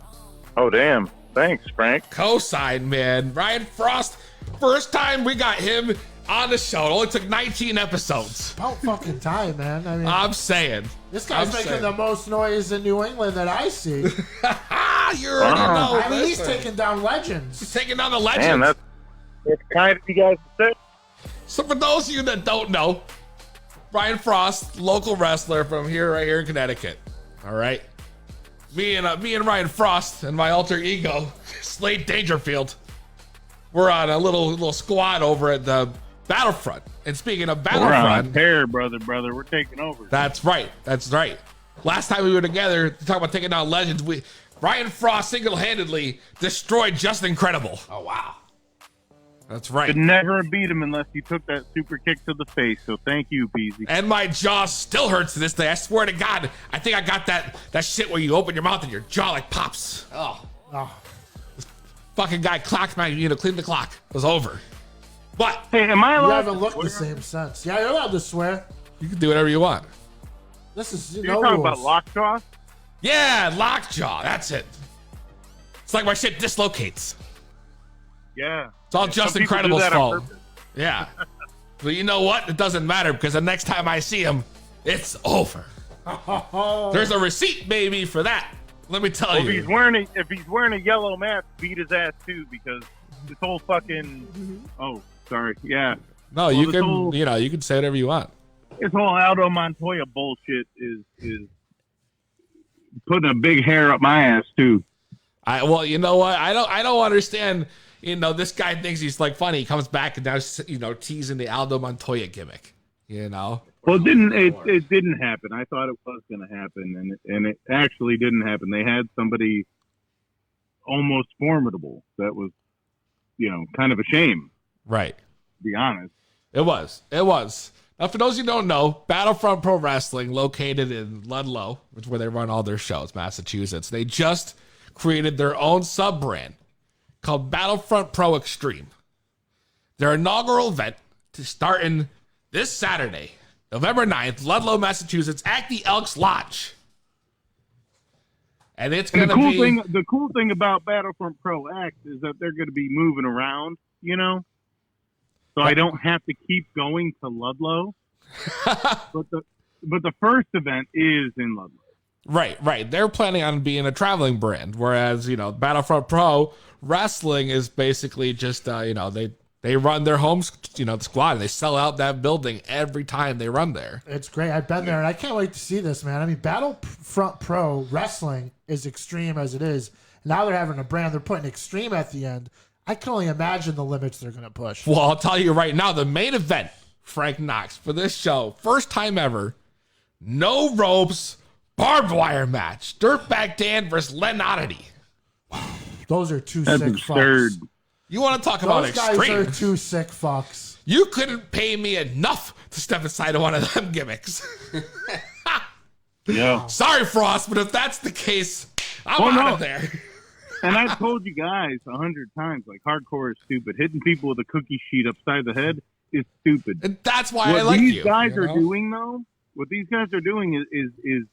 Oh, damn. Thanks, Frank. Co-signed, man. Ryan Fraust, first time we got him on the show. It only took 19 episodes. About fucking time, man. I mean, I'm saying. This guy's making the most noise in New England that I see. You already know. I mean, he's taking down legends. He's taking down the legends. Man, that's kind of you guys to say. So for those of you that don't know, Ryan Fraust, local wrestler from right here in Connecticut. All right. Me and Ryan Fraust and my alter ego, Slade Dangerfield, we're on a little squad over at the Battlefront. And speaking of Battlefront, we're on tear, brother. We're taking over. That's right. Last time we were together to talk about taking down legends, Ryan Fraust single-handedly destroyed Just Incredible. Oh wow. That's right. Could never beat him unless you took that super kick to the face. So thank you, Peasy. And my jaw still hurts to this day. I swear to God, I think I got that shit where you open your mouth and your jaw like pops. Oh. This fucking guy clocked my, clean the clock. It was over. But hey, am I allowed? You haven't looked the same since. Yeah, you're allowed to swear. You can do whatever you want. This is You're talking about lockjaw? Yeah, lockjaw. That's it. It's like my shit dislocates. Yeah. It's all Just Incredible's fault. Yeah. But you know what? It doesn't matter, because the next time I see him, it's over. There's a receipt, baby, for that. Let me tell you. If he's wearing a yellow mask, beat his ass too, because this whole fucking oh, sorry. Yeah. No, you can say whatever you want. This whole Aldo Montoya bullshit is putting a big hair up my ass too. Well, you know what? I don't understand. This guy thinks he's like funny. He comes back and now, teasing the Aldo Montoya gimmick. Well, it didn't happen. I thought it was going to happen, and it actually didn't happen. They had somebody almost formidable. That was, kind of a shame. Right. To be honest. It was. Now, for those who don't know, Battlefront Pro Wrestling, located in Ludlow, which is where they run all their shows, Massachusetts, they just created their own sub-brand called Battlefront Pro Xtreme. Their inaugural event to start in this Saturday, November 9th, Ludlow, Massachusetts, at the Elks Lodge. And it's going to be... The cool thing about Battlefront Pro X is that they're going to be moving around, So I don't have to keep going to Ludlow. but the first event is in Ludlow. Right. They're planning on being a traveling brand, whereas, Battlefront Pro Wrestling is basically just, they run their home, squad. And they sell out that building every time they run there. It's great. I've been there, and I can't wait to see this, man. I mean, Battlefront Pro Wrestling is extreme as it is. Now they're having a brand. They're putting extreme at the end. I can only imagine the limits they're going to push. Well, I'll tell you right now, the main event, Frank Knox, for this show, first time ever, no ropes, barbed wire match. Dirtbag Dan versus Len Oddity. Those are two That's sick absurd. fucks. You want to talk about extreme? Those guys are two sick fucks. You couldn't pay me enough to step inside of one of them gimmicks. Yeah. Sorry, Frost, but if that's the case, I'm out of there. And I've told you guys 100 times, like, hardcore is stupid. Hitting people with a cookie sheet upside the head is stupid. And that's why what I like these you. guys you are know? doing, though, what these guys are doing is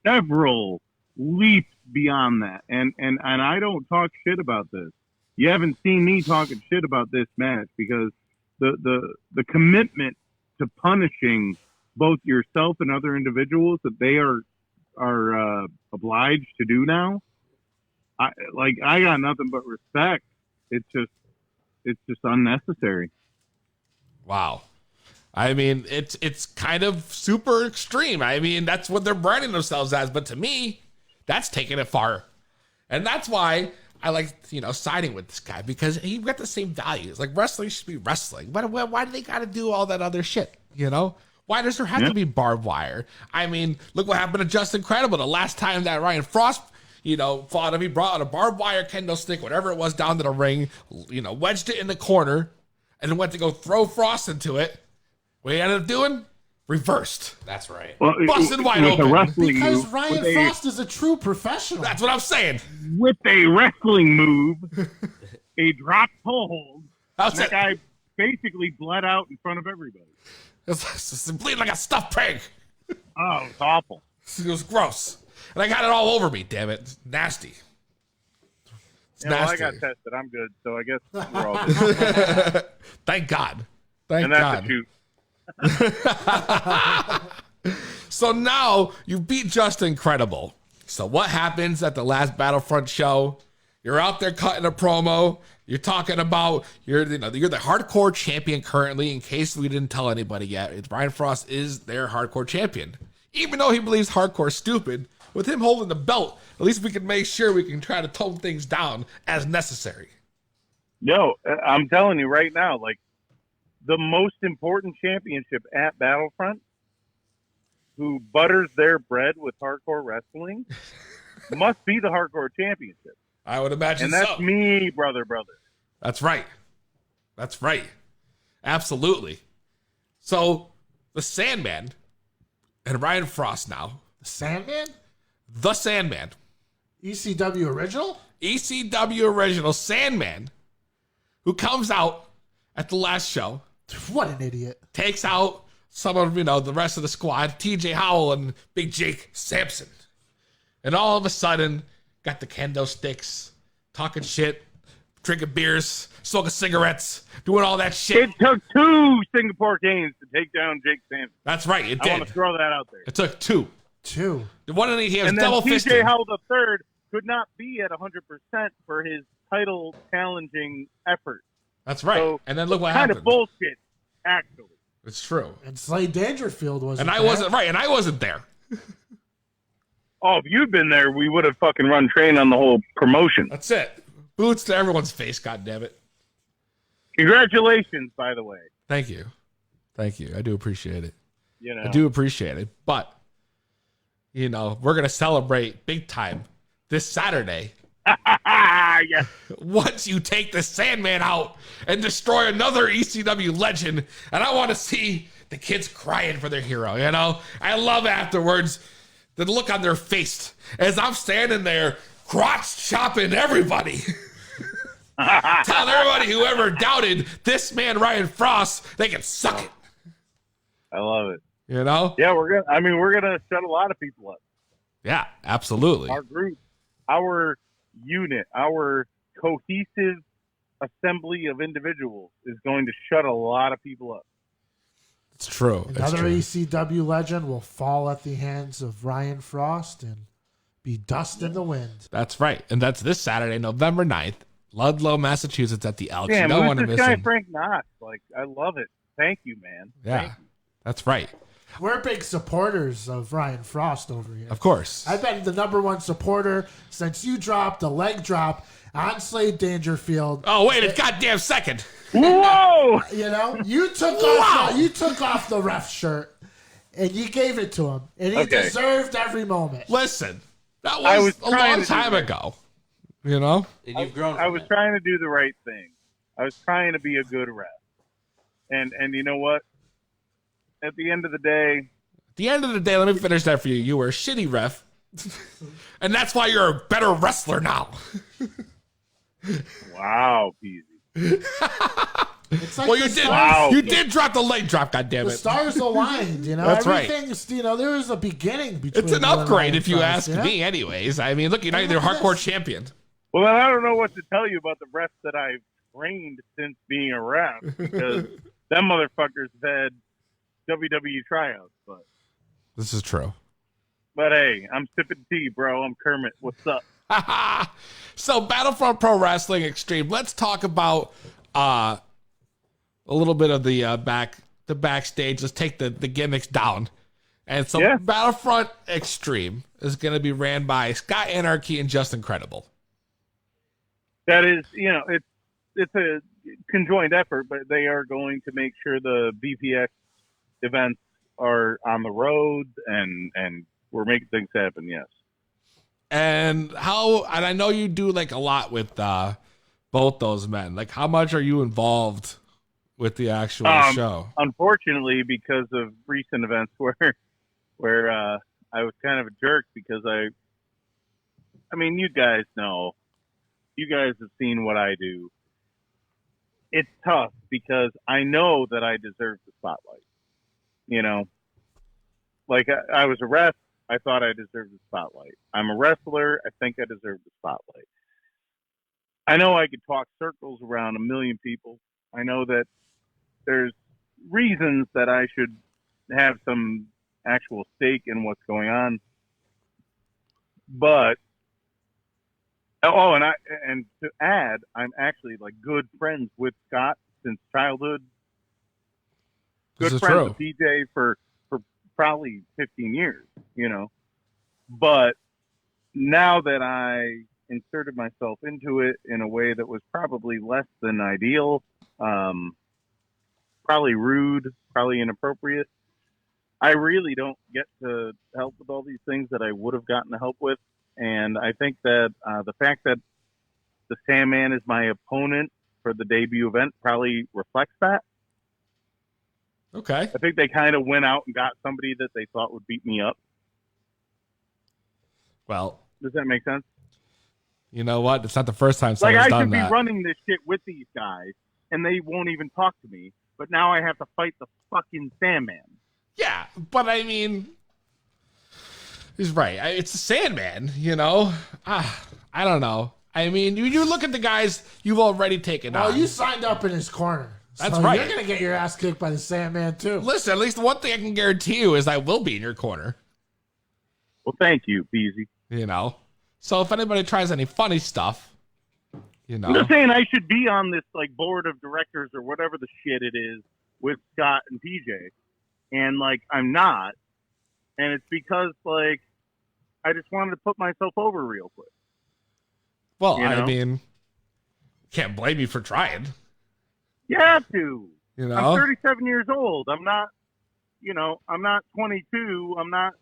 several leaps beyond that. And I don't talk shit about this. You haven't seen me talking shit about this match because the commitment to punishing both yourself and other individuals that they are obliged to do now. I got nothing but respect. It's just unnecessary. Wow. I mean, it's kind of super extreme. I mean, that's what they're branding themselves as. But to me, that's taking it far. And that's why I like, siding with this guy, because he got the same values. Like, wrestling should be wrestling. But why do they got to do all that other shit? Why does there have to be barbed wire? I mean, look what happened to Justin Credible. The last time that Ryan Fraust, fought him, he brought out a barbed wire kendo stick, whatever it was, down to the ring, wedged it in the corner, and then went to go throw Frost into it. What he ended up doing? Reversed. That's right. Well, busted wide open. Because Ryan Fraust is a true professional. That's what I'm saying. With a wrestling move, a drop hold, that guy basically bled out in front of everybody. It's bleeding like a stuffed pig. Oh, it's awful. It was gross. And I got it all over me, damn it. It's nasty. It's nasty. I got tested. I'm good. So I guess we're all good. Thank God. Thank that's God. So now you beat Justin Credible. So what happens at the last Battlefront show? You're out there cutting a promo. You're talking about you're the hardcore champion currently. In case we didn't tell anybody yet, Ryan Fraust is their hardcore champion. Even though he believes hardcore is stupid, with him holding the belt, at least we can make sure we can try to tone things down as necessary. No, I'm telling you right now, like the most important championship at Battlefront, who butters their bread with hardcore wrestling, must be the hardcore championship. I would imagine and that's so. me, brother. That's right. That's right. Absolutely. So the Sandman and Ryan Fraust now. The Sandman? The Sandman. ECW original? ECW original Sandman, who comes out at the last show. What an idiot. Takes out some of, the rest of the squad, TJ Howell and Big Jake Sampson. And all of a sudden, got the kendo sticks, talking shit, drinking beers, smoking cigarettes, doing all that shit. It took 2 Singapore Canes to take down Jake Sampson. That's right, it did. I want to throw that out there. It took 2. One of he was and then double TJ fisted. Howell III could not be at 100% for his title challenging effort. That's right. So and then look what happened. Kind of bullshit, actually. It's true. And Slade Dangerfield wasn't there. And I wasn't there. Oh, if you'd been there, we would have fucking run train on the whole promotion. That's it. Boots to everyone's face, goddammit. Congratulations, by the way. Thank you. Thank you. I do appreciate it. I do appreciate it. But, we're going to celebrate big time this Saturday. Yes. Once you take the Sandman out and destroy another ECW legend, and I want to see the kids crying for their hero, I love afterwards the look on their face as I'm standing there crotch chopping everybody. Telling everybody who ever doubted this man Ryan Fraust, they can suck it. I love it. Yeah, we're gonna shut a lot of people up. Yeah, absolutely. Our group, our unit, our cohesive assembly of individuals is going to shut a lot of people up. It's true. Another ECW legend will fall at the hands of Ryan Fraust and be dust in the wind. That's right. And that's this Saturday, November 9th, Ludlow, Massachusetts at the Elks. Damn, you don't want to miss guy him. Frank Knotts. Like, I love it. Thank you, man. Yeah, Thank you. That's right. We're big supporters of Ryan Fraust over here. Of course. I've been the #1 supporter since you dropped a leg drop on Slade Dangerfield. Oh, wait a goddamn second. Whoa! You took off the ref shirt and you gave it to him, and he deserved every moment. Listen, that was a long time ago. And you've grown. I was trying to do the right thing. I was trying to be a good ref. And you know what? At the end of the day, let me finish that for you. You were a shitty ref And that's why you're a better wrestler now. Wow, Peasy. It's like Well, the you did. stars- You did drop the leg drop. Goddammit. The stars aligned, you know. That's right. Everything's, you know, there is a beginning between. It's an you and upgrade, Ryan if you Fraust, ask yeah? me. Anyways, I mean, look, you're the hardcore champion. Well, then I don't know what to tell you about the refs that I've trained since being around because them motherfuckers have had WWE tryouts. But This is true. hey, I'm sipping tea, bro. I'm Kermit. What's up? So, Battlefront Pro Wrestling Extreme. Let's talk about a little bit of the backstage. Let's take the gimmicks down. And so, Battlefront Extreme is going to be ran by Scott Anarchy and Just Incredible. That is, you know, it's a conjoined effort, but they are going to make sure the BPX events are on the road, and we're making things happen. Yes. And I know you do like a lot with both those men. Like, how much are you involved with the actual show? Unfortunately, because of recent events where I was kind of a jerk because I mean, you guys know. You guys have seen what I do. It's tough because I know that I deserve the spotlight. You know, like I was a ref. I thought I deserved the spotlight. I'm a wrestler. I think I deserve the spotlight. I know I could talk circles around a million people. I know that there's reasons that I should have some actual stake in what's going on. But and to add, I'm actually like good friends with Scott since childhood. Good friends with DJ for probably 15 years, you know. But now that I inserted myself into it in a way that was probably less than ideal, probably rude, probably inappropriate, I really don't get to help with all these things that I would have gotten to help with. And I think that the fact that the Sandman is my opponent for the debut event probably reflects that. Okay. I think they kind of went out and got somebody that they thought would beat me up. Well, does that make sense? You know what? It's not the first time Like someone's I done should be that. running this shit with these guys, and they won't even talk to me. But now I have to fight the fucking Sandman. Yeah, but I mean, he's right. It's the Sandman, you know? I don't know. I mean, you look at the guys you've already taken on. Well, you signed up in his corner. That's so right. You're going to get your ass kicked by the Sandman, too. Listen, at least one thing I can guarantee you is I will be in your corner. Well, thank you, Beezy. You know? So if anybody tries any funny stuff, you know. I'm just saying I should be on this like board of directors or whatever the shit it is with Scott and PJ. And like I'm not. And it's because like I just wanted to put myself over real quick. Well, You know? I mean, can't blame you for trying. You have to. You know? I'm 37 years old. I'm not, you know, I'm not 22. I'm not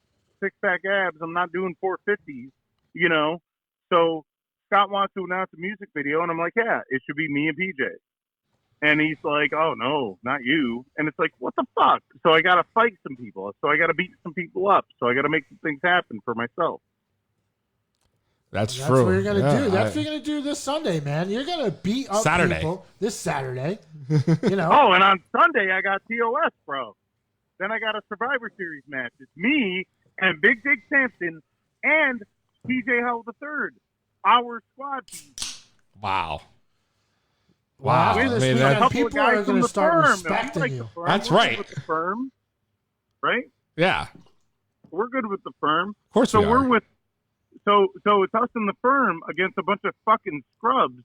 six-pack abs. I'm not doing 450s, you know. So Scott wants to announce a music video, and I'm like, yeah, it should be me and PJ. And he's like, oh, no, not you. And it's like, what the fuck? So I got to fight some people. So I got to beat some people up. So I got to make some things happen for myself. That's That's true. what you're going to Yeah, do. That's what you're going to do this Sunday, man. You're going to beat up Saturday. people this Saturday. You know. Oh, and on Sunday, I got TOS, bro. Then I got a Survivor Series match. It's me and Big Dick Sampson and PJ Hell III. Our squad team. Wow. Wow. Wow. After this I mean, weekend, that- people are going to start respecting you. That's right. With the firm, right? Yeah. We're good with the firm. Of course so we we're are. with. So it's us and the firm against a bunch of fucking scrubs.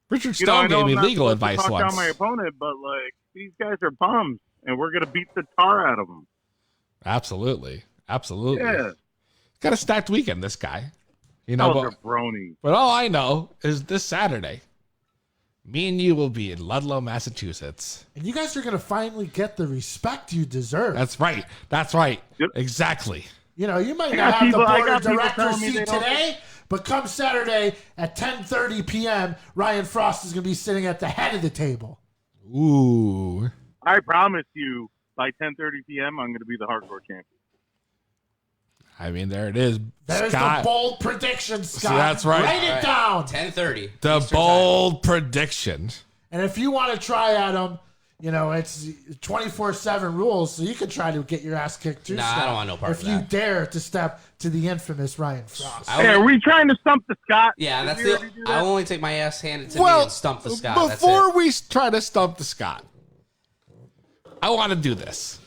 Richard You know, I Stone know gave I'm me not legal supposed to advice talk once. down my opponent, but like these guys are bums, and we're gonna beat the tar out of them. Absolutely. Absolutely. Yeah. Got a stacked weekend, this guy. You know, That was a brony. but all I know is this Saturday, me and you will be in Ludlow, Massachusetts. And you guys are going to finally get the respect you deserve. That's right. That's right. Exactly. You know, you might I not got have people- the I board got of people directors telling me seat they don't- today, but come Saturday at 10:30 p.m., Ryan Fraust is going to be sitting at the head of the table. Ooh. I promise you, by 10:30 p.m., I'm gonna be the hardcore champion. I mean, there it is. There's Scott. the bold prediction, Scott. So that's right. Write it down. 10:30. The bold prediction. And if you want to try at them, you know, it's 24/7 rules, so you can try to get your ass kicked too. Nah, Scott, I don't want no part if of you that. dare to step to the infamous Ryan Fraust. Hey, are we trying to stump the Scott? Yeah, Did that's we already do that? I'll only take my ass handed to me and stump the Scott. That's it. Before we try to stump the Scott, I want to do this.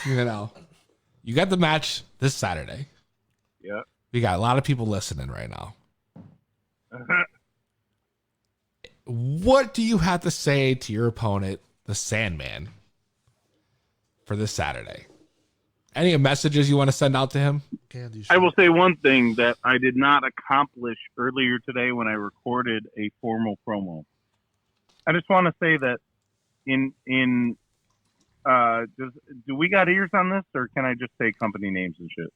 You know, you got the match this Saturday. Yeah. We got a lot of people listening right now. What do you have to say to your opponent, the Sandman, for this Saturday? Any messages you want to send out to him? I will say one thing that I did not accomplish earlier today when I recorded a formal promo. I just want to say that do we got ears on this, or can I just say company names and shit?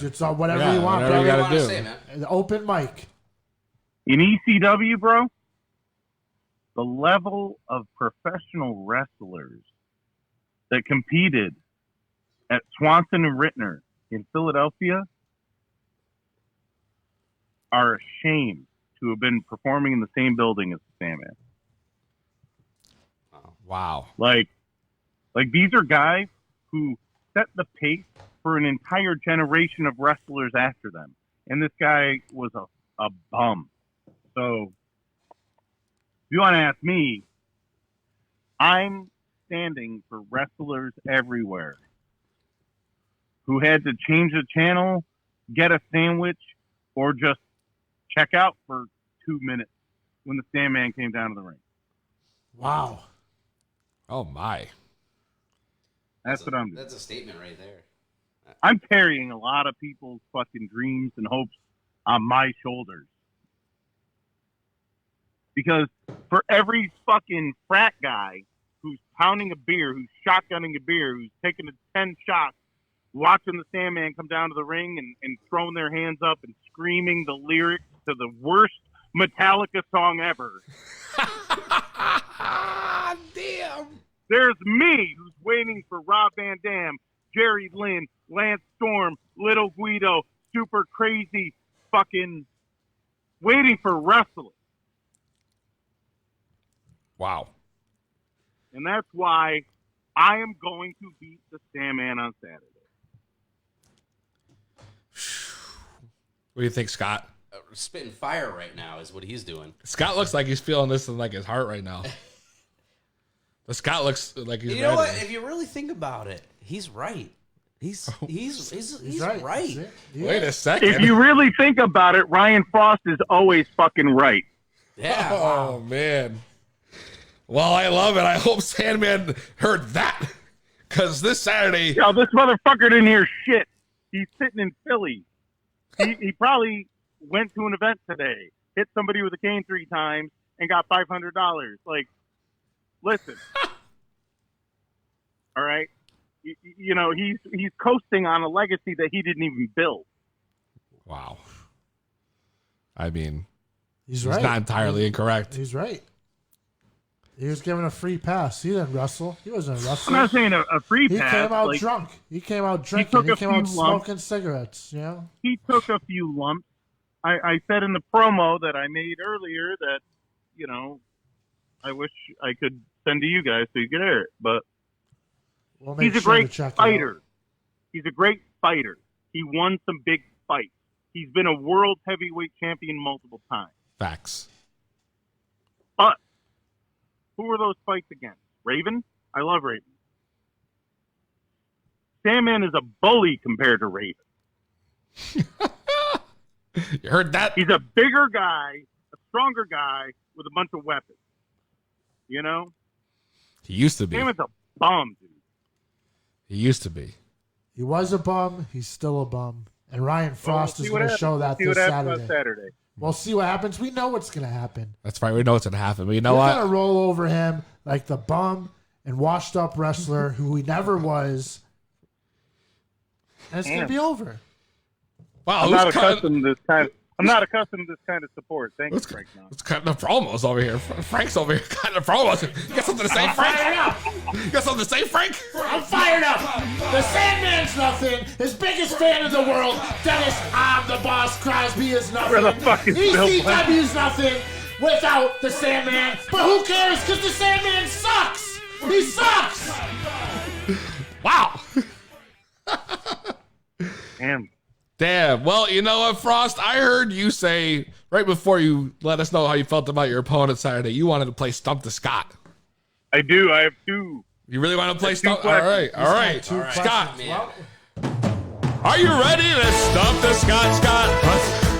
It's all whatever you want, whatever bro. you gotta do. Say, man. An open mic. In ECW, bro, the level of professional wrestlers that competed at Swanson and Rittner in Philadelphia are ashamed to have been performing in the same building as the Sandman. Wow. Like these are guys who set the pace for an entire generation of wrestlers after them. And this guy was a bum. So, if you want to ask me, I'm standing for wrestlers everywhere who had to change the channel, get a sandwich, or just check out for 2 minutes when the Sandman came down to the ring. Wow. Oh, my. That's what I'm doing. That's a statement right there. I'm carrying a lot of people's fucking dreams and hopes on my shoulders. Because for every fucking frat guy who's pounding a beer, who's shotgunning a beer, who's taking 10 shots, watching the Sandman come down to the ring and throwing their hands up and screaming the lyrics to the worst Metallica song ever. Damn. There's me who's waiting for Rob Van Dam, Jerry Lynn, Lance Storm, Little Guido, Super Crazy, fucking waiting for wrestling. Wow. And that's why I am going to beat the Sandman on Saturday. What do you think, Scott? Spitting fire right now is what he's doing. Scott looks like he's feeling this in like his heart right now. But Scott looks like he's You know ready. what? If you really think about it, he's right. He's right. Wait a second. If you really think about it, Ryan Fraust is always fucking right. Yeah. Oh, man. Well, I love it. I hope Sandman heard that. Because this Saturday... Yo, this motherfucker didn't hear shit. He's sitting in Philly. He probably went to an event today, hit somebody with a cane 3 times, and got $500. Like, listen. All right? You know, he's coasting on a legacy that he didn't even build. Wow. I mean, He's right. not entirely incorrect. He's right. He was given a free pass. He didn't wrestle. He wasn't wrestling. I'm not saying a free He pass. came out like, drunk. He came out drinking. He came out smoking cigarettes. You know? He took a few lumps. I said in the promo that I made earlier that, you know, I wish I could send to you guys so you could hear it. But We'll make he's a sure to great check it fighter. He's a great fighter. He won some big fights. He's been a world heavyweight champion multiple times. Facts. But who were those fights against? Raven? I love Raven. Sandman is a bully compared to Raven. You heard that? He's a bigger guy, a stronger guy with a bunch of weapons. You know? He used to be. Sandman's a bum, dude. He used to be. He was a bum. He's still a bum. And Ryan Fraust is going to show that this Saturday. We'll see what happens. We know what's going to happen. That's right. We know what's going to happen. But you know We're what? going to roll over him like the bum and washed up wrestler who he never was. And it's going to be over. Wow, I'm not accustomed to this kind I'm not accustomed to this kind of support. Thank you, Frank. Let's cut the promos over here. Frank's over here cutting the promos. You got something to say, Frank? You got something to say, Frank? I'm fired up. The Sandman's nothing. His biggest fan in the world, Dennis, I'm the boss. Crosby is nothing. Where the fuck is Bill ECW's nothing without the Sandman. But who cares? Because the Sandman sucks. He sucks. Wow. Damn. Well, you know what, Frost? I heard you say right before you let us know how you felt about your opponent Saturday, you wanted to play Stump the Scott. I do. I have two. You really want to play Stump? All right. Scott, are you ready to Stump the Scott, Scott?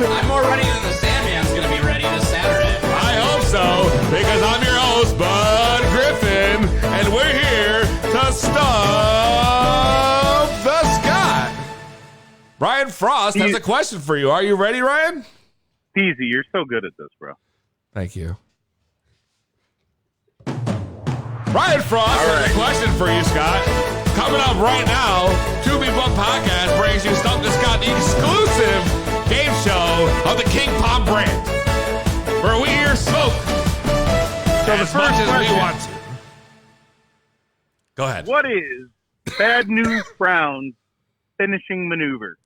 I'm more ready than the Sandman's going to be ready this Saturday. I hope so, because I'm your host, Bud Griffin, and we're here to Stump the Scott. Ryan Fraust has a question for you. Are you ready, Ryan? Peasy, you're so good at this, bro. Thank you. Ryan Fraust has a question for you, Scott. Coming up right now, 2B Blunt Podcast brings you Stump the Scott, the exclusive game show of the King Pop brand, where we hear smoke as much as we want to. Go ahead. What is Bad News Brown's finishing maneuver?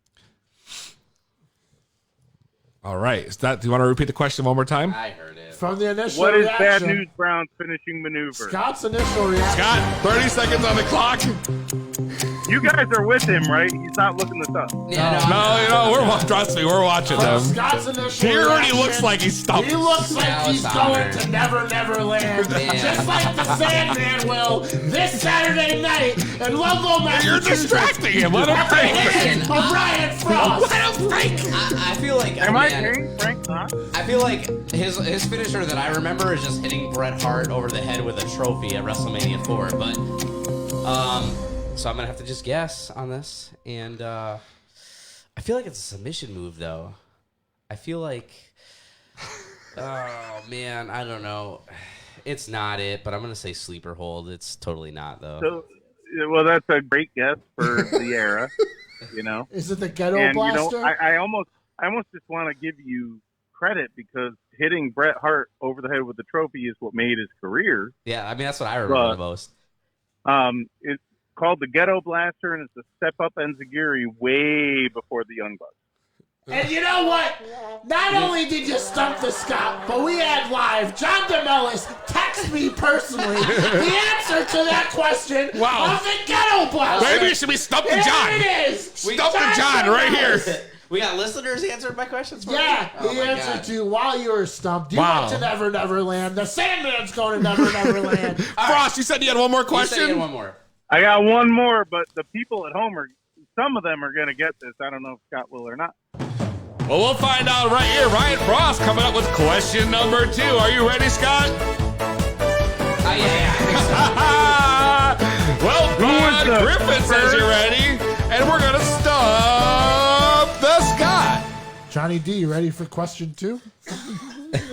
All right. Do you want to repeat the question one more time? I heard it. From the initial What is reaction, Bad News Brown's finishing maneuver? Scott's initial reaction. Scott, 30 seconds on the clock. You guys are with him, right? He's not looking this up. Trust me, we're watching them. Scott's initial He already reaction, looks like he's stumped. He looks like he's going to Never Never Land, just like the Sandman will this Saturday night in Ludlow, Massachusetts. You're distracting him. Let him think. Ryan Fraust. Let him think. I feel like Am I hearing Frank? Huh? I feel like his finisher that I remember is just hitting Bret Hart over the head with a trophy at WrestleMania 4. But so I'm gonna have to just guess on this, and I feel like it's a submission move though. I feel like, oh man, I don't know. It's not it, but I'm gonna say sleeper hold. It's totally not though. So, well, that's a great guess for the era. You know, Is it the Ghetto and Blaster? you know, I almost just want to give you credit because hitting Bret Hart over the head with the trophy is what made his career. Yeah, I mean that's what I remember the most. It's called the Ghetto Blaster, and it's a step up enziguri way before the Young Bucks. And you know what? Not only did you stump the Scott, but we had live John DeMellis text me personally the answer to that question of the Ghetto Blaster. Maybe it should be Stump the John. Here it is. Stump the John right here. We got listeners answered my questions. Yeah, he answered to while you were stumped. You went to Never Never Land. The Sandman's going to Never Never Land. Frost, you said you had one more question? You said you had one more. I got one more, but the people at home some of them are going to get this. I don't know if Scott will or not. Well, we'll find out right here. Ryan Fraust coming up with question number 2. Are you ready, Scott? Yeah. Well, Bud Griffin says you're ready, and we're going to Stump the Scott. Johnny D, you ready for question 2?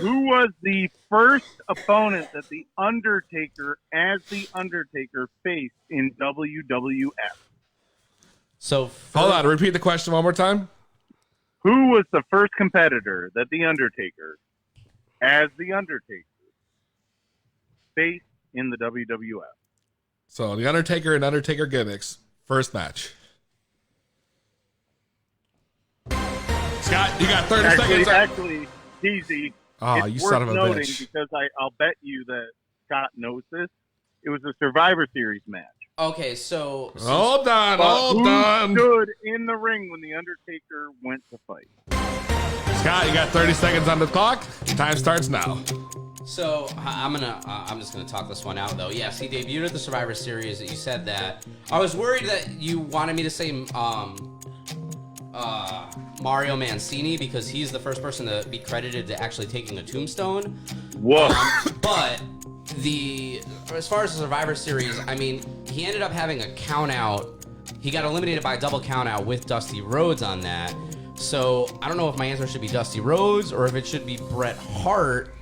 Who was the first opponent that The Undertaker, as The Undertaker, faced in WWF? So, hold on. Repeat the question one more time. Who was the first competitor that The Undertaker, as The Undertaker, faced in the WWF? So, The Undertaker and Undertaker gimmicks. First match. Scott, you got 30 seconds. Actually, easy. Oh, it's you worth son of a noting bitch. because I'll bet you that Scott knows this. It was a Survivor Series match. Okay, so Hold on. Who stood in the ring when The Undertaker went to fight? Scott, you got 30 seconds on the clock. Time starts now. So I'm just gonna talk this one out though. Yes, he debuted at the Survivor Series. You said that. I was worried that you wanted me to say Mario Mancini because he's the first person to be credited to actually taking a tombstone. Whoa! But as far as the Survivor Series, I mean, he ended up having a count out. He got eliminated by a double count out with Dusty Rhodes on that. So I don't know if my answer should be Dusty Rhodes or if it should be Bret Hart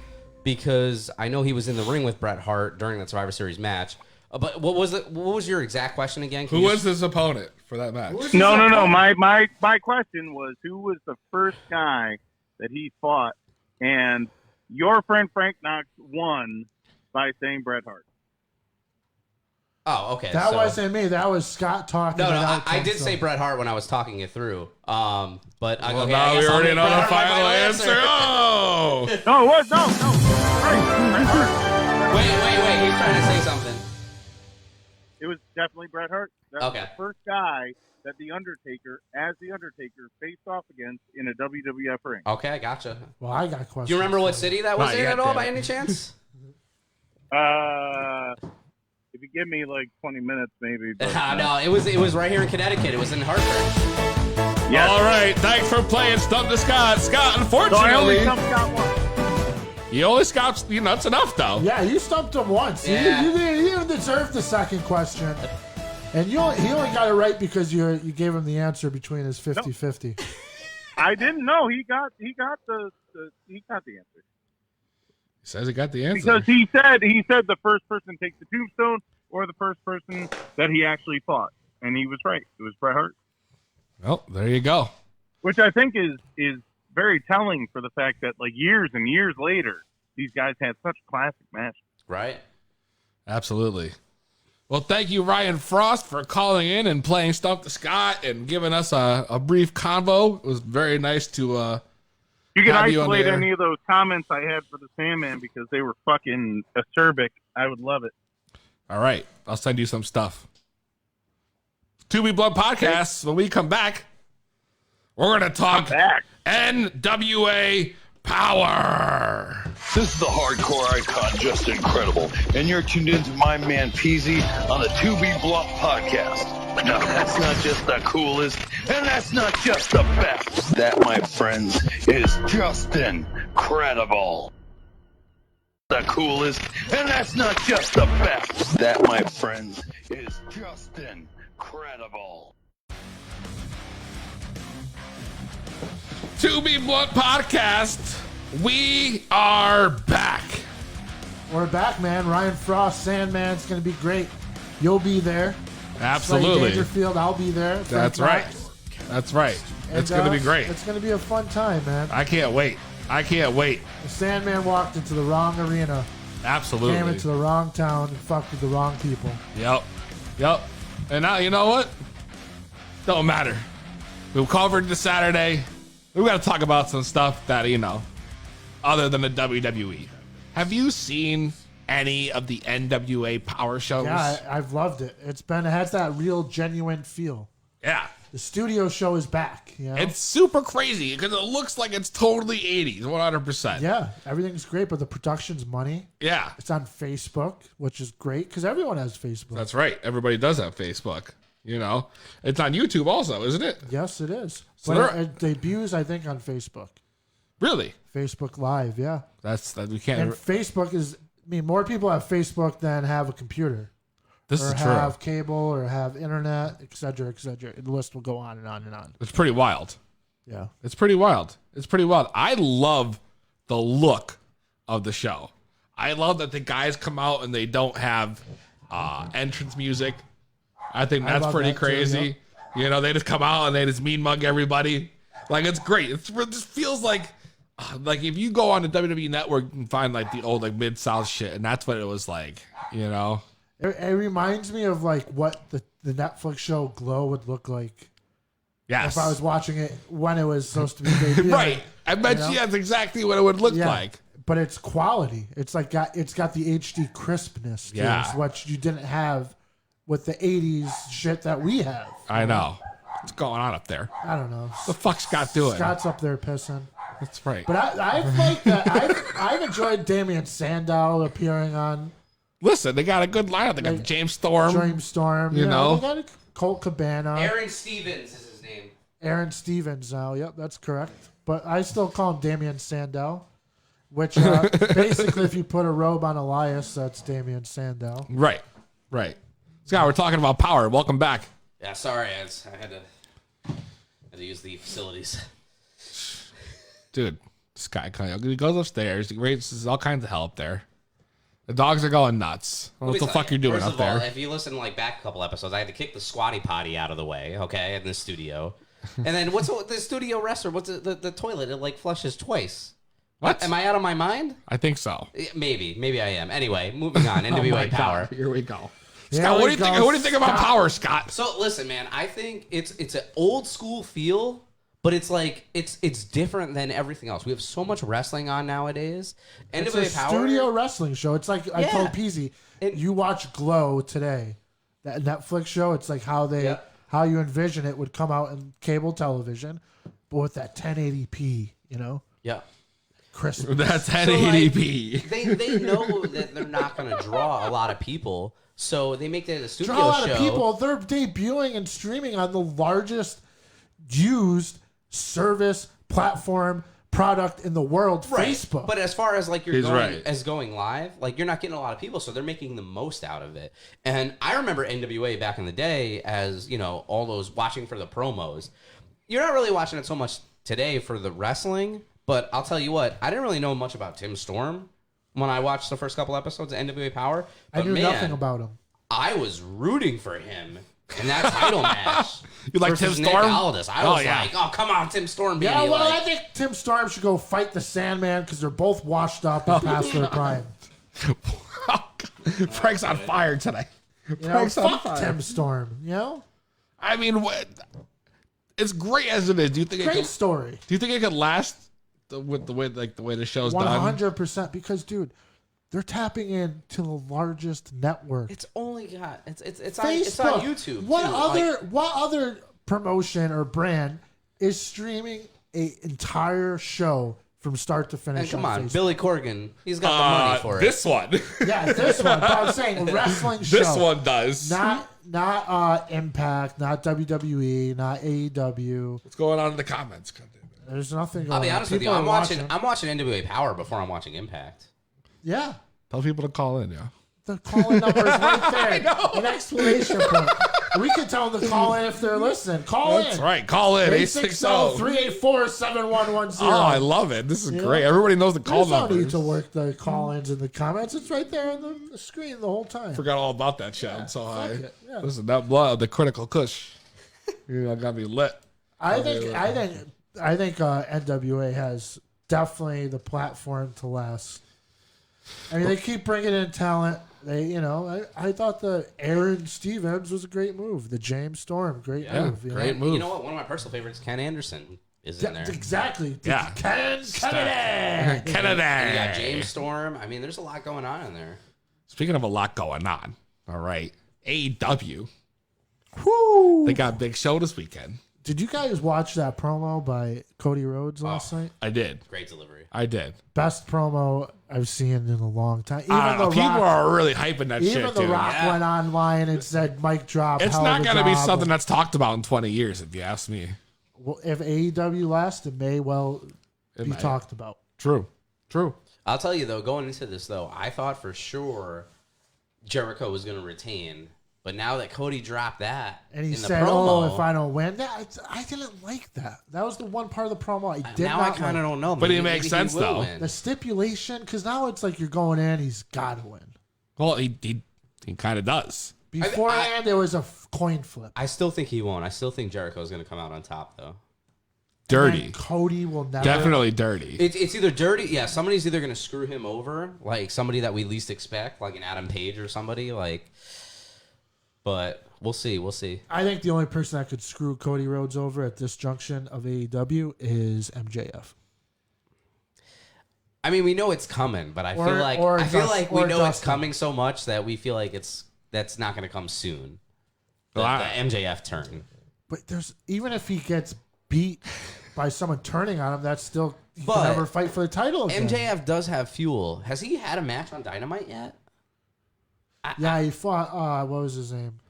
because I know he was in the ring with Bret Hart during that Survivor Series match. But what was your exact question again? Who was his opponent for that match? No. My question was, who was the first guy that he fought, and your friend Frank Knox won by saying Bret Hart. Oh, okay. That wasn't me. That was Scott talking. No, it out I to did himself. say Bret Hart when I was talking it through. But Well, okay, now I guess we I'll already make know Bret the Hart my final answer. Oh! No, it was no. Bret Hart. Wait. He's trying to say something. It was definitely Bret Hart. That was Okay. the first guy that The Undertaker, faced off against in a WWF ring. Okay, gotcha. Well, I got questions. Do you remember what city that was Not in yet, at all damn by it. any chance? If you give me like 20 minutes, maybe. But, No, it was right here in Connecticut. It was in Hartford. Yes. All right, thanks for playing Stump the Scott. Scott, unfortunately, So I only stumped Scott once. you only Scott. That's enough, though. Yeah, you stumped him once. Yeah. You didn't deserve the second question. And he only got it right because you gave him the answer between his 50-50. I didn't know he got the answer. He says he got the answer. Because he said the first person takes the tombstone or the first person that he actually fought. And he was right. It was Bret Hart. Well, there you go. Which I think is very telling for the fact that like years and years later, these guys had such classic matches. Right. Absolutely. Well, thank you, Ryan Fraust, for calling in and playing Stump the Scott and giving us a brief convo. It was very nice to You can have you on isolate the air. any of those comments I had for the Sandman because they were fucking acerbic. I would love it. All right. I'll send you some stuff. 2B Blood Podcast. When we come back, we're going to talk NWA Power. This is the hardcore icon, just incredible. And you're tuned into my man Peasy on the 2B Blunt Podcast. Now, that's not just the coolest, and that's not just the best. That, my friends, is just incredible. The coolest, and that's not just the best. That, my friends, is just incredible. 2B Blunt Podcast. We are back. We're back, man. Ryan Frost, Sandman's going to be great. You'll be there. Absolutely. Slade Dangerfield, I'll be there. That's Frank right. Knox. That's right. And, It's going to be great. It's going to be a fun time, man. I can't wait. The Sandman walked into the wrong arena. Absolutely. Came into the wrong town and fucked with the wrong people. Yep. And now, you know what? Don't matter. We've covered the Saturday. We've got to talk about some stuff that, other than the WWE. Have you seen any of the NWA Power shows? Yeah, I've loved it. It has that real, genuine feel. Yeah. The studio show is back. You know? It's super crazy because it looks like it's totally 80s, 100%. Yeah, everything's great, but the production's money. Yeah. It's on Facebook, which is great because everyone has Facebook. That's right. Everybody does have Facebook. It's on YouTube also, isn't it? Yes, it is. So But it debuts, I think, on Facebook. Really? Facebook Live, yeah. That's that we can't. And Facebook is, more people have Facebook than have a computer. This or is true. have cable or have internet, et cetera, et cetera. The list will go on and on and on. It's pretty wild. Yeah. It's pretty wild. I love the look of the show. I love that the guys come out and they don't have entrance music. I think that's pretty crazy. Too, yeah. They just come out and they just mean mug everybody. Like, it's great. It just feels like if you go on the WWE Network and find like the old Mid-South shit, and that's what it was like, It reminds me of what the Netflix show Glow would look like. Yes. If I was watching it when it was supposed to be debuted. Right. I bet you that's exactly what it would look like. But it's quality. It's got the HD crispness. Yeah. To it, which you didn't have with the 80s shit that we have. I know. What's going on up there? I don't know. What the fuck's Scott doing? Scott's up there pissing. That's right. But I've liked that. I've enjoyed Damian Sandow appearing on. Listen, they got a good lineup. They got James Storm. They got Colt Cabana. Aaron Stevens is his name. Aaron Stevens now. Yep, that's correct. But I still call him Damian Sandow, which basically, if you put a robe on Elias, that's Damian Sandow. Right. Scott, we're talking about Power. Welcome back. Yeah, sorry. I had to use the facilities. Dude, this guy he goes upstairs. He raises all kinds of hell up there. The dogs are going nuts. What the fuck you're doing First up of all, there? if you listen back a couple episodes, I had to kick the squatty potty out of the way, okay, in the studio. And then what's the studio wrestler? What's the toilet? It like flushes twice. What? Am I out of my mind? I think so. Maybe I am. Anyway, moving on. NWA Power. God. Here we go. Scott, what do you think? What do you think about Power, Scott? So listen, man. I think it's an old school feel, but it's like it's different than everything else. We have so much wrestling on nowadays. It's NWA a Power studio wrestling show. It's like I told Peasy, you watch Glow today, that Netflix show. It's like how you envision it would come out in cable television, but with that 1080p, you know. Yeah. Christmas. That's 1080p. So they know that they're not going to draw a lot of people, so they make that a studio Draw a lot show. of people. They're debuting and streaming on the largest used service platform product in the world, Facebook. But as far as like going live, like you're not getting a lot of people, so they're making the most out of it. And I remember NWA back in the day as, you know, all those watching for the promos. You're not really watching it so much today for the wrestling, but I'll tell you what, I didn't really know much about Tim Storm when I watched the first couple episodes of NWA Power. But I knew nothing about him. I was rooting for him in that title match. You like Tim versus Storm? Nick Aldis. I was like, oh, come on, Tim Storm, baby. Yeah, well, like, I think Tim Storm should go fight the Sandman because they're both washed up and past their prime. Frank's on fire today. You know, Frank's on fuck fire. Tim Storm, you know? I mean, it's great as it is. Do you think Great story. Do you think it could last with the way the show's done? 100%, because, dude, they're tapping into the largest network. it's only got it's Facebook. on YouTube. What other promotion or brand is streaming a entire show from start to finish? And come on, Facebook? Billy Corgan, he's got the money for it. This one. Yeah, this one. But I'm saying a wrestling show. This one does. Not Impact, not WWE, not AEW. What's going on in the comments? There's nothing going on. I'll be honest with you. People I'm are watching NWA Power before I'm watching Impact. Yeah. Tell people to call in, yeah. The call-in number is right there. An exclamation point. We can tell them to call in if they're listening. Call in. That's right. Call in. 860-384-7110. Oh, I love it. This is great. Everybody knows the call There's no numbers. need to work the call-ins in the comments. It's right there on the screen the whole time. Forgot all about that shit. I'm so high. it. Yeah. Listen, that blood, the critical kush. You know, got me lit. I think NWA has definitely the platform to last. I mean, they keep bringing in talent. I thought the Aaron Stevens was a great move. The James Storm, great move. Great move. You know what? One of my personal favorites, Ken Anderson, is in there. Exactly. Yeah. Kennedy. And you got James Storm. I mean, there's a lot going on in there. Speaking of a lot going on, all right, AEW. Woo! They got a big show this weekend. Did you guys watch that promo by Cody Rhodes last night? I did. Great delivery. I did. Best promo I've seen in a long time. People are really hyping that shit, Even The dude. Rock went online and said, "Mic drop." It's hell not of a going to be job." something that's talked about in 20 years, if you ask me. Well, if AEW lasts, it may well be may. talked about. True. I'll tell you, though, going into this, though, I thought for sure Jericho was going to retain. But now that Cody dropped that And he in the said, promo, "Oh, if I don't win, I didn't like that. That was the one part of the promo I did now not I kind of like. don't know. But it Maybe makes he sense, will though. win. The stipulation, because now it's like you're going in, he's got to win. Well, he kind of does. Beforehand, there was a coin flip. I still think he won't. I still think Jericho's going to come out on top, though. Dirty. And Cody will never. Definitely dirty. It's either dirty. Yeah, somebody's either going to screw him over, like somebody that we least expect, like an Adam Page or somebody, like. But we'll see. We'll see. I think the only person that could screw Cody Rhodes over at this junction of AEW is MJF. I mean, we know it's coming, but I feel like we know it's coming so much that we feel like that's not going to come soon. The MJF turn. But even if he gets beat by someone turning on him, that's still he can never fight for the title again. MJF does have fuel. Has he had a match on Dynamite yet? Yeah, he fought. What was his name?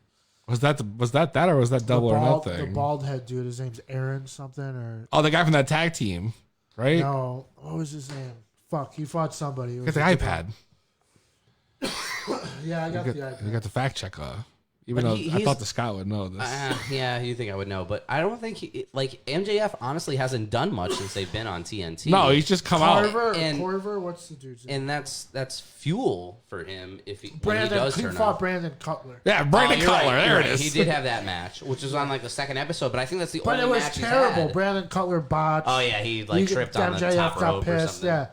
Was that or was that Double or Nothing? The bald head dude. His name's Aaron something or. Oh, the guy from that tag team, right? No, what was his name? Fuck, he fought somebody. Get the iPad. Yeah, I got the iPad. You got the fact check. Even But though I thought the Scott would know this. Yeah, you think I would know, but I don't think MJF honestly hasn't done much since they've been on TNT. No, he's just come out. Corver, what's the dude's name? And that's fuel for him if when he Brandon, does he turn fought on. Brandon Cutler. Yeah, Brandon you're Cutler. right, There you're it right. is. He did have that match, which was on like the second episode, but I think that's the But only it was match terrible. he's had. Brandon Cutler botched. Oh yeah, he tripped on the MJF top got rope or pissed. something. Yeah.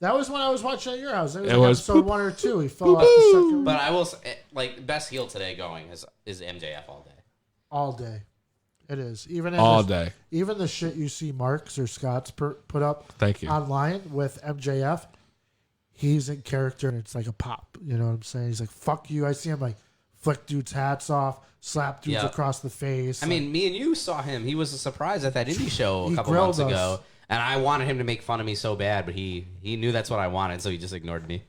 That was when I was watching at your house. It was, It was episode 1 or 2. He fell off the second. But I will say, best heel today going is MJF all day. All day. It is. Even All day. Even the shit you see Marks or Scott's put up Thank you. online with MJF, he's in character and it's like a pop. You know what I'm saying? He's like, fuck you. I see him like flick dudes' hats off, slap dudes Yeah. across the face. I mean, me and you saw him. He was a surprise at that indie show a He couple grilled months ago. us. And I wanted him to make fun of me so bad, but he knew that's what I wanted, so he just ignored me.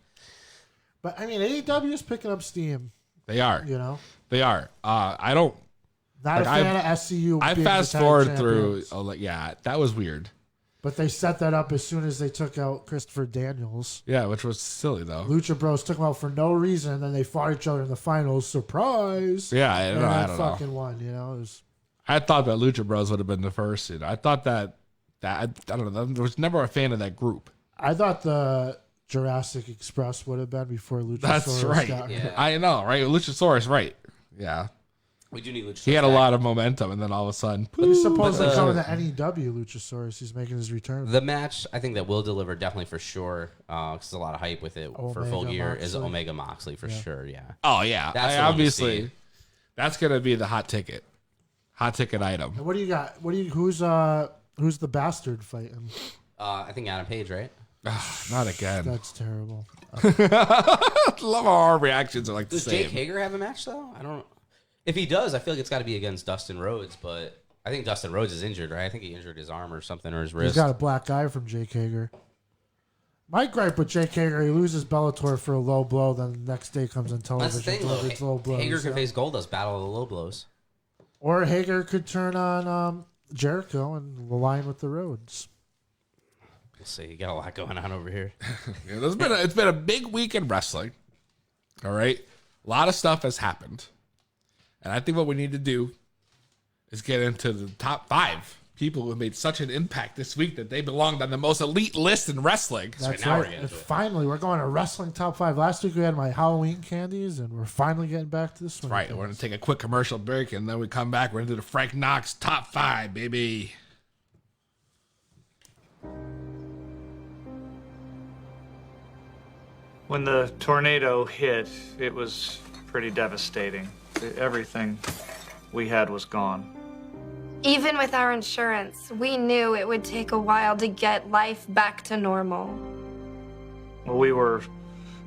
But I mean, AEW is picking up steam. They are. You know? They are. I don't. Not a fan of SCU. I being fast the tag forward through. champions. Yeah, that was weird. But they set that up as soon as they took out Christopher Daniels. Yeah, which was silly though. Lucha Bros took him out for no reason, then they fought each other in the finals. Surprise! Yeah, I and don't that know. fucking won. You know, it was, I thought that Lucha Bros would have been the first. I thought that I don't know. I was never a fan of that group. I thought the Jurassic Express would have been before Luchasaurus. That's right. got Yeah. I know, right? Luchasaurus, right? Yeah. We do need Luchasaurus. He had a lot of momentum, and then all of a sudden, But he's supposedly But coming to NEW Luchasaurus. He's making his return. The match I think that will deliver definitely for sure, because there's a lot of hype with it for Omega full gear is Moxley. Omega Moxley for sure. Yeah. oh yeah, That's the one to obviously see. that's gonna be the hot ticket item. And what do you got? Who's the bastard fighting? I think Adam Page, right? Not again. That's terrible. Love how our reactions are like the Does same. Jake Hager have a match though? I don't. If he does, I feel like it's got to be against Dustin Rhodes, but I think Dustin Rhodes is injured, right? I think he injured his arm or something or his He's wrist. got a black eye from Jake Hager. My gripe with Jake Hager, he loses Bellator for a low blow, then the next day comes on television. That's the thing, though. delivers low blows, Hager can yeah. face Goldust, battle of the low blows. Or Hager could turn on Jericho and align with the Rhodes. We'll see. You got a lot going on over here. Yeah, it's been a big week in wrestling. All right, a lot of stuff has happened, and I think what we need to do is get into the top 5 people who have made such an impact this week that they belonged on the most elite list in wrestling. That's right. And finally, we're going to wrestling top 5. Last week we had my Halloween candies, and we're finally getting back to this one. Right, we're gonna take a quick commercial break, and then we come back. We're gonna do the Frank Knox top 5, baby. When the tornado hit, it was pretty devastating. Everything we had was gone. Even with our insurance, we knew it would take a while to get life back to normal. Well, we were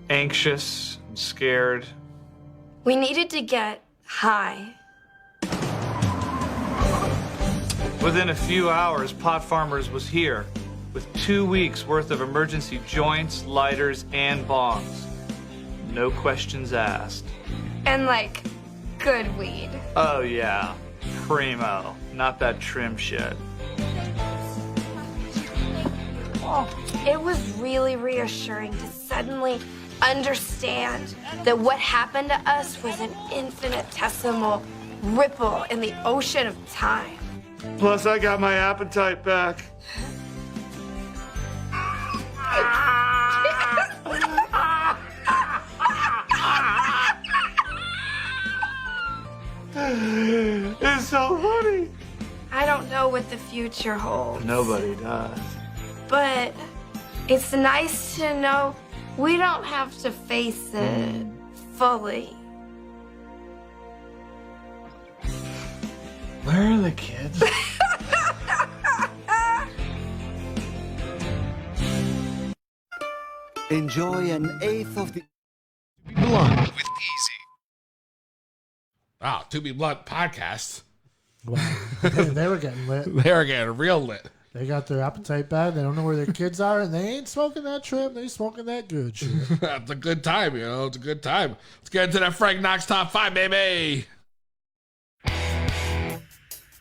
anxious and scared. We needed to get high. Within a few hours, Pot Farmers was here with 2 weeks worth of emergency joints, lighters, and bongs. No questions asked. And like, good weed. Oh yeah, primo, not that trim shit. It was really reassuring to suddenly understand that what happened to us was an infinitesimal ripple in the ocean of time. Plus, I got my appetite back. It's so funny. I don't know what the future holds, Nobody does. but it's nice to know we don't have to face it fully. Where are the kids? Enjoy an eighth of the Blunt with Easy. Wow, To Be Blunt podcast. Wow. They were getting lit. They were getting real lit. They got their appetite bad. They don't know where their kids are, and they ain't smoking that trim. They smoking that good shit. It's a good time, you know. It's a good time. Let's get into that Frank Knox top 5, baby.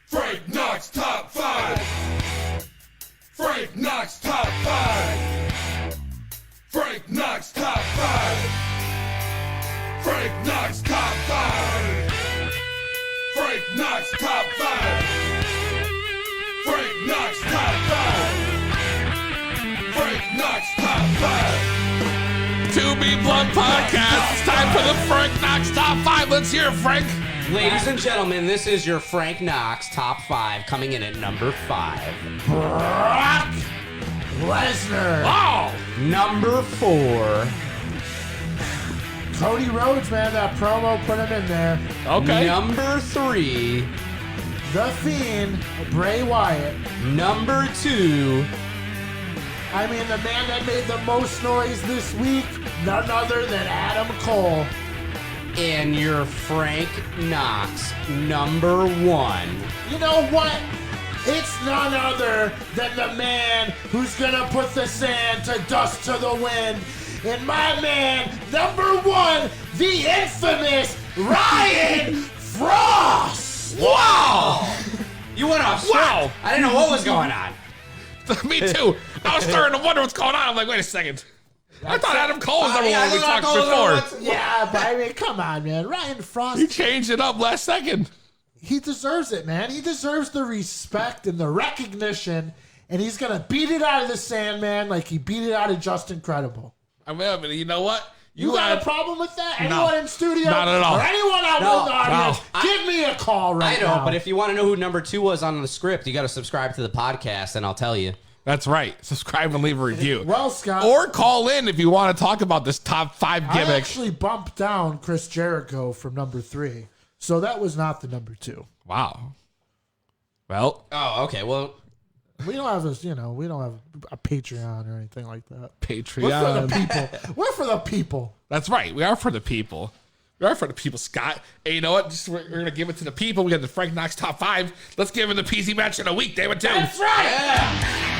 Frank Knox top 5. Frank Knox top 5. Frank Knox top 5. Frank Knox top 5. Knox Top 5. To Be Blunt Podcast. It's time for the Frank Knox Top 5. Let's hear it, Frank. Ladies and gentlemen, this is your Frank Knox Top 5 coming in at number 5. Brock Lesnar. Oh! Number 4. Cody Rhodes, man, that promo put him in there. Okay. Number 3. The Fiend, Bray Wyatt. Number 2. I mean, the man that made the most noise this week, none other than Adam Cole. And your Frank Knox, number 1. You know what? It's none other than the man who's gonna put the sand to dust to the wind. And my man, number 1, the infamous Ryan Fraust. Wow! You went off script. Wow. I didn't know what was going on. Me too. I was starting to wonder what's going on. I'm like, wait a second. I thought Adam Cole was number 1 when we talked before. Yeah, but I mean, come on, man. Ryan Fraust. He changed it up last second. He deserves it, man. He deserves the respect and the recognition, and he's going to beat it out of the Sandman like he beat it out of Just Incredible. I mean, you know what? You got a problem with that? No. Anyone in studio? Not at all. Or anyone out in the audience? No. Give me a call right I know, now. but if you want to know who number 2 was on the script, you got to subscribe to the podcast, and I'll tell you. That's right. Subscribe and leave a review. Well, Scott. Or call in if you want to talk about this top 5 gimmick. I actually bumped down Chris Jericho from number 3, so that was not the number 2. Wow. Well. Oh, okay. Well, we don't have we don't have a Patreon or anything like that. Patreon. We're for the people. We're for the people. That's right. We are for the people. We are for the people, Scott. Hey, you know what? We're going to give it to the people. We got the Frank Knox Top 5. Let's give him the PC match of the week, damn it, too. That's right. Yeah.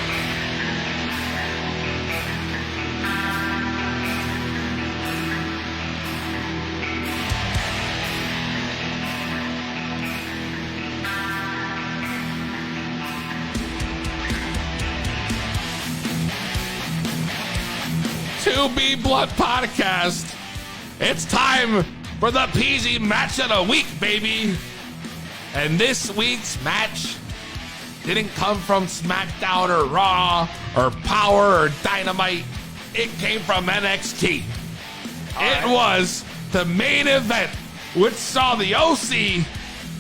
To Be Blunt Podcast. It's time for the PZ match of the week, baby. And this week's match didn't come from SmackDown or Raw or Power or Dynamite. It came from NXT. It was the main event, which saw the OC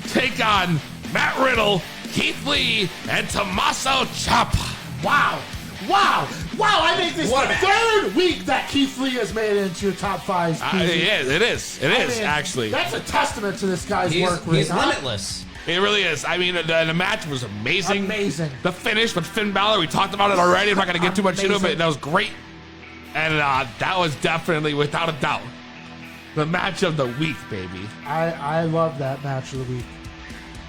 take on Matt Riddle, Keith Lee, and Tommaso Ciampa. Wow. Wow. Wow, I think this is the third week that Keith Lee has made it into your top 5. It is, actually. That's a testament to this guy's work. He's limitless. It really is. I mean, the match was amazing. Amazing. The finish with Finn Balor, we talked about it already. I'm not going to get too much into it, but that was great. And that was definitely, without a doubt, the match of the week, baby. I love that match of the week.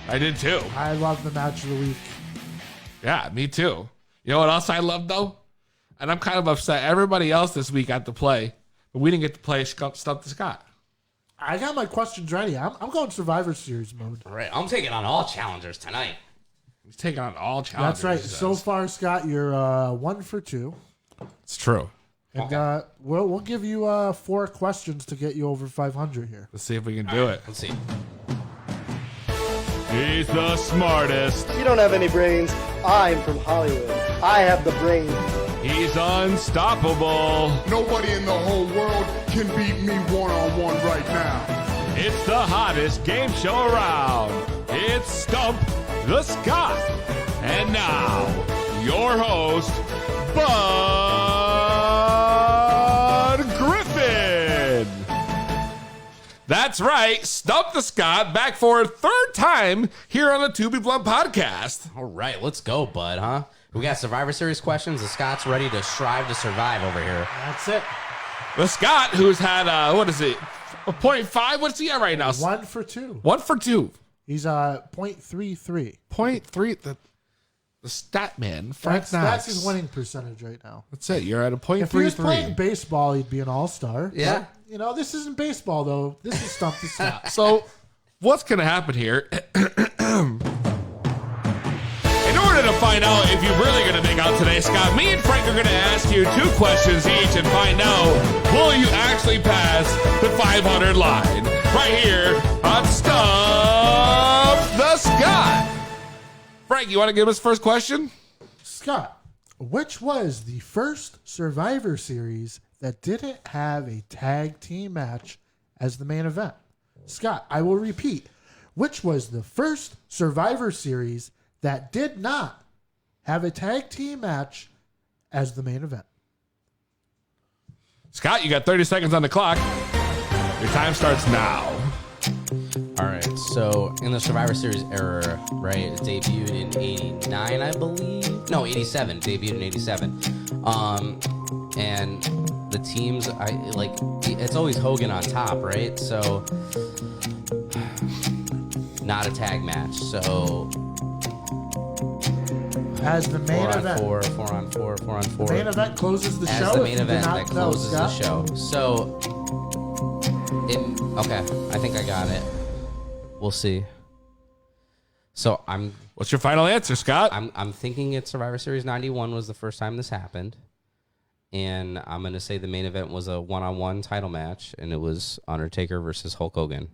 I did too. I love the match of the week. Yeah, me too. You know what else I love, though? And I'm kind of upset. Everybody else this week got to play, but we didn't get to play Stump The Scott. I got my questions ready. I'm going Survivor Series mode. All right, I'm taking on all challengers tonight. He's taking on all challengers. That's right. So far, Scott, you're 1 for 2. It's true. And we'll give you 4 questions to get you over 500 here. Let's see if we can do it. Let's see. He's the smartest. You don't have any brains. I'm from Hollywood. I have the brains. He's unstoppable. Nobody in the whole world can beat me one-on-one right now. It's the hottest game show around. It's Stump The Scott. And now, your host, Bud Griffin. That's right. Stump The Scott back for a 3rd time here on the To Be Blunt podcast. All right, let's go, bud, huh? We got Survivor Series questions. The Scott's ready to strive to survive over here. That's it. The Scott, who's had, what is it, a 0.5? What's he at right now? 1 for 2. 1 for 2. He's 0.33. 0.3. The stat man, Frank Knox. That's his winning percentage right now. That's it. You're at a 0.33. If he was playing baseball, he'd be an all-star. Yeah. But, this isn't baseball, though. This is Stump The Scott. So, what's going to happen here? In order to find out if you're really going to dig out today, Scott, me and Frank are going to ask you 2 questions each and find out, will you actually pass the 500 line? Right here on Stump The Scott. Frank, you want to give us first question? Scott, Which was the first Survivor Series that didn't have a tag team match as the main event? Scott, I will repeat. Which was the first Survivor Series that did not have a tag team match as the main event? Scott, you got 30 seconds on the clock. Your time starts now. All right, so in the Survivor Series era, right, it debuted in 89, I believe. No, 87. Debuted in 87. And the teams, it's always Hogan on top, right? So, not a tag match. So, as the main event. 4 on 4. The main event closes the show. As the main event that closes the show. So, okay, I think I got it. We'll see. So what's your final answer, Scott? I'm thinking it's Survivor Series 91 was the first time this happened. And I'm going to say the main event was a one-on-one title match, and it was Undertaker versus Hulk Hogan.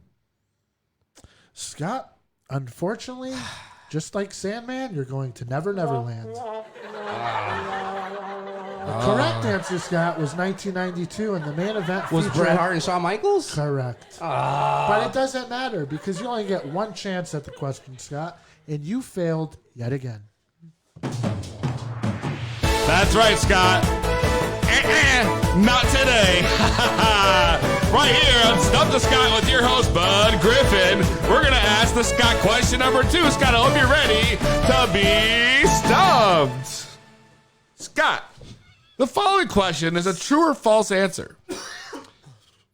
Scott, unfortunately, just like Sandman, you're going to Never Neverland. The correct answer, Scott, was 1992, and the main event was featured Bret Hart and Shawn Michaels? Correct. But it doesn't matter because you only get one chance at the question, Scott, and you failed yet again. That's right, Scott. Not today. Right here on Stump the Scott with your host, Bud Griffin. We're going to ask the Scott question number 2. Scott, I hope you're ready to be stumped. Scott, the following question is a true or false answer.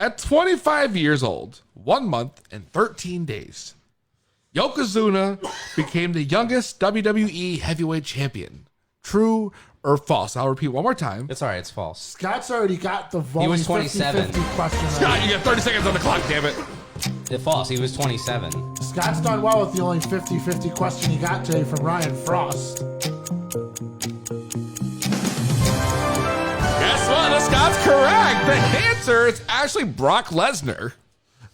At 25 years old, 1 month and 13 days, Yokozuna became the youngest WWE heavyweight champion. True or false? I'll repeat one more time. It's all right. It's false. Scott's already got the He was 27. 50-50 question right. Scott, you got 30 seconds on the clock, damn it. It's false. He was 27. Scott's done well with the only 50-50 question he got today from Ryan Fraust. Guess what? Scott's correct. The answer is actually Brock Lesnar.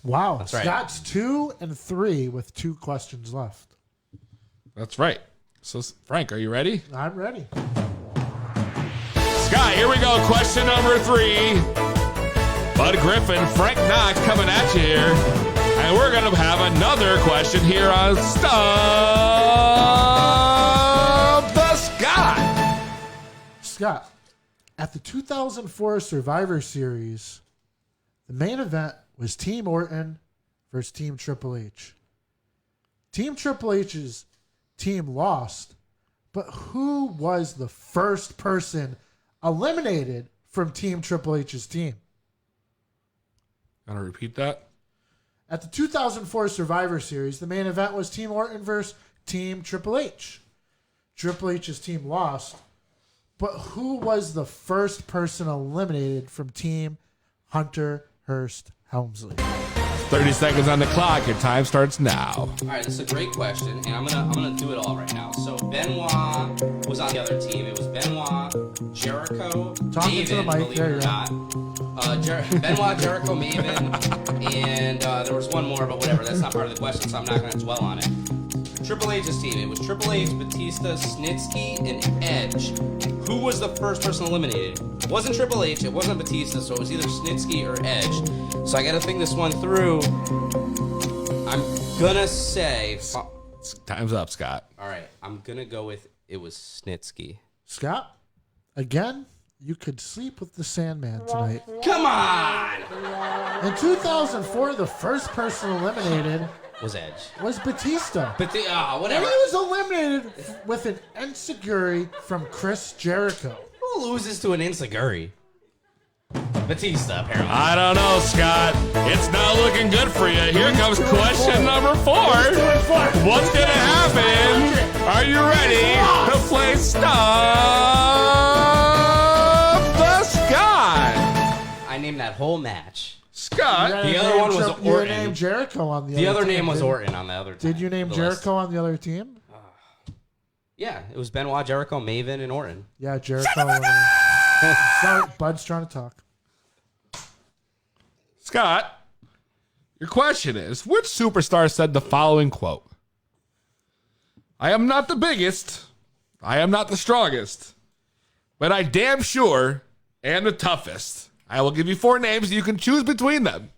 Wow. That's right. Scott's 2 and 3 with 2 questions left. That's right. So, Frank, are you ready? I'm ready. Scott, here we go. Question number 3. Bud Griffin, Frank Knox coming at you here. And we're going to have another question here on Stump the Scott. Scott, at the 2004 Survivor Series, the main event was Team Orton versus Team Triple H. Team Triple H's team lost, but who was the first person eliminated from Team Triple H's team? Gonna repeat that? At the 2004 Survivor Series, the main event was Team Orton versus Team Triple H. Triple H's team lost, but who was the first person eliminated from Team Hunter Hearst Helmsley? 30 seconds on the clock. Your time starts now. All right, this is a great question, and I'm gonna do it all right now. So Benoit was on the other team. It was Benoit, Jericho, Maven, believe it or not. Benoit, Jericho, Maven, and there was one more, but whatever. That's not part of the question, so I'm not gonna dwell on it. Triple H's team. It was Triple H, Batista, Snitsky, and Edge. Who was the first person eliminated? It wasn't Triple H. It wasn't Batista. So it was either Snitsky or Edge. So I got to think this one through. I'm gonna say. Time's up, Scott. All right. I'm gonna go with it was Snitsky. Scott, again, you could sleep with the Sandman tonight. Come on! In 2004, the first person eliminated was Edge. Was Batista. Whatever. And he was eliminated with an enziguri from Chris Jericho. Who loses to an enziguri? Batista, apparently. I don't know, Scott. It's not looking good for you. Here comes question number 4. What's going to happen? Are you ready to play Stump the Scott? I named that whole match. Scott. The other one was You Orton. named Jericho on the other team. The other name was Orton on the other team. Did you name Jericho on the other team? Yeah, it was Benoit, Jericho, Maven, and Orton. Yeah, Jericho. Sorry, Bud's trying to talk. Scott, your question is, which superstar said the following quote? I am not the biggest. I am not the strongest. but I damn sure am the toughest. I will give you 4 names. You can choose between them.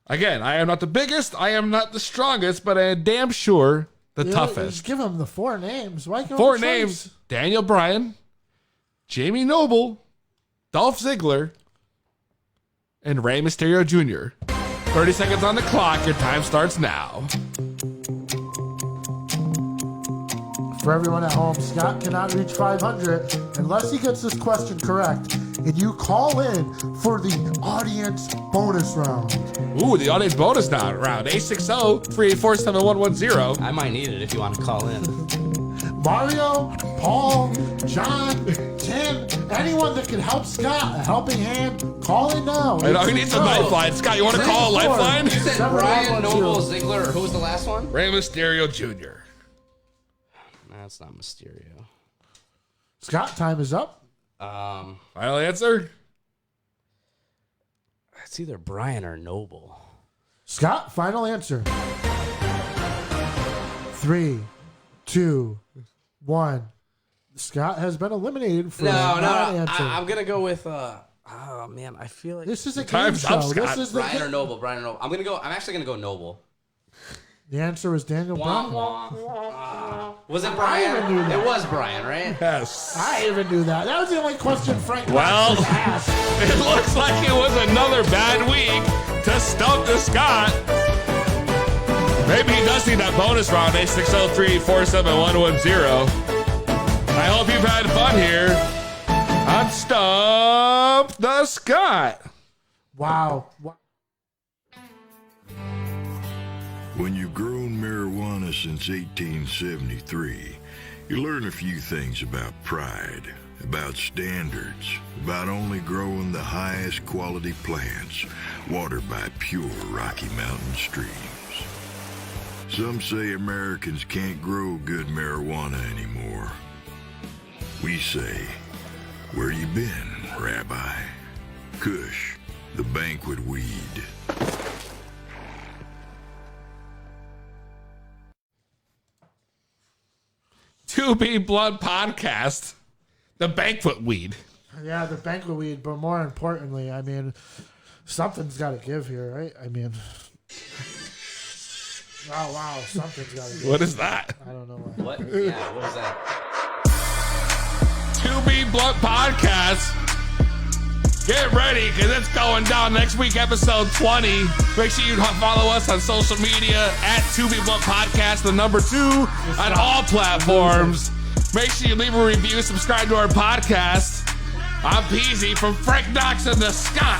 Again, I am not the biggest. I am not the strongest, but I am damn sure the toughest. Just give him the 4 names. Why give 4 him names. Daniel Bryan, Jamie Noble, Dolph Ziggler, and Rey Mysterio Jr. 30 seconds on the clock. Your time starts now. For everyone at home, Scott cannot reach 500 unless he gets this question correct. And you call in for the audience bonus round. Ooh, the audience bonus round. 860-384-7110. I might need it if you want to call in. Mario, Paul, John, Tim, anyone that can help Scott, a helping hand, call in now. I know, he needs a lifeline. Scott, you want to call a lifeline? You said Bryan, Noble, Ziggler, or who was the last one? Rey Mysterio Jr. That's not Mysterio. Scott, time is up. Final answer? It's either Bryan or Noble. Scott, final answer. 3, 2, 1. Scott has been eliminated for answer. I'm gonna go with. Oh man, I feel like this is a game show. This is Bryan or Noble. I'm actually gonna go Noble. The answer was Daniel Bryan. Was it Bryan? It was Bryan, right? Yes. I even knew that. That was the only question Frank Well, asked. It looks like it was another bad week to Stump the Scott. Maybe he does need that bonus round, 860-384-7110. I hope you've had fun here on Stump the Scott. Wow. When you've grown marijuana since 1873, you learn a few things about pride, about standards, about only growing the highest quality plants, watered by pure Rocky Mountain streams. Some say Americans can't grow good marijuana anymore. We say, where you been, Rabbi? Kush, the banquet weed. To Be Blood Podcast, the banquet weed. Yeah, the banquet weed, but more importantly, I mean, something's got to give here, right? I mean, wow, something's got to give. What is that? I don't know what. Yeah, what was that? To Be Blood Podcast. Get ready, because it's going down next week, episode 20. Make sure you follow us on social media at To Be Blood Podcast, the number 2 on all platforms. Make sure you leave a review, subscribe to our podcast. I'm Peasy from Frank Knox and the Scott.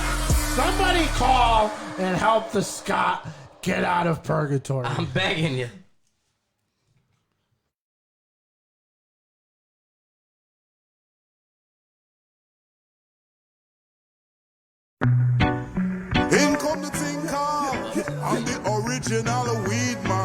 Somebody call and help the Scott get out of purgatory. I'm begging you. In come the thing called, I'm the original weed man.